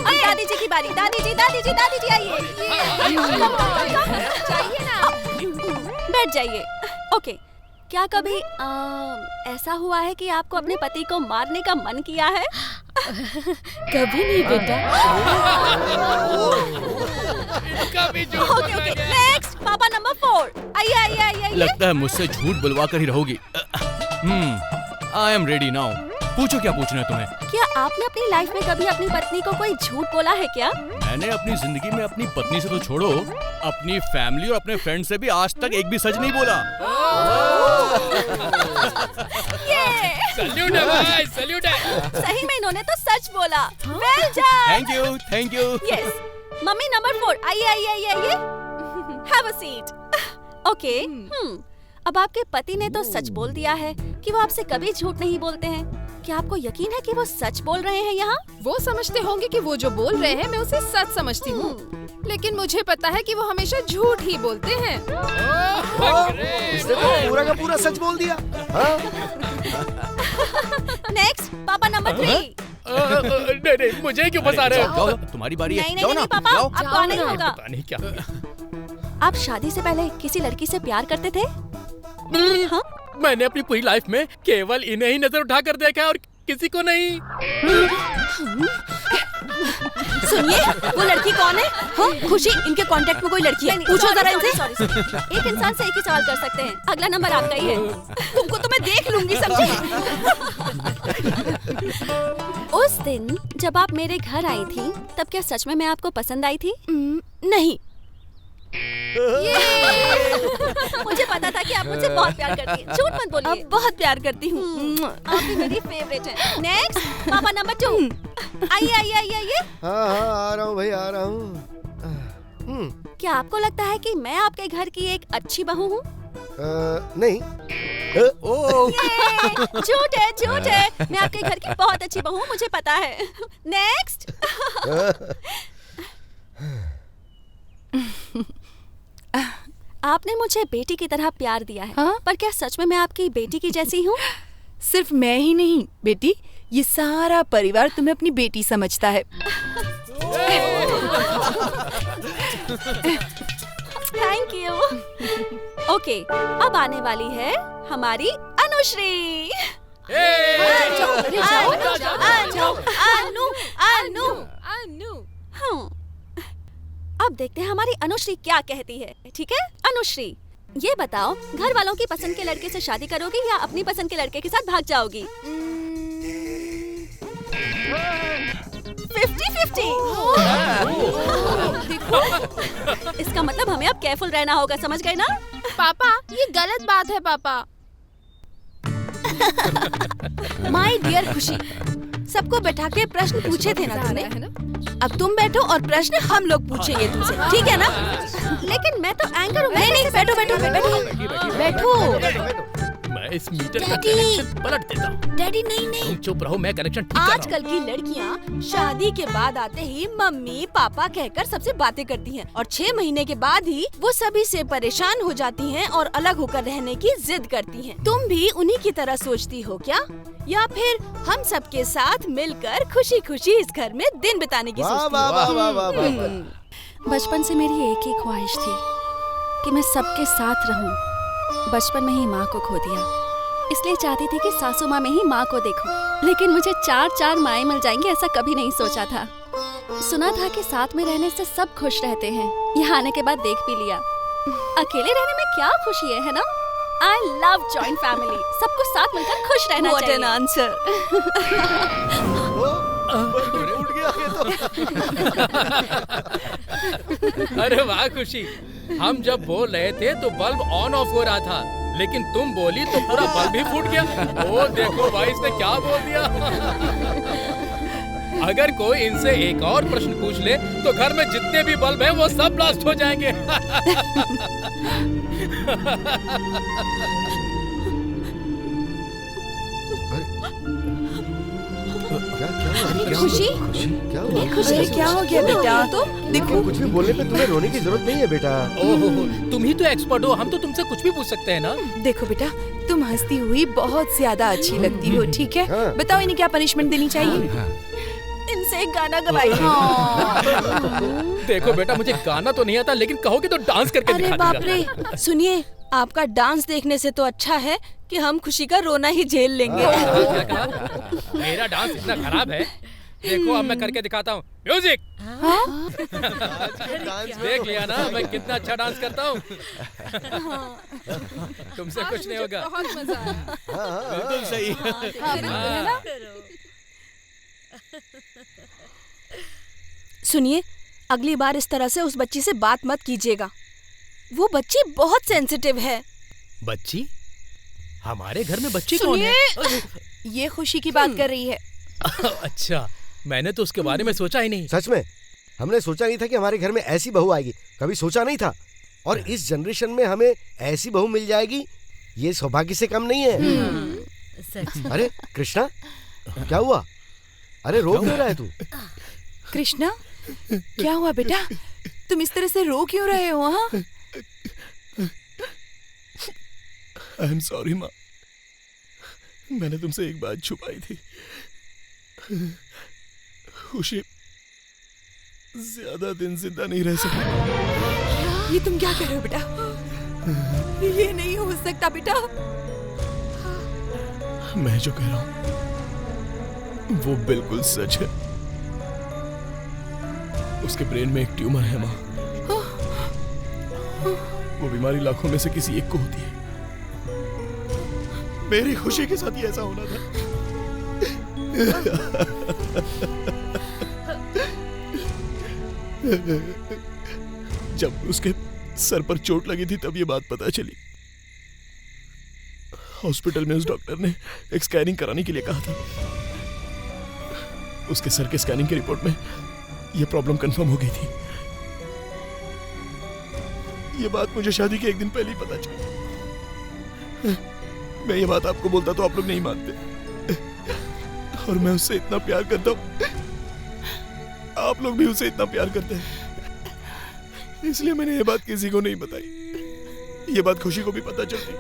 [SPEAKER 4] अब दादी जी की बारी। दादी जी आइए। चाहिए ना, बैठ जाइए। ओके, क्या कभी ऐसा हुआ है कि आपको अपने पति को मारने का मन किया है?
[SPEAKER 6] कभी नहीं बेटा।
[SPEAKER 4] ओके, नेक्स्ट पापा नंबर 4। आइए।
[SPEAKER 2] लगता है मुझसे झूठ बुलवा कर ही रहोगी। I am ready now. पूछो क्या पूछना है तुम्हें।
[SPEAKER 4] क्या आपने अपनी लाइफ में कभी अपनी पत्नी को कोई झूठ बोला है क्या?
[SPEAKER 2] मैंने अपनी जिंदगी में अपनी पत्नी से तो छोड़ो, अपनी फैमिली और अपने फ्रेंड से भी आज तक एक भी सच नहीं बोला।
[SPEAKER 5] सैल्यूट है भाई, सैल्यूट है।
[SPEAKER 4] सही में इन्होंने तो सच बोला। Well done.
[SPEAKER 2] Thank you.
[SPEAKER 4] Yes, mummy number 4। आइए। Have a seat. ओके, अब आपके पति ने तो सच बोल दिया है कि वो आपसे कभी झूठ नहीं बोलते हैं। क्या आपको यकीन है कि वो सच बोल रहे हैं यहाँ?
[SPEAKER 3] वो समझते होंगे कि वो जो बोल रहे हैं मैं उसे सच समझती हूँ, लेकिन मुझे पता है कि वो हमेशा झूठ ही बोलते हैं।
[SPEAKER 7] इसने तो पूरा का पूरा सच बोल दिया।
[SPEAKER 4] नेक्स्ट पापा नंबर 3।
[SPEAKER 5] नहीं, मुझे क्यों फंसा रहे हो?
[SPEAKER 2] जाओ, तुम्हारी बारी है।
[SPEAKER 4] नहीं पापा, आपको आना ही होगा।
[SPEAKER 5] पता नहीं क्या।
[SPEAKER 4] आप शादी से पहले किसी लड़की से प्यार करते थे? हाँ?
[SPEAKER 5] मैंने अपनी पूरी लाइफ में केवल इन्हें ही नजर उठा कर देखा है और किसी को नहीं।
[SPEAKER 4] सुनिए, वो लड़की कौन है? हाँ, खुशी, इनके कांटेक्ट में कोई लड़की है? पूछो जरा इनसे। सॉरी। एक इंसान से एक ही सवाल कर सकते हैं। अगला नंबर आपका ही है। तुमको तो मैं देख लूंगी, समझे? उस दिन जब आप मेरे घर आई थी, तब क्या सच में मैं आपको पसंद आई थी? नहीं। मुझे पता था कि आप मुझे बहुत प्यार करती हैं। झूठ मत बोलिए। बहुत प्यार करती हूँ। आप भी मेरी फेवरेट हैं। नेक्स्ट पापा नंबर 2। आइए।
[SPEAKER 7] हाँ, आ रहा हूँ भाई, आ रहा हूँ।
[SPEAKER 4] क्या आपको लगता है कि मैं आपके घर की एक अच्छी बहू हूँ?
[SPEAKER 7] नहीं।
[SPEAKER 4] झूठ है। मैं आपके घर की बहुत अच्छी बहू हूँ, मुझे पता है। नेक्स्ट। आपने मुझे बेटी की तरह प्यार दिया है। हाँ? पर क्या सच में मैं आपकी बेटी की जैसी हूँ?
[SPEAKER 12] सिर्फ मैं ही नहीं बेटी, ये सारा परिवार तुम्हें अपनी बेटी समझता है।
[SPEAKER 4] Thank you. ओके, अब आने वाली है हमारी अनुश्री। अब देखते हैं हमारी अनुश्री क्या कहती है। ठीक है अनुश्री, ये बताओ, घर वालों की पसंद के लड़के से शादी करोगी या अपनी पसंद के लड़के के साथ भाग जाओगी? 50-50। इसका मतलब हमें अब केयरफुल रहना होगा, समझ गए ना?
[SPEAKER 3] पापा, ये गलत बात है पापा।
[SPEAKER 12] माय डियर खुशी, सबको बैठा के प्रश्न पूछे थे ना तुमने? अब तुम बैठो और प्रश्न हम लोग पूछेंगे तुमसे, ठीक है ना?
[SPEAKER 4] लेकिन मैं तो एंकर हूँ।
[SPEAKER 12] नहीं, बैठो।
[SPEAKER 5] मैं इस मीटर का कनेक्शन पलट देता हूँ।
[SPEAKER 12] डैडी नहीं।
[SPEAKER 5] चुप रहो, मैं कनेक्शन ठीक कर रहा हूँ।
[SPEAKER 12] आजकल की लड़कियाँ शादी के बाद आते ही मम्मी पापा कहकर सबसे बातें करती हैं और 6 महीने के बाद ही वो सभी से परेशान हो जाती हैं और अलग होकर रहने की जिद करती हैं। तुम भी उन्हीं की तरह सोचती हो क्या, या फिर हम सबके साथ मिलकर खुशी खुशी इस घर में दिन बिताने की सोचती हो?
[SPEAKER 4] बचपन से मेरी एक ही ख्वाहिश थी कि मैं सबके साथ रहूं। बचपन में ही माँ को खो दिया, इसलिए चाहती थी कि सासू माँ में ही माँ को देखूं। लेकिन मुझे 4 माएं मिल जाएंगी ऐसा कभी नहीं सोचा था। सुना था कि साथ में रहने से सब खुश रहते हैं, यहाँ आने के बाद देख भी लिया। अकेले रहने में क्या खुशी है ना? I love joint family. सबको साथ मिलकर खुश रहना चाहिए।
[SPEAKER 12] What an answer.
[SPEAKER 7] उठ गया ये तो।
[SPEAKER 5] अरे वाह खुशी, हम जब बोल रहे थे तो बल्ब ऑन ऑफ हो रहा था, लेकिन तुम बोली तो पूरा बल्ब ही फूट गया। ओ देखो भाई, इसने क्या बोल दिया। अगर कोई इनसे एक और प्रश्न पूछ ले तो घर में जितने भी बल्ब हैं वो सब ब्लास्ट हो जाएंगे।
[SPEAKER 4] खुशी
[SPEAKER 7] क्या हुआ?
[SPEAKER 12] खुशी क्या हो गया बेटा?
[SPEAKER 4] तो
[SPEAKER 7] देखो कुछ भी बोलने पे तुम्हें रोने की जरूरत नहीं है बेटा।
[SPEAKER 5] ओहो, तुम ही तो एक्सपर्ट हो, हम तो तुमसे कुछ भी पूछ सकते हैं ना।
[SPEAKER 12] देखो बेटा, तुम हंसती हुई बहुत ज्यादा अच्छी लगती हो, ठीक है?
[SPEAKER 7] हाँ।
[SPEAKER 12] बताओ इन्हें क्या पनिशमेंट देनी चाहिए?
[SPEAKER 4] इनसे एक गाना गवाइए।
[SPEAKER 5] देखो बेटा, मुझे गाना तो नहीं आता, लेकिन कहोगे तो डांस करके
[SPEAKER 4] अरे
[SPEAKER 5] दिखा
[SPEAKER 4] बाप
[SPEAKER 5] दूंगा।
[SPEAKER 4] रे, सुनिए, आपका डांस देखने से तो अच्छा है कि हम खुशी का रोना ही झेल लेंगे।
[SPEAKER 5] क्या कहा? मेरा डांस इतना खराब है। देखो अब मैं करके दिखाता हूँ। म्यूजिक। देख लिया ना मैं कितना अच्छा डांस करता हूँ। तुमसे कुछ नहीं होगा।
[SPEAKER 3] बहुत मजा आया।
[SPEAKER 2] बिल्कुल सही।
[SPEAKER 4] सुनिए, अगली बार इस तरह से उस बच्ची से बात मत कीजिएगा। वो बच्ची बहुत सेंसिटिव है।
[SPEAKER 5] बच्ची? हमारे घर में बच्ची कौन है?
[SPEAKER 12] ये खुशी की बात कर रही है।
[SPEAKER 5] अच्छा, मैंने तो उसके बारे में सोचा ही नहीं।
[SPEAKER 7] सच में हमने सोचा नहीं था कि हमारे घर में ऐसी बहू आएगी, कभी सोचा नहीं था। और इस जनरेशन में हमें ऐसी बहू मिल जाएगी, ये सौभाग्य से कम नहीं है। अरे कृष्णा, क्या हुआ? अरे रो क्यों रहा है तू?
[SPEAKER 12] कृष्णा, क्या हुआ बेटा? तुम इस तरह से रो क्यों रहे हो? हाँ,
[SPEAKER 1] आई एम सॉरी माँ, मैंने तुमसे एक बात छुपाई थी। खुशी ज्यादा दिन जिंदा नहीं रह सकती।
[SPEAKER 12] ये तुम क्या कह रहे हो बेटा? ये नहीं हो सकता बेटा।
[SPEAKER 1] मैं जो कह रहा हूं वो बिल्कुल सच है। उसके ब्रेन में एक ट्यूमर है माँ। वो बीमारी लाखों में से किसी एक को होती है। मेरी खुशी के साथ ही ऐसा होना था। जब उसके सर पर चोट लगी थी तब ये बात पता चली। हॉस्पिटल में उस डॉक्टर ने एक स्कैनिंग कराने के लिए कहा था। उसके सर के स्कैनिंग की रिपोर्ट में यह प्रॉब्लम कंफर्म हो गई थी। ये बात मुझे शादी के एक दिन पहले ही पता चली। मैं ये बात आपको बोलता तो आप लोग नहीं मानते, और मैं उससे इतना प्यार करता हूं, आप लोग भी उसे इतना प्यार करते हैं, इसलिए मैंने ये बात किसी को नहीं बताई। ये बात खुशी को भी पता चलती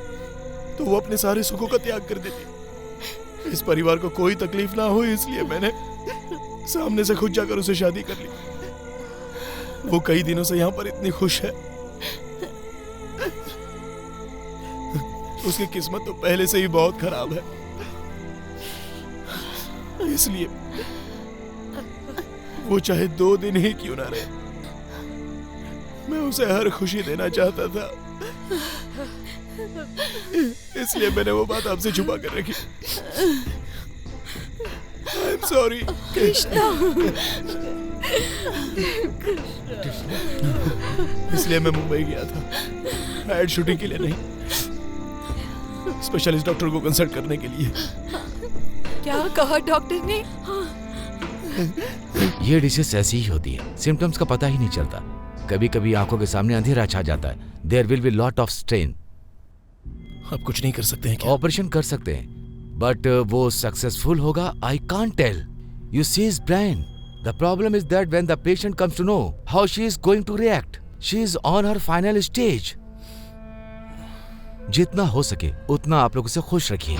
[SPEAKER 1] तो वो अपने सारे सुखों का त्याग कर देती। इस परिवार को कोई तकलीफ ना हो इसलिए मैंने सामने से खुद जाकर उसे शादी कर ली। वो कई दिनों से यहाँ पर इतनी खुश है। उसकी किस्मत तो पहले से ही बहुत खराब है, इसलिए वो चाहे 2 दिन ही क्यों ना रहे, मैं उसे हर खुशी देना चाहता था। इसलिए मैंने वो बात आपसे छुपा कर रखी। आई एम सॉरी
[SPEAKER 12] कृष्णा।
[SPEAKER 1] इसलिए मैं मुंबई गया था, एड शूटिंग के लिए नहीं, स्पेशलिस्ट डॉक्टर को कंसल्ट करने के लिए।
[SPEAKER 12] क्या कहा डॉक्टर ने?
[SPEAKER 8] ये डिसीज ऐसी ही होती है, सिम्टम्स का पता ही नहीं चलता। कभी कभी आंखों के सामने अंधेरा छा जाता है। There will be lot of strain.
[SPEAKER 1] आप कुछ नहीं कर सकते हैं क्या?
[SPEAKER 8] ऑपरेशन कर सकते हैं, बट वो सक्सेसफुल होगा I can't tell. You see his brain. The problem is that when the patient comes to know how she is going to react, she is on her final stage. जितना हो सके उतना आप लोग उसे खुश रखिए।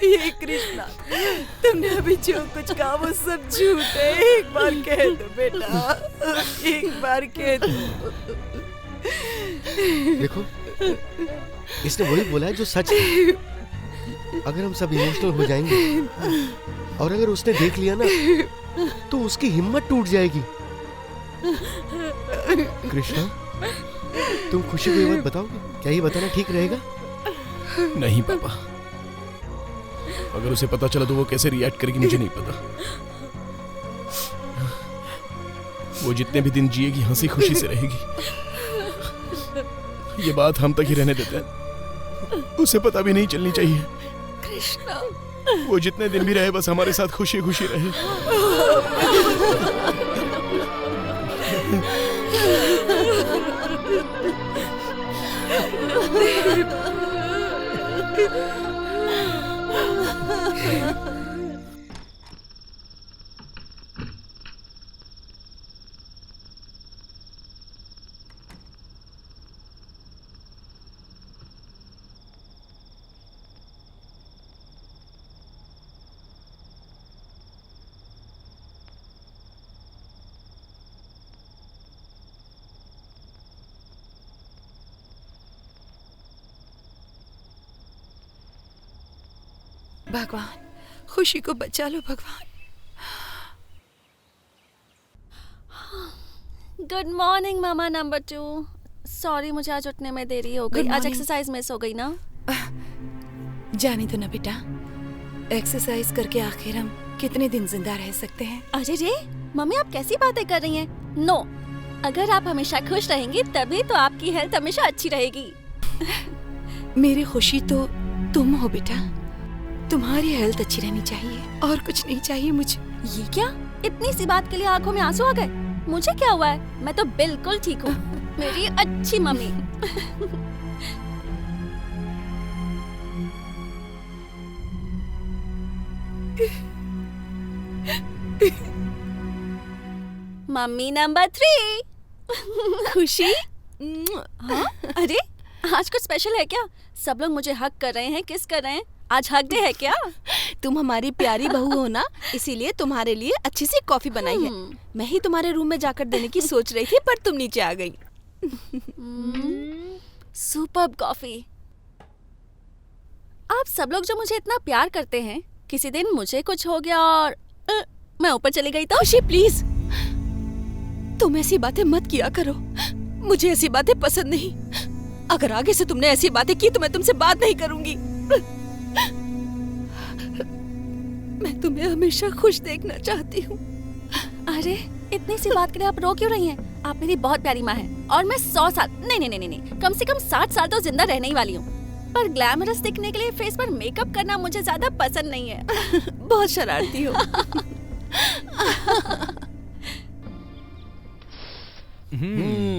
[SPEAKER 12] ये कृष्णा, तुमने अभी जो कुछ कहा वो सब झूठ है। एक बार कह दो बेटा, एक बार कह दो।
[SPEAKER 7] देखो, इसने वही बोला है जो सच है। अगर हम सब इमोशनल हो जाएंगे और अगर उसने देख लिया ना तो उसकी हिम्मत टूट जाएगी। कृष्णा, तुम खुशी को ये बात बताओगे? क्या ये बताना ठीक रहेगा?
[SPEAKER 1] नहीं पापा, अगर उसे पता चला तो वो कैसे रिएक्ट करेगी मुझे नहीं पता। वो जितने भी दिन जिएगी हंसी खुशी से रहेगी। ये बात हम तक ही रहने देते हैं। उसे पता भी नहीं चलनी चाहिए।
[SPEAKER 4] कृष्णा,
[SPEAKER 1] वो जितने दिन भी रहे बस हमारे साथ खुशी खुशी रहे।
[SPEAKER 12] भगवान, खुशी को बचा लो भगवान।
[SPEAKER 4] गुड मॉर्निंग मामा नंबर 2। सॉरी मुझे आज उठने में देरी हो गई। आज एक्सरसाइज मिस हो गई ना।
[SPEAKER 12] जाने दो ना बेटा, एक्सरसाइज करके आखिर हम कितने दिन जिंदा रह सकते हैं।
[SPEAKER 4] अरे रे मम्मी, आप कैसी बातें कर रही हैं? नो, अगर आप हमेशा खुश रहेंगी तभी तो आपकी हेल्थ हमेशा अच्छी रहेगी।
[SPEAKER 12] मेरी खुशी तो तुम हो बेटा। तुम्हारी हेल्थ अच्छी रहनी चाहिए और कुछ नहीं चाहिए मुझे।
[SPEAKER 4] ये क्या? इतनी सी बात के लिए आंखों में आंसू आ गए? मुझे क्या हुआ है? मैं तो बिल्कुल ठीक हूँ। मेरी अच्छी मम्मी। Mummy number 3। खुशी? हाँ? अरे आज कुछ स्पेशल है क्या? सब लोग मुझे हक कर रहे हैं। किस कर रहे हैं? आज हक डे है क्या?
[SPEAKER 13] तुम हमारी प्यारी बहू हो ना, इसीलिए तुम्हारे लिए अच्छी सी कॉफी बनाई है। मैं ही तुम्हारे रूम में जाकर देने की सोच रही थी, पर तुम नीचे आ गई।
[SPEAKER 4] Superb coffee. आप सब लोग जो मुझे इतना प्यार करते हैं, किसी दिन मुझे कुछ हो गया और मैं ऊपर चली गई तो?
[SPEAKER 13] खुशी प्लीज, तुम ऐसी बातें मत किया करो। मुझे ऐसी बातें पसंद नहीं। अगर आगे से तुमने ऐसी बातें की तो मैं तुमसे बात नहीं करूंगी। मैं तुम्हें हमेशा खुश देखना चाहती हूँ।
[SPEAKER 4] अरे इतनी सी बात के लिए आप रो क्यों रही हैं? आप मेरी बहुत प्यारी माँ हैं और मैं 100 साल नहीं, कम से कम 60 साल तो जिंदा रहने ही वाली हूँ। पर ग्लैमरस दिखने के लिए फेस पर मेकअप करना मुझे ज्यादा पसंद नहीं है।
[SPEAKER 13] बहुत शरारती हो।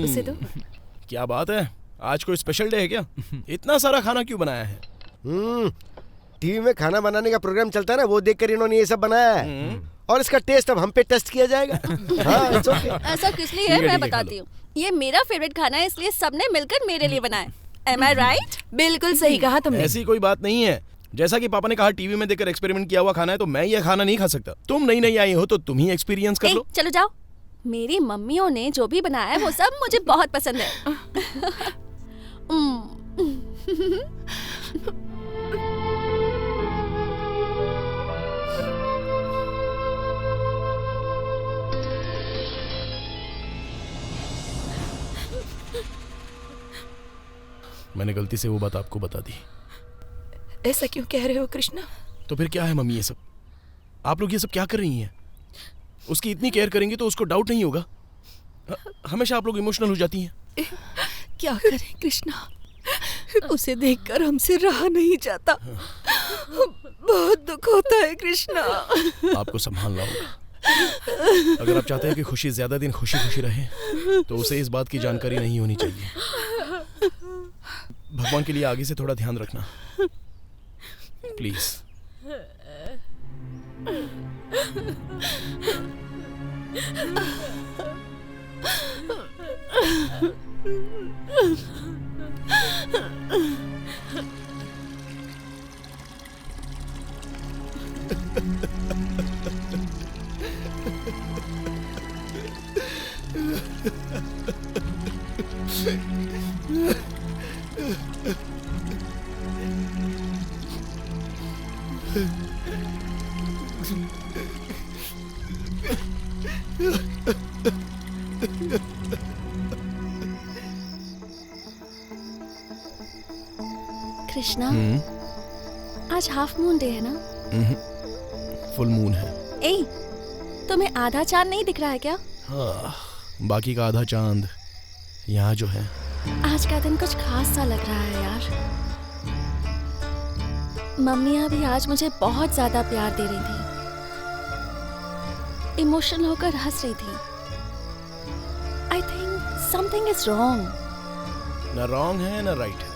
[SPEAKER 1] उसे
[SPEAKER 13] दो।
[SPEAKER 1] क्या बात है, आज कोई स्पेशल डे है क्या? इतना सारा खाना क्यों बनाया है?
[SPEAKER 7] टीवी में खाना बनाने का प्रोग्राम चलता है ना, वो देखकर इन्होंने ये सब बनाया है। और इसका टेस्ट अब हम पे टेस्ट किया जाएगा। हाँ,
[SPEAKER 4] ऐसा किस लिए है मैं बताती हूँ। ये मेरा फेवरेट खाना है, इसलिए सबने मिलकर मेरे लिए बनाया। Am I right?
[SPEAKER 13] बिल्कुल सही कहा तुमने।
[SPEAKER 1] ऐसी कोई बात नहीं है। जैसा कि पापा ने कहा टीवी में देखकर एक्सपेरिमेंट किया हुआ खाना है, तो मैं ये खाना नहीं खा सकता। तुम नई आई हो तो तुम ही एक्सपीरियंस कर लो।
[SPEAKER 4] चलो जाओ। मेरी मम्मियों ने जो भी बनाया है वो सब मुझे बहुत पसंद है।
[SPEAKER 1] मैंने गलती से वो बात आपको बता दी।
[SPEAKER 13] ऐसा क्यों कह रहे हो कृष्णा?
[SPEAKER 1] तो फिर क्या है मम्मी, ये सब आप लोग ये सब क्या कर रही हैं? उसकी इतनी केयर करेंगी तो उसको डाउट नहीं होगा। हमेशा आप लोग इमोशनल हो जाती हैं।
[SPEAKER 13] क्या करें कृष्णा, उसे देखकर हमसे रहा नहीं जाता। बहुत दुख होता है कृष्णा।
[SPEAKER 1] आपको संभालना होगा। अगर आप चाहते हैं कि खुशी ज्यादा दिन खुशी खुशी रहे तो उसे इस बात की जानकारी नहीं होनी चाहिए। भगवान के लिए आगे से थोड़ा ध्यान रखना प्लीज।
[SPEAKER 4] कृष्णा, आज हाफ मून डे है ना?
[SPEAKER 1] फुल मून है।
[SPEAKER 4] ए, तुम्हें आधा चांद नहीं दिख रहा है क्या?
[SPEAKER 1] हाँ, बाकी का आधा चांद यहाँ जो है
[SPEAKER 4] आज का दिन कुछ खास सा लग रहा है यार। मम्मी अभी आज मुझे बहुत ज्यादा प्यार दे रही थी, इमोशनल होकर हंस रही थी। I think something is wrong.
[SPEAKER 1] ना रॉन्ग है ना राइट है,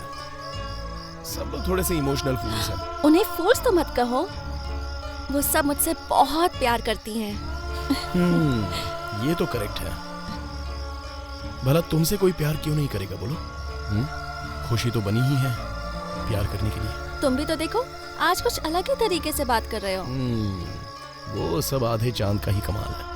[SPEAKER 1] सब लोग थोड़े से इमोशनल फूल्स हैं।
[SPEAKER 4] उन्हें फूल्स तो मत कहो, वो सब मुझसे बहुत प्यार करती हैं।
[SPEAKER 1] ये तो करेक्ट है। भला तुमसे कोई प्यार क्यों नहीं करेगा बोलो? खुशी तो बनी ही है प्यार करने के लिए।
[SPEAKER 4] तुम भी तो देखो, आज कुछ अलग ही तरीके से बात कर रहे हो।
[SPEAKER 1] वो सब आधे चांद का ही कमाल है।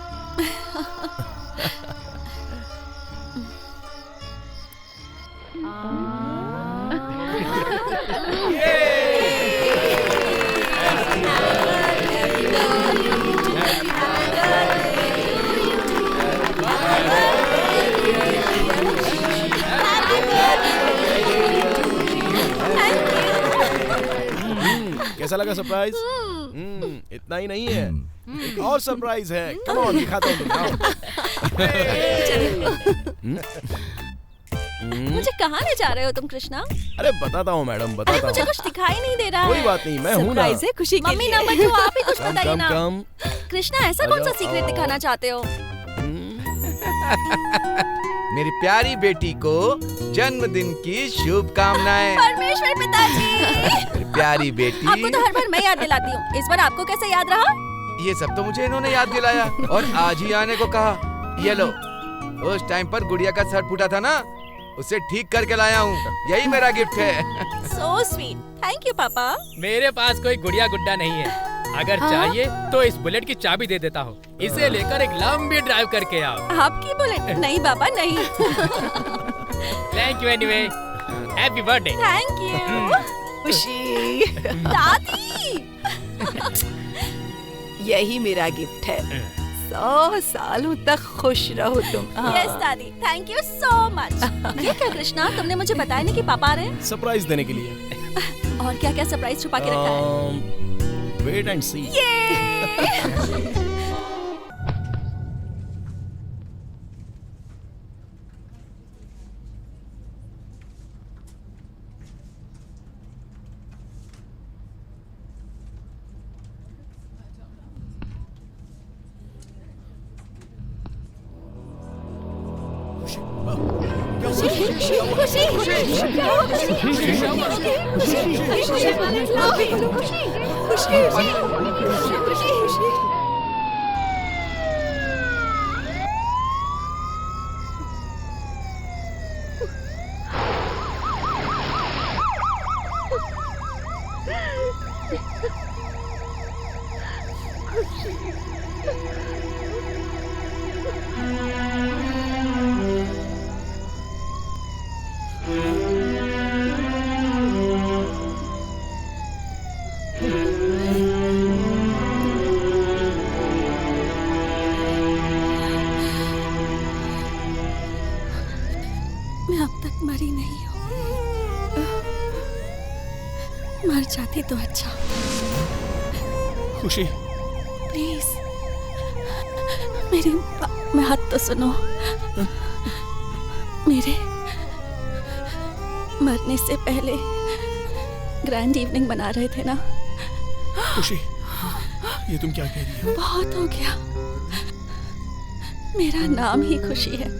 [SPEAKER 1] कैसा लगा सरप्राइज? इतना ही नहीं है, एक और सरप्राइज है। कम ऑन, दिखाता हूँ तुम्हें।
[SPEAKER 4] मुझे कहाँ ले जा रहे हो तुम कृष्णा?
[SPEAKER 1] अरे बताता हूँ मैडम, बताता हूँ।
[SPEAKER 4] मुझे कुछ दिखाई नहीं दे रहा है।
[SPEAKER 1] कोई बात नहीं, मैं हूँ ना।
[SPEAKER 4] सरप्राइज है खुशी के लिए। मम्मी नंबर 2 आप ही कुछ बताइए ना। कृष्णा ऐसा कौन सा सीक्रेट दिखाना चाहते हो?
[SPEAKER 8] मेरी प्यारी बेटी को जन्मदिन की शुभकामनाएं।
[SPEAKER 4] परमेश्वर पिताजी।
[SPEAKER 8] मेरी प्यारी बेटी।
[SPEAKER 4] आपको तो हर बार मैं याद दिलाती हूँ, इस बार आपको कैसे याद रहा?
[SPEAKER 8] ये सब तो मुझे इन्होंने याद दिलाया और आज ही आने को कहा। ये लो, उस टाइम पर गुड़िया का शर्ट फूटा था ना, उसे ठीक करके लाया हूँ। यही मेरा गिफ्ट है।
[SPEAKER 4] So sweet, थैंक यू पापा।
[SPEAKER 5] मेरे पास कोई गुड़िया गुड्डा नहीं है, अगर चाहिए तो इस बुलेट की चाबी दे देता हूँ। इसे लेकर एक लंबी ड्राइव करके आओ।
[SPEAKER 4] आपकी बुलेट? नहीं बाबा नहीं।
[SPEAKER 5] Thank you anyway, happy birthday.
[SPEAKER 4] Thank you.
[SPEAKER 12] खुशी।
[SPEAKER 4] दादी।
[SPEAKER 12] यही मेरा गिफ्ट है। 100 सालों तक खुश रहो तुम।
[SPEAKER 4] यस दादी, थैंक यू सो मच। ये क्या कृष्णा, तुमने मुझे बताया नहीं कि पापा आ रहे हैं?
[SPEAKER 1] सरप्राइज देने के लिए।
[SPEAKER 4] और क्या क्या सरप्राइज छुपा के रखा है?
[SPEAKER 1] वेट एंड सी।
[SPEAKER 4] मर जाती तो अच्छा।
[SPEAKER 1] खुशी
[SPEAKER 4] प्लीज मेरी बात तो सुनो। मेरे मरने से पहले ग्रैंड इवनिंग बना रहे थे ना।
[SPEAKER 1] खुशी ये तुम क्या कह रही हो?
[SPEAKER 4] बहुत हो गया, मेरा नाम ही खुशी है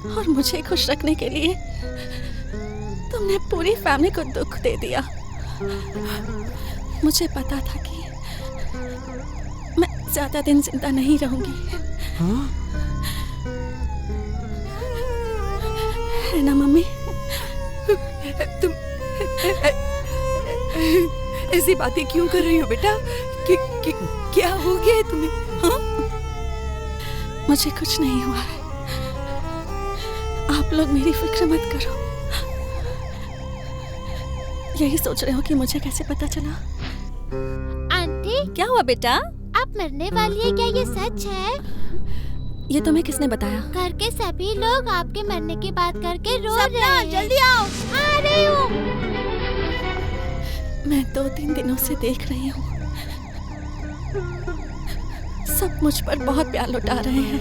[SPEAKER 4] और मुझे खुश रखने के लिए तुमने पूरी फैमिली को दुख दे दिया। मुझे पता था कि मैं ज्यादा दिन जिंदा नहीं रहूंगी।
[SPEAKER 1] हाँ?
[SPEAKER 4] है ना मम्मी?
[SPEAKER 12] तुम ऐसी बातें क्यों कर रही हो बेटा? क्या हो गया है तुम्हें? हाँ?
[SPEAKER 4] मुझे कुछ नहीं हुआ है, आप लोग मेरी फिक्र मत करो। यही सोच रहे हो कि मुझे कैसे पता चला?
[SPEAKER 10] आंटी
[SPEAKER 4] क्या हुआ बेटा?
[SPEAKER 10] आप मरने वाली है, क्या ये सच है?
[SPEAKER 4] ये तुम्हें किसने बताया?
[SPEAKER 10] घर के सभी लोग आपके मरने की बात करके रो रहे हैं। जल्दी आओ। आ रही हूँ।
[SPEAKER 4] मैं 2-3 दिनों से देख रही हूँ, सब मुझ पर बहुत प्यार लुटा रहे हैं।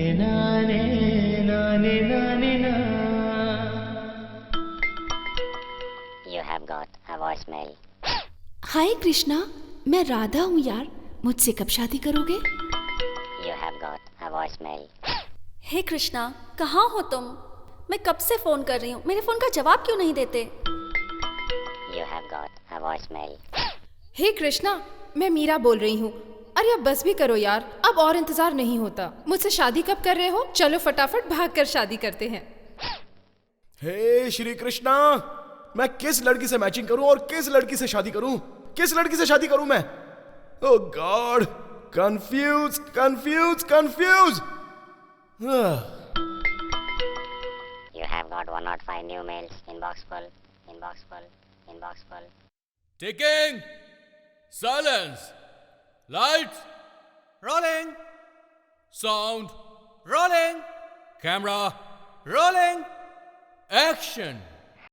[SPEAKER 14] नाने नाने नाने ना.
[SPEAKER 15] You have got a voicemail.
[SPEAKER 4] हाय कृष्णा, मैं राधा हूँ यार, मुझसे कब शादी करोगे?
[SPEAKER 15] You have got a voicemail.
[SPEAKER 4] हे कृष्णा, कहाँ हो तुम? मैं कब से फोन कर रही हूँ, मेरे फोन का जवाब क्यों नहीं देते?
[SPEAKER 15] You have got a voicemail.
[SPEAKER 3] हे कृष्णा, मैं मीरा बोल रही हूँ। अरे अब बस भी करो यार, अब और इंतजार नहीं होता। मुझसे शादी कब कर रहे हो? चलो फटाफट भागकर शादी करते हैं।
[SPEAKER 1] हे श्री कृष्णा, मैं किस लड़की से मैचिंग करूं और किस लड़की से शादी करूं? किस लड़की से शादी करूं मैं? Oh god, confuse confuse confuse.
[SPEAKER 15] You have got 105 new mails. Inbox full. Inbox full. Inbox full.
[SPEAKER 2] Ticking. Silence. Lights. Rolling. Sound. Rolling. Camera. Rolling. Action.